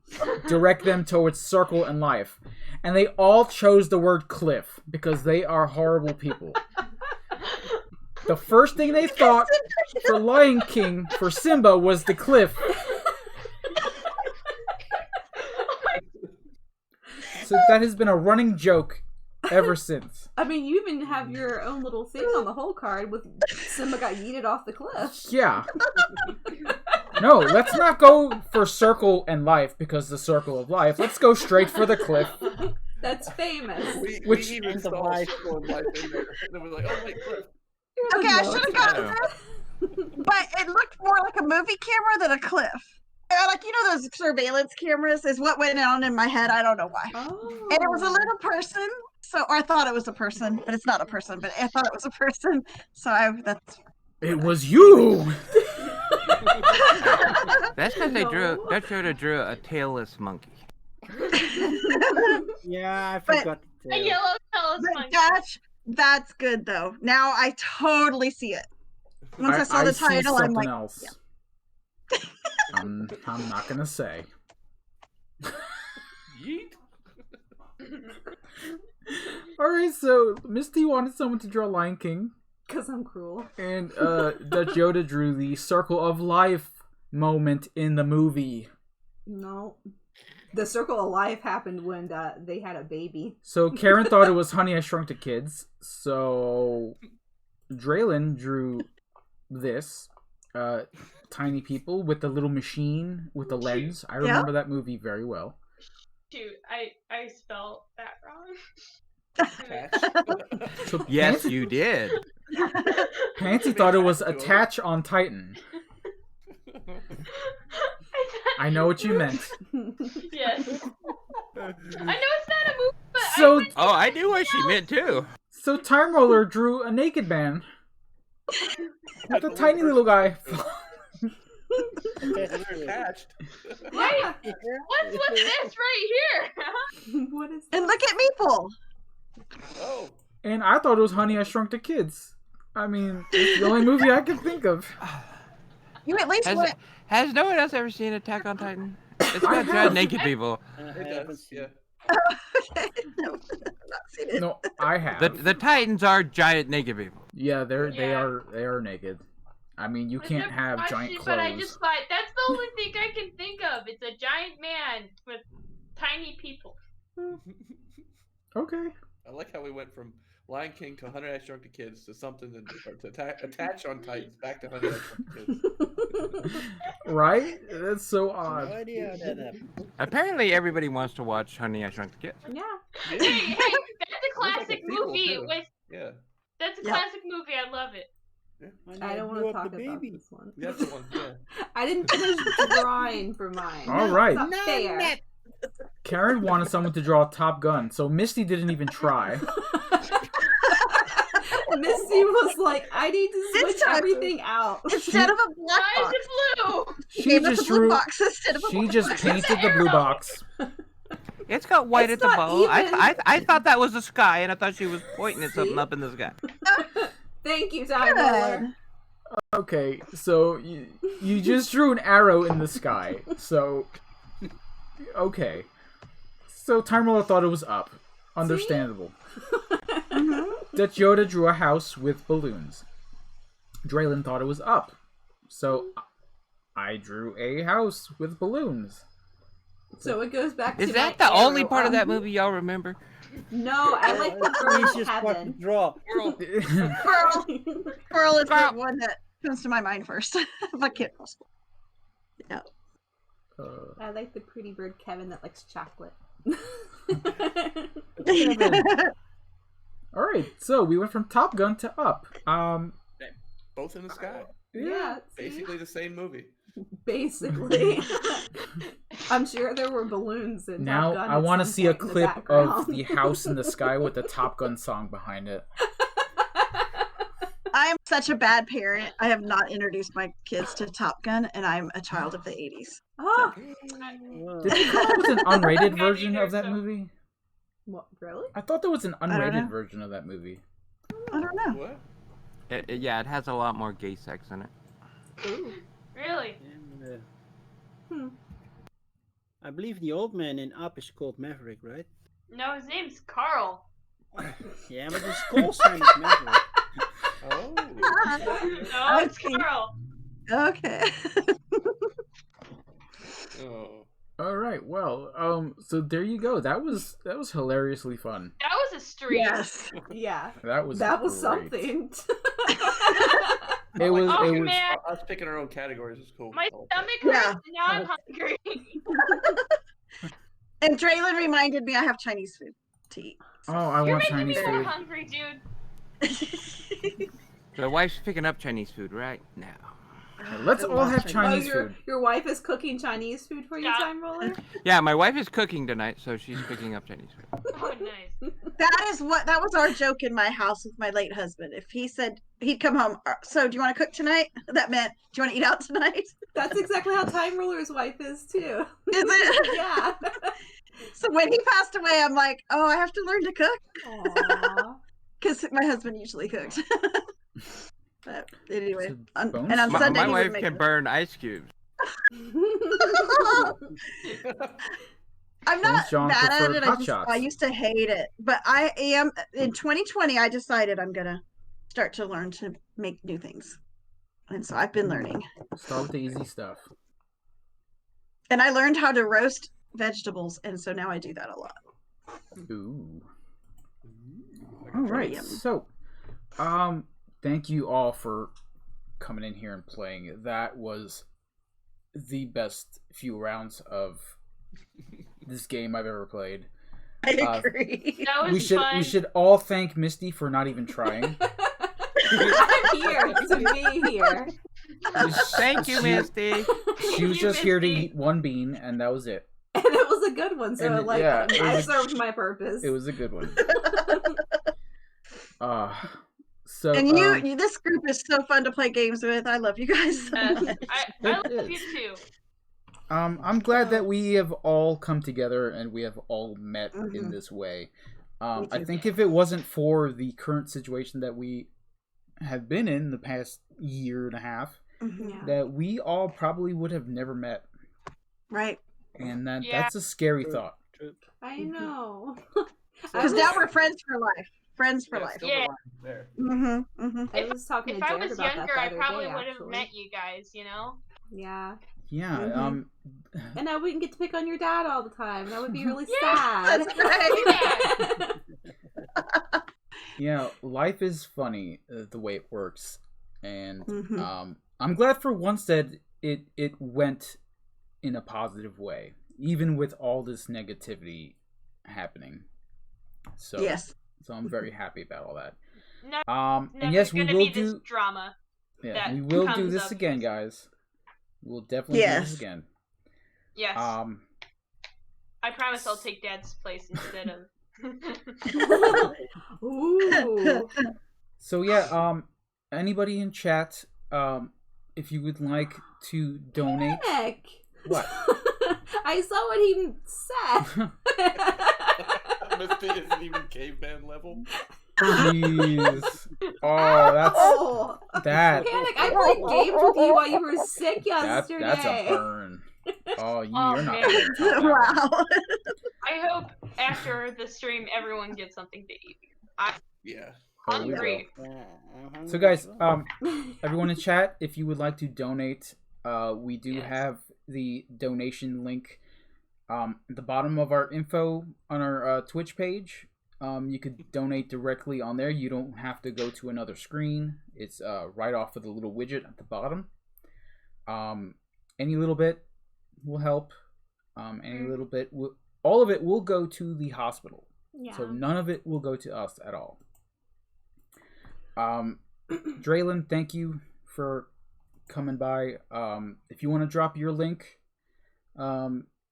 direct them towards circle and life. And they all chose the word cliff because they are horrible people. The first thing they thought for Lion King for Simba was the cliff. So that has been a running joke ever since. I mean, you even have your own little thing on the whole card with Simba got yeeted off the cliff. Yeah. No, let's not go for circle and life because the circle of life. Let's go straight for the cliff. That's famous. We even the saw life. Storm Life in there. And it was like, oh, wait, cliff. Okay, I should have gotten this, but it looked more like a movie camera than a cliff. Like, you know, those surveillance cameras is what went on in my head. I don't know why. Oh. And it was a little person. So, or I thought it was a person, but it's not a person. But I thought it was a person. So that's. It was you. That's because that should have drew a tailless monkey. Yeah, I forgot. A yellow tailless monkey. That's good though. Now I totally see it. Once I saw the title, I'm like, else. I'm not gonna say. Yeet. Alright, so Misty wanted someone to draw Lion King. Because I'm cruel. And Dutch Yoda drew the Circle of Life moment in the movie. No. The Circle of Life happened when they had a baby. So Karen thought it was Honey, I Shrunk the Kids. So Draylon drew this. Tiny people with the little machine with the lens. I remember that movie very well. Shoot, I spelled that wrong. So Yes, you did. Pansy thought it was Attach on Titan. I know what you meant. Yes. I know it's not a movie, but So, I knew what she meant too. So Time Roller drew a naked man with a tiny little guy. Attached. Wait, what's this right here? What is And look at Meeple. Oh. And I thought it was Honey, I Shrunk the Kids. I mean, it's the only movie I can think of. You at least went. Has no one else ever seen Attack on Titan? It's about giant naked people. It does, yeah. No, I've not seen it. No, I have. The Titans are giant naked people. Yeah, they are naked. I mean, you can't have giant clothes. But I just thought that's the only thing I can think of. It's a giant man with tiny people. Okay. I like how we went from Lion King to Honey, I Shrunk the Kids to something to attach on Titans back to Honey, I Shrunk the Kids. Right? That's so odd. No idea how that happened. Apparently, everybody wants to watch Honey, I Shrunk the Kids. Yeah. Hey, that's a classic movie. Yeah. That's a classic movie. I love it. I don't want to talk about this one. That's the one, yeah. I didn't finish drawing for mine. All right. It's not fair. Karen wanted someone to draw Top Gun, so Misty didn't even try. Misty was like, I need to switch everything out. Instead of a black Why box. is it blue? She just blue drew. box instead of a She black just box. painted the blue box. It's got white It's at the not bow. even. I thought that was the sky, and I thought she was pointing at something up in the sky. Thank you, Time Roller. Okay, so you just drew an arrow in the sky. So, okay. So Time Roller thought it was up. Understandable. Dutch Yoda drew a house with balloons. Draylon thought it was up. So I drew a house with balloons. So it goes back to Is that my the only arrow. part of that movie y'all remember? No, I like the He's girl just heaven. draw. Pearl is the one that comes to my mind first. But Kid possible. Yeah. I like the pretty bird Kevin that likes chocolate. All right, so we went from Top Gun to Up. Both in the sky. Yeah, Basically the same movie. basically. I'm sure there were balloons in Now Top Gun I at want to some see a point in the clip of background. the house in the sky with the Top Gun song behind it. I'm such a bad parent. I have not introduced my kids to Top Gun, and I'm a child of the 80s. Oh, Did they come up with an unrated version of that movie? what, really? I thought there was an don't unrated know. version of that movie. I don't know. What? Yeah, it has a lot more gay sex in it. Ooh. Really? And, I believe the old man in Up is called Maverick, right? No, his name's Carl. Yeah, but his call sign is Maverick. Oh. No, it's Okay. Carl. Okay. Oh. All right, well, so there you go. That was hilariously fun. That was a stream. Yes. Yeah. That was That was great. something. It was. Oh, It was. man. Us picking our own categories is cool. My Oh. stomach hurts Yeah. and now I'm hungry. And Draylon reminded me I have Chinese food to eat. Oh, I You're want making Chinese me more food. hungry, dude. So the wife's picking up Chinese food right now. Let's all have Chinese your, food. Your wife is cooking Chinese food for you, Yeah. Time Roller? Yeah, my wife is cooking tonight, so she's picking up Chinese food. Oh, nice. That was our joke in my house with my late husband. If he said he'd come home, so do you want to cook tonight? That meant, do you want to eat out tonight? That's exactly how Time Roller's wife is, too. Is it? Yeah. So when he passed away, I'm like, oh, I have to learn to cook. Aww. Because my husband usually cooks. But anyway, It's a bonus. and on My Sunday he would wife make can burn ice cubes. I'm not John bad at it. hot shots. I used to hate it, but I am in 2020. I decided I'm gonna start to learn to make new things, and so I've been learning. Start with the easy stuff. And I learned how to roast vegetables, and so now I do that a lot. Ooh. All right. So, thank you all for coming in here and playing. That was the best few rounds of this game I've ever played. I agree. That was fun. We should all thank Misty for not even trying. I'm here to be here. Thank you, Misty. She was just here to eat one bean, and that was it. And it was a good one, so And, like yeah, I served my purpose. It was a good one. So And you, this group is so fun to play games with. I love you guys. I love you too. I'm glad that we have all come together and we have all met in this way. I think if it wasn't for the current situation that we have been in the past year and a half, that we all probably would have never met. Right. And that's a scary thought. I know. Because now we're friends for life. Friends for life. Yeah. I was talking If to I Jared was about younger, that I the probably other day, would have actually. met you guys, you know? Yeah. Yeah. And now we can get to pick on your dad all the time. That would be really Yeah, sad. That's right. Yeah, life is funny the way it works, and I'm glad for once that it went in a positive way, even with all this negativity happening. So yes, so I'm very happy about all that. Never And yes, we gonna will be this do drama. Yeah, we will do comes this up again, with- guys. We'll definitely do this again. Yes. I promise I'll take Dad's place instead of. Ooh. So yeah, anybody in chat, if you would like to donate. Nick. What? I saw what he said. Misty isn't even caveman level. Jeez. Oh, that's that. Panic! I played games with you while you were sick yesterday. That's a burn. Oh, you're not. man. Gonna top that one. Wow. I hope after the stream everyone gets something to eat. Yeah. Oh, we Hungry. will. So guys, everyone in chat, if you would like to donate, we do have the donation link at the bottom of our info on our Twitch page. You could donate directly on there. You don't have to go to another screen. It's right off of the little widget at the bottom. Any little bit will help. Any little bit, all of it will go to the hospital. Yeah. So none of it will go to us at all. Draylin, thank you for coming by. If you want to drop your link, you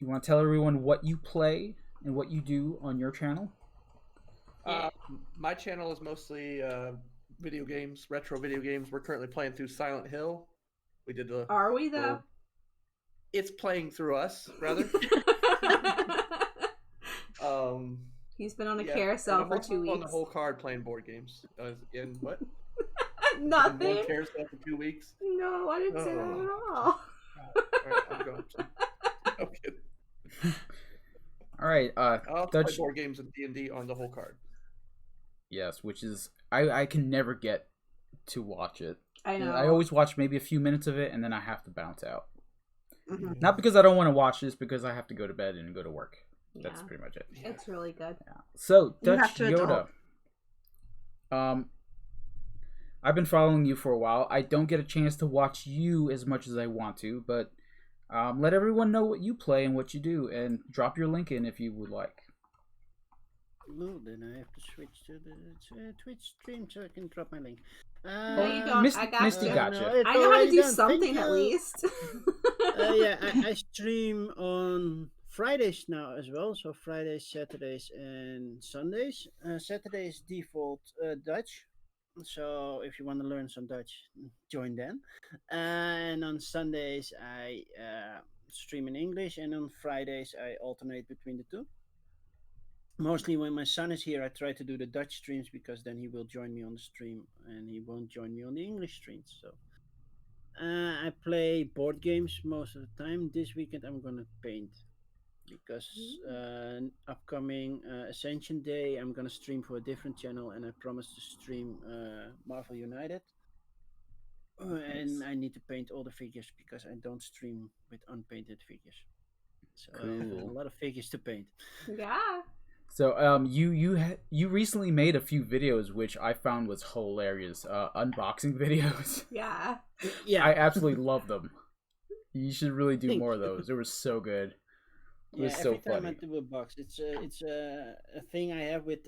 want to tell everyone what you play and what you do on your channel? My channel is mostly video games, retro video games. We're currently playing through Silent Hill. We did the. Are we though? It's playing through us, rather. He's been on a carousel for 2 weeks. On the whole card playing board games. In what? Nothing. One carousel for 2 weeks. No, I didn't say that at all. All right, I'm going to. Okay. All right. I'll Dutch... play board games and D&D on the whole card. Yes, which is I can never get to watch it. I know. I always watch maybe a few minutes of it and then I have to bounce out. Mm-hmm. Not because I don't want to watch this, because I have to go to bed and go to work. That's pretty much it. It's really good. Yeah. So Dutch to Yoda. I've been following you for a while. I don't get a chance to watch you as much as I want to, but let everyone know what you play and what you do, and drop your link in if you would like. No, then I have to switch to the Twitch stream so I can drop my link. No, you don't. I got Misty you. got you. I know how to do something at least. Yeah, I stream on Fridays now as well. So Fridays, Saturdays, and Sundays. Saturdays default Dutch. So if you want to learn some Dutch, join then. And on Sundays I stream in English, and on Fridays I alternate between the two. Mostly when my son is here, I try to do the Dutch streams because then he will join me on the stream and he won't join me on the English streams. So I play board games most of the time. This weekend I'm gonna paint because upcoming Ascension Day I'm gonna stream for a different channel, and I promised to stream Marvel United. And I need to paint all the figures because I don't stream with unpainted figures. So I have a Cool. lot of figures to paint. Yeah. So you recently made a few videos which I found was hilarious. Unboxing videos. Yeah. Yeah, I absolutely love them. You should really do more of those. They were so good. It was so every time I funny. do a box, it's a thing I have with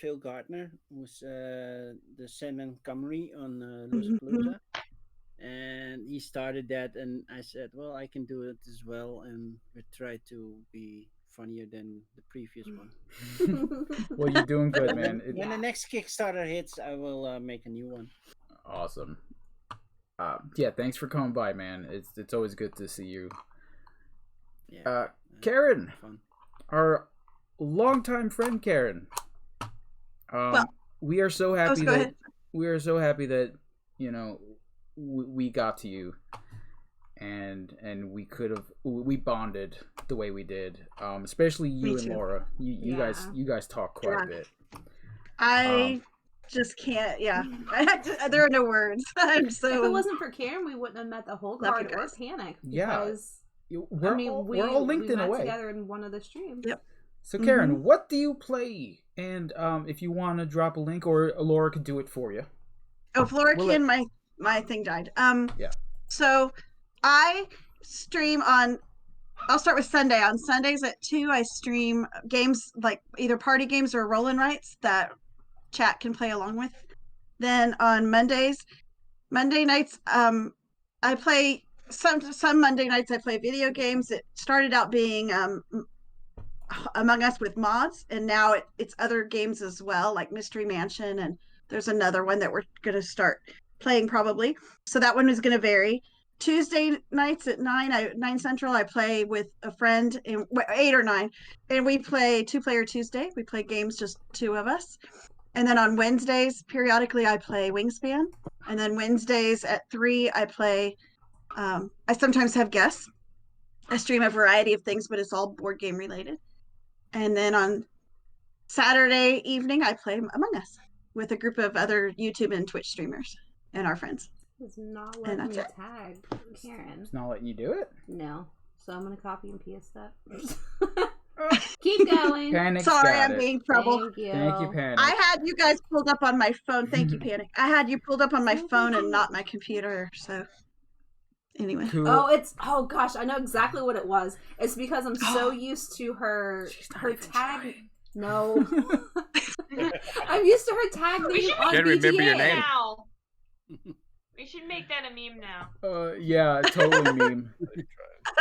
Phil Gardner, who's the Sandman Camry on Lollapalooza, and he started that, and I said, well, I can do it as well, and we try to be funnier than the previous one. Well, you're doing But good, man. when the next Kickstarter hits, I will make a new one. Awesome. Yeah, thanks for coming by, man. It's always good to see you. Yeah, Karen, fun. our longtime friend Karen. Well, we are so happy go that ahead. you know we got to you, and we bonded the way we did. Especially you Me and too. Laura. You guys talk quite a bit. I just can't. Yeah, there are no words. I'm so. If it wasn't for Karen, we wouldn't have met the whole Love you card or guys. Panic. Yeah. Because, We're all linked in a met way. together in one of the streams. Yep. So Karen, what do you play? And if you want to drop a link, or Laura could do it for you. Oh, Flora Ken, my thing died. Yeah. So I stream on. I'll start with Sunday. On Sundays at 2, I stream games like either party games or roll and writes that chat can play along with. Then on Monday nights, I play some Monday nights I play video games. It started out being Among Us with mods, and now it's other games as well, like Mystery Mansion, and there's another one that we're gonna start playing probably. So that one is gonna vary. Tuesday nights at 9 Central, I play with a friend in 8 or 9, and we play 2-player Tuesday. We play games just 2 of us. And then on Wednesdays, periodically, I play Wingspan. And then Wednesdays at 3, I play. I sometimes have guests. I stream a variety of things, but it's all board game related. And then on Saturday evening, I play Among Us with a group of other YouTube and Twitch streamers and our friends. It's not letting me tag Karen. It's not letting you do it? No. So I'm going to copy and paste that. Keep going. Panic's Sorry, got I'm it. being trouble. Thank you. Thank you, Panic. I had you guys pulled up on my phone. Thank you, Panic. I had you pulled up on my phone and not my computer. So anyway. Cool. Oh gosh, I know exactly what it was. It's because I'm so used to her tag. Trying. No. I'm used to her tag name on Can't remember your BGA. name. Now. We should make that a meme now. Yeah, totally meme.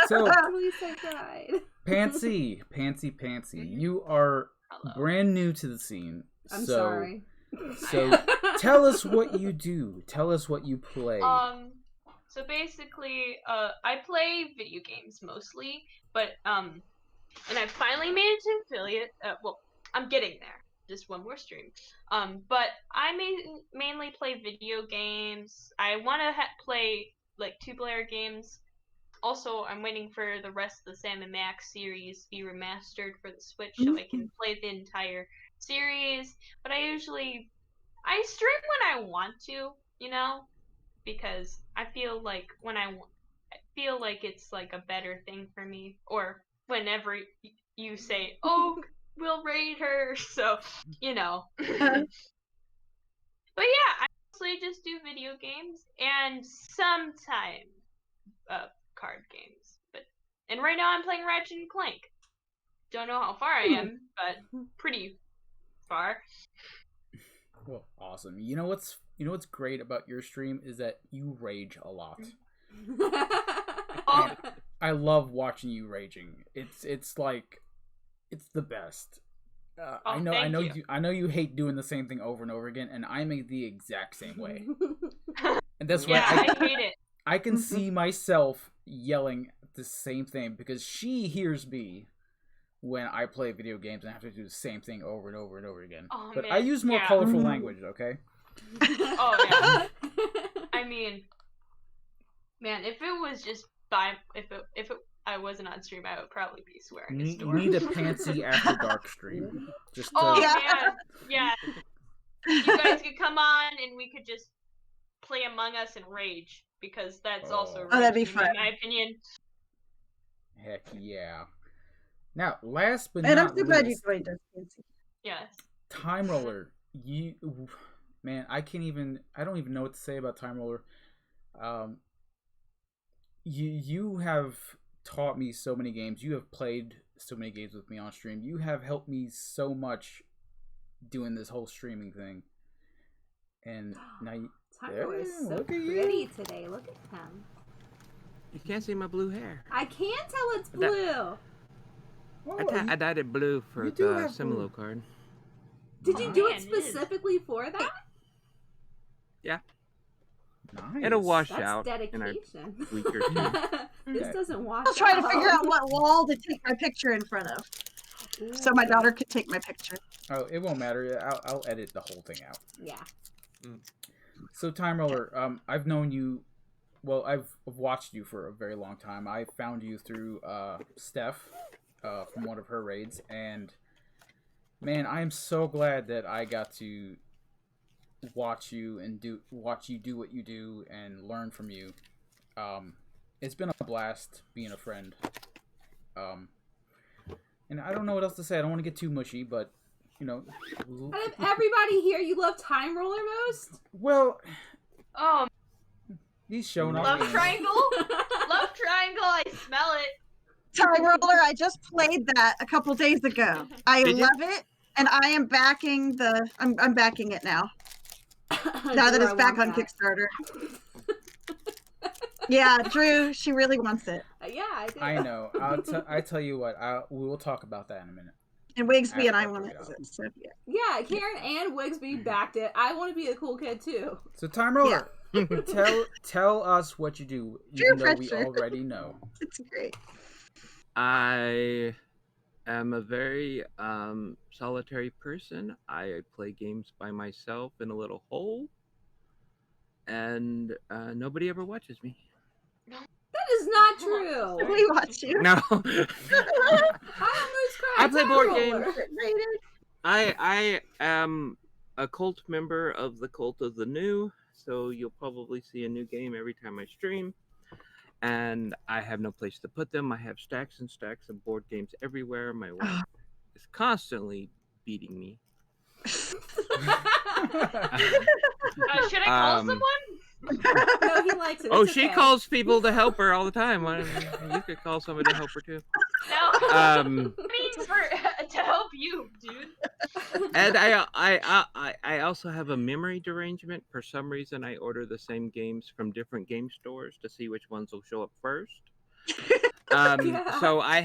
So, Please say pride. Pansy, you are brand new to the scene. I'm sorry. So, tell us what you do. Tell us what you play. So basically, I play video games mostly, but and I finally made it to affiliate. Well, I'm getting there. Just one more stream. But I mainly play video games. I want to play like 2-player games. Also, I'm waiting for the rest of the Sam and Max series be remastered for the Switch so I can play the entire series. But I stream when I want to, because I feel like it's like a better thing for me. Or whenever you say, "Oh, we'll raid her," so But yeah, I mostly just do video games and sometimes card games. And right now I'm playing Ratchet and Clank. Don't know how far I am, but pretty far. Well, awesome. You know what's great about your stream is that you rage a lot. Oh, I love watching you raging. It's like it's the best. I know you hate doing the same thing over and over again, and I'm the exact same way. And that's why I hate it. I can see myself yelling the same thing because she hears me when I play video games and I have to do the same thing over and over and over again. Oh, but man. I use more colorful language, okay? Oh yeah. I mean, Man, if it was just if I wasn't on stream, I would probably be swearing. You need a Pansy After Dark stream. Just oh man, yeah. You guys could come on and we could just play Among Us and rage because that's also rage that'd be fun. in my opinion. Heck yeah! Now, last but and not I'm so glad you least, joined us. Yes. Time Roller. Man, I don't even know what to say about Time Roller. You have taught me so many games. You have played so many games with me on stream. You have helped me so much doing this whole streaming thing. And now Time Roller is so look at pretty today. Look at him. You can't see my blue hair. I can tell it's blue. I dyed it blue for the Similo card. Did you do it specifically for that? Yeah. Nice. It'll wash That's out dedication. in a week or two. This doesn't wash. I'll try to figure out what wall to take my picture in front of, so my daughter could take my picture. Oh, it won't matter. I'll edit the whole thing out. Yeah. So Time Roller, I've known you. Well, I've watched you for a very long time. I found you through Steph from one of her raids, and man, I am so glad that I got to watch you do what you do and learn from you. It's been a blast being a friend. And I don't know what else to say. I don't want to get too mushy, but you know. Out of everybody here, you love Time Roller most? Well, oh, he's showing off. Love Triangle. Love Triangle. I smell it. Time Roller, I just played that a couple days ago. I love it, and I am backing I'm backing it now. Now that it's back on Kickstarter. Yeah, Drew, she really wants it. Yeah, I do. I know. I tell you what. We will talk about that in a minute. And Wigsby and I want it. So, yeah. Yeah, Karen and Wigsby backed it. I want to be a cool kid too. So Time Roller, tell us what you do, even though we already know. It's great. I am a very solitary person. I play games by myself in a little hole, and nobody ever watches me. That is not true. We watch you. No. I play board games. I am a cult member of the Cult of the New, so you'll probably see a new game every time I stream. And I have no place to put them. I have stacks and stacks of board games everywhere. My wife is constantly beating me. Should I call someone? No, he likes it. Oh, she calls people to help her all the time. You could call somebody to help her too. No. I mean, to help you, dude. And I also have a memory derangement. For some reason, I order the same games from different game stores to see which ones will show up first. So I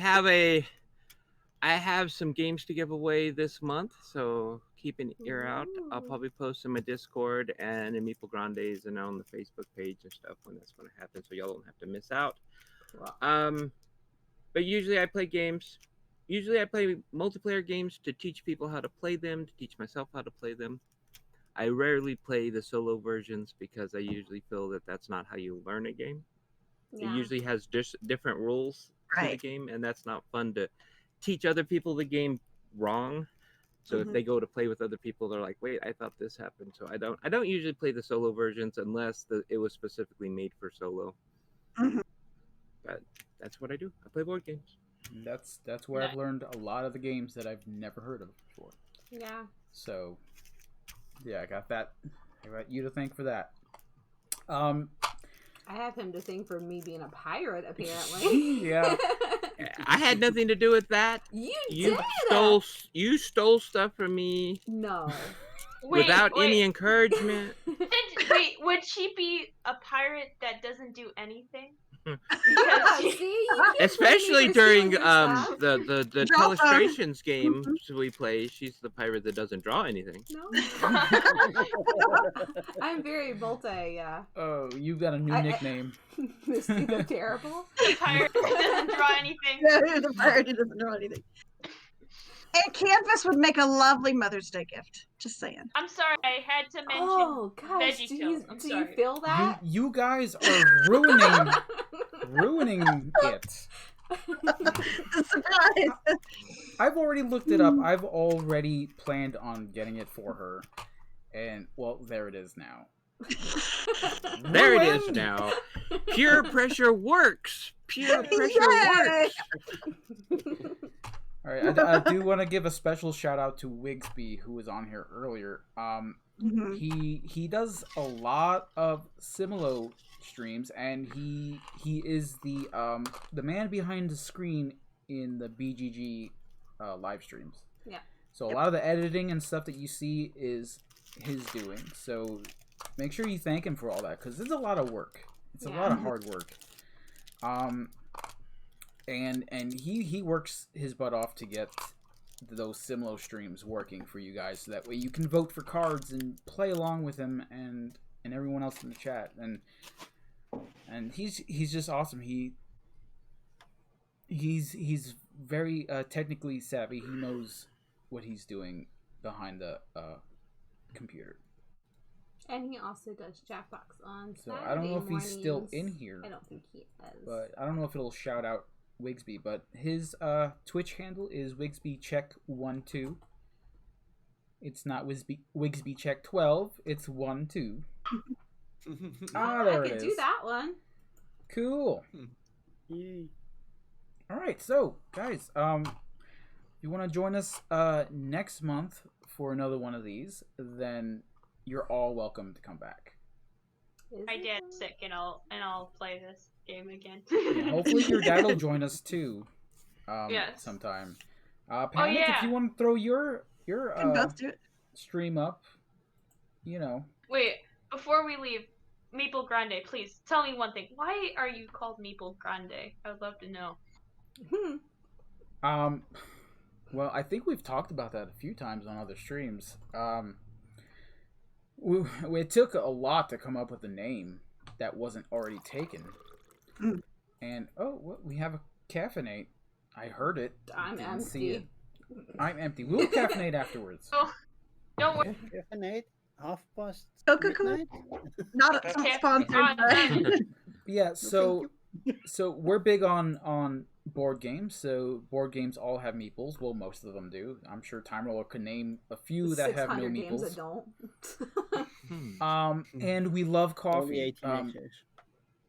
have some games to give away this month, so keep an ear out. I'll probably post in my Discord and in MeepleGrande's and on the Facebook page and stuff when that's going to happen, so y'all don't have to miss out. But usually I play games. Usually I play multiplayer games to teach people how to play them, to teach myself how to play them. I rarely play the solo versions because I usually feel that that's not how you learn a game. Yeah. It usually has different rules to the game, and that's not fun to teach other people the game wrong. So if they go to play with other people, they're like, "Wait, I thought this happened." So I don't usually play the solo versions unless it was specifically made for solo. But that's what I do. I play board games. That's where I've learned a lot of the games that I've never heard of before. Yeah. So yeah, I got that. I got you to thank for that. I have him to thank for me being a pirate, apparently. Yeah. I had nothing to do with that. You stole stuff from me. No. Without any encouragement. Wait, would she be a pirate that doesn't do anything? Especially during the Telestrations game we play, she's the pirate that doesn't draw anything. No. I'm very multi. Oh, you got a new nickname. Misty the Terrible. The pirate that doesn't draw anything. Yeah, the pirate who doesn't draw anything. And Canvas would make a lovely Mother's Day gift. Just saying. I'm sorry, I had to mention Oh gosh, veggie do tales. I'm you sorry. feel that? You guys are ruining it. Surprise! I've already looked it up. I've already planned on getting it for her. And, well, there it is now. There it is now. Pure pressure works. Pure pressure works. All right, I do want to give a special shout out to Wigsby, who was on here earlier. He does a lot of Similo streams, and he is the man behind the screen in the BGG live streams. Yeah. So a lot of the editing and stuff that you see is his doing. So make sure you thank him for all that, because it's a lot of work. It's a lot of hard work. And he works his butt off to get those Simlo streams working for you guys, so that way you can vote for cards and play along with him and everyone else in the chat. And he's just awesome. He's very technically savvy. He knows what he's doing behind the computer. And he also does Jackbox on So Saturday I don't know if he's still mornings. in here. I don't think he is. But I don't know if it'll shout out Wigsby, but his Twitch handle is WigsbyCheck12. It's not WigsbyCheck12. It's 12. There I it could is. do that one. Cool. All right, so guys, you want to join us next month for another one of these? Then you're all welcome to come back. My dad's sick, and I'll play this game again. Yeah, hopefully your dad will join us too. Yes. Sometime. Panic, if you want to throw your stream up, you know. Wait, before we leave, MeepleGrande, please tell me one thing. Why are you called MeepleGrande? I would love to know. Well, I think we've talked about that a few times on other streams. It took a lot to come up with a name that wasn't already taken. And we have a caffeinate. I heard it. I'm empty. See it. I'm empty. We'll caffeinate afterwards. Oh, don't worry. Caffeinate, half past Coca-Cola. Not sponsored. But... Yeah. So we're big on board games. So board games all have meeples. Well, most of them do. I'm sure Time Roller could name a few that have no meeples. Games that don't. And we love coffee. All the 18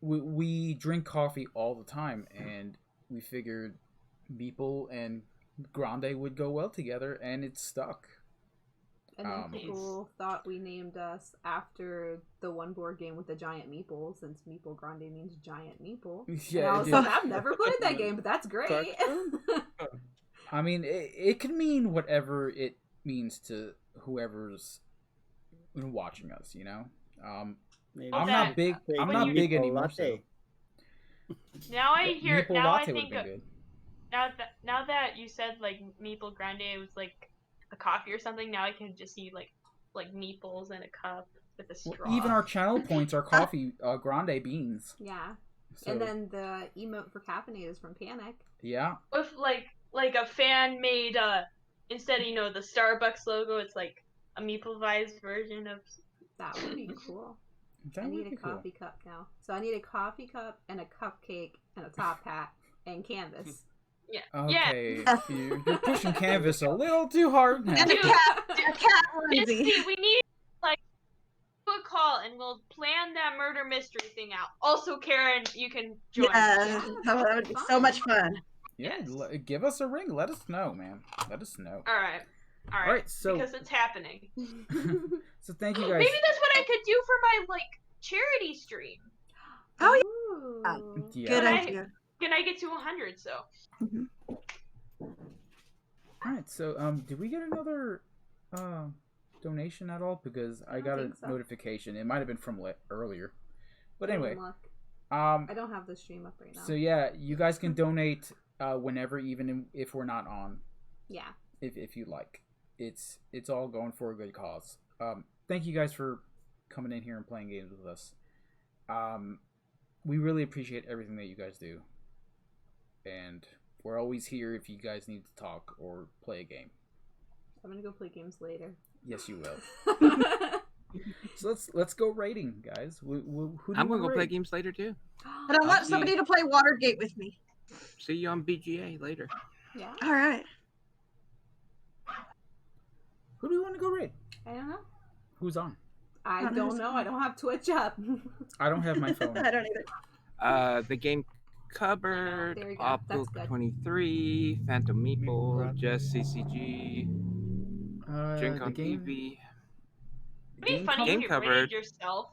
we drink coffee all the time, and we figured Meeple and Grande would go well together, and it's stuck. And then people thought we named us after the one board game with the giant meeple, since MeepleGrande means giant meeple. Yeah, and I was like, I've never played that game, but that's great. I mean, it can mean whatever it means to whoever's watching us, you know. I'm not big anymore. So. Now I hear. Meeple Now I latte think. Would be good. Now that you said like MeepleGrande was like a coffee or something, now I can just see like meeples in a cup with a straw. Well, even our channel points are coffee grande beans. Yeah. So, and then the emote for caffeinated is from Panic. Yeah. With like a fan made instead of the Starbucks logo, it's like a meeple-vized version of. That would be cool. I need a coffee cup now. So I need a coffee cup and a cupcake and a top hat and canvas. Yeah. Okay. Yeah. You're pushing canvas a little too hard now. And a cat onesie. We need do a call and we'll plan that murder mystery thing out. Also, Karen, you can join. Yeah, that would be so much fun. Yeah, give us a ring. Let us know, man. Let us know. All right. So because it's happening. So thank you guys. Maybe that's what I could do for my charity stream. Oh yeah. Good idea. Can I get to 100? So. All right. So did we get another donation at all? Because I got a notification. It might have been from earlier. But anyway. I don't have the stream up right now. So yeah, you guys can donate whenever, even if we're not on. Yeah. If you like, it's all going for a good cause. Thank you guys for coming in here and playing games with us. We really appreciate everything that you guys do. And we're always here if you guys need to talk or play a game. I'm gonna go play games later. Yes, you will. So let's go rating, guys. Who do I'm you gonna go rate? play games later too. But I want somebody to play Watergate with me. See you on BGA later. Yeah. All right. Who do you want to go raid? I don't know. Who's on? I don't know. I don't have Twitch up. I don't have my phone. I don't either. The game cupboard, There you go. That's good. 23, Phantom Meeple, Jess CCG, Drink on the game. TV. It'd be funny game if you cupboard. rated yourself.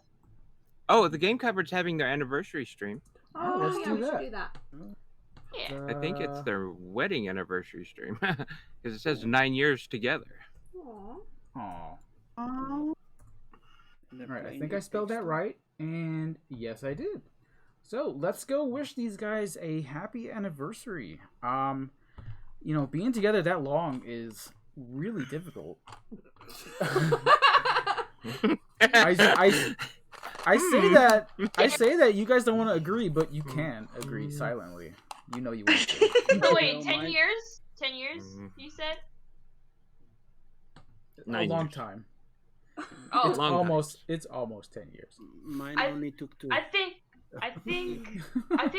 Oh, the game cupboard's having their anniversary stream. Oh, let's yeah, do we should that. do that. Yeah. I think it's their wedding anniversary stream because it says 9 years together. Aww. All right, I think I spelled that right, and yes, I did. So let's go wish these guys a happy anniversary. Being together that long is really difficult. I say that you guys don't want to agree, but you can agree silently. You know you want to. So wait, 10 years? 10 years? You said? A long time. Oh, It's almost 10 years. Mine only took 2. I think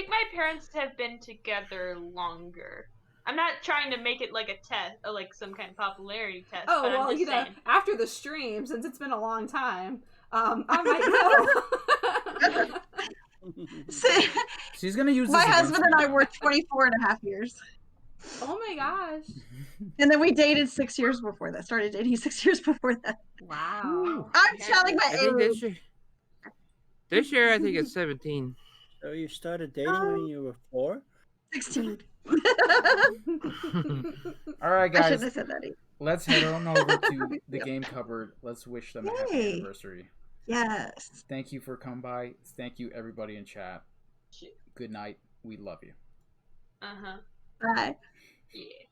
my parents have been together longer. I'm not trying to make it like a test, or like some kind of popularity test. Oh, but well, I'm just saying. after the stream, since it's been a long time, I might know. She's gonna use my this husband and I were 24 and a half years. Oh my gosh. And then we dated 6 years before that. Started dating 6 years before that. Wow. I'm telling my I think age. this year I think it's 17. So you started dating when you were 4? 16. All right, I guys. shouldn't have said that either. Let's head on over to the game cupboard. Let's wish them a happy anniversary. Yes. Thank you for coming by. Thank you, everybody in chat. Good night. We love you. Uh-huh. Bye. Yeah.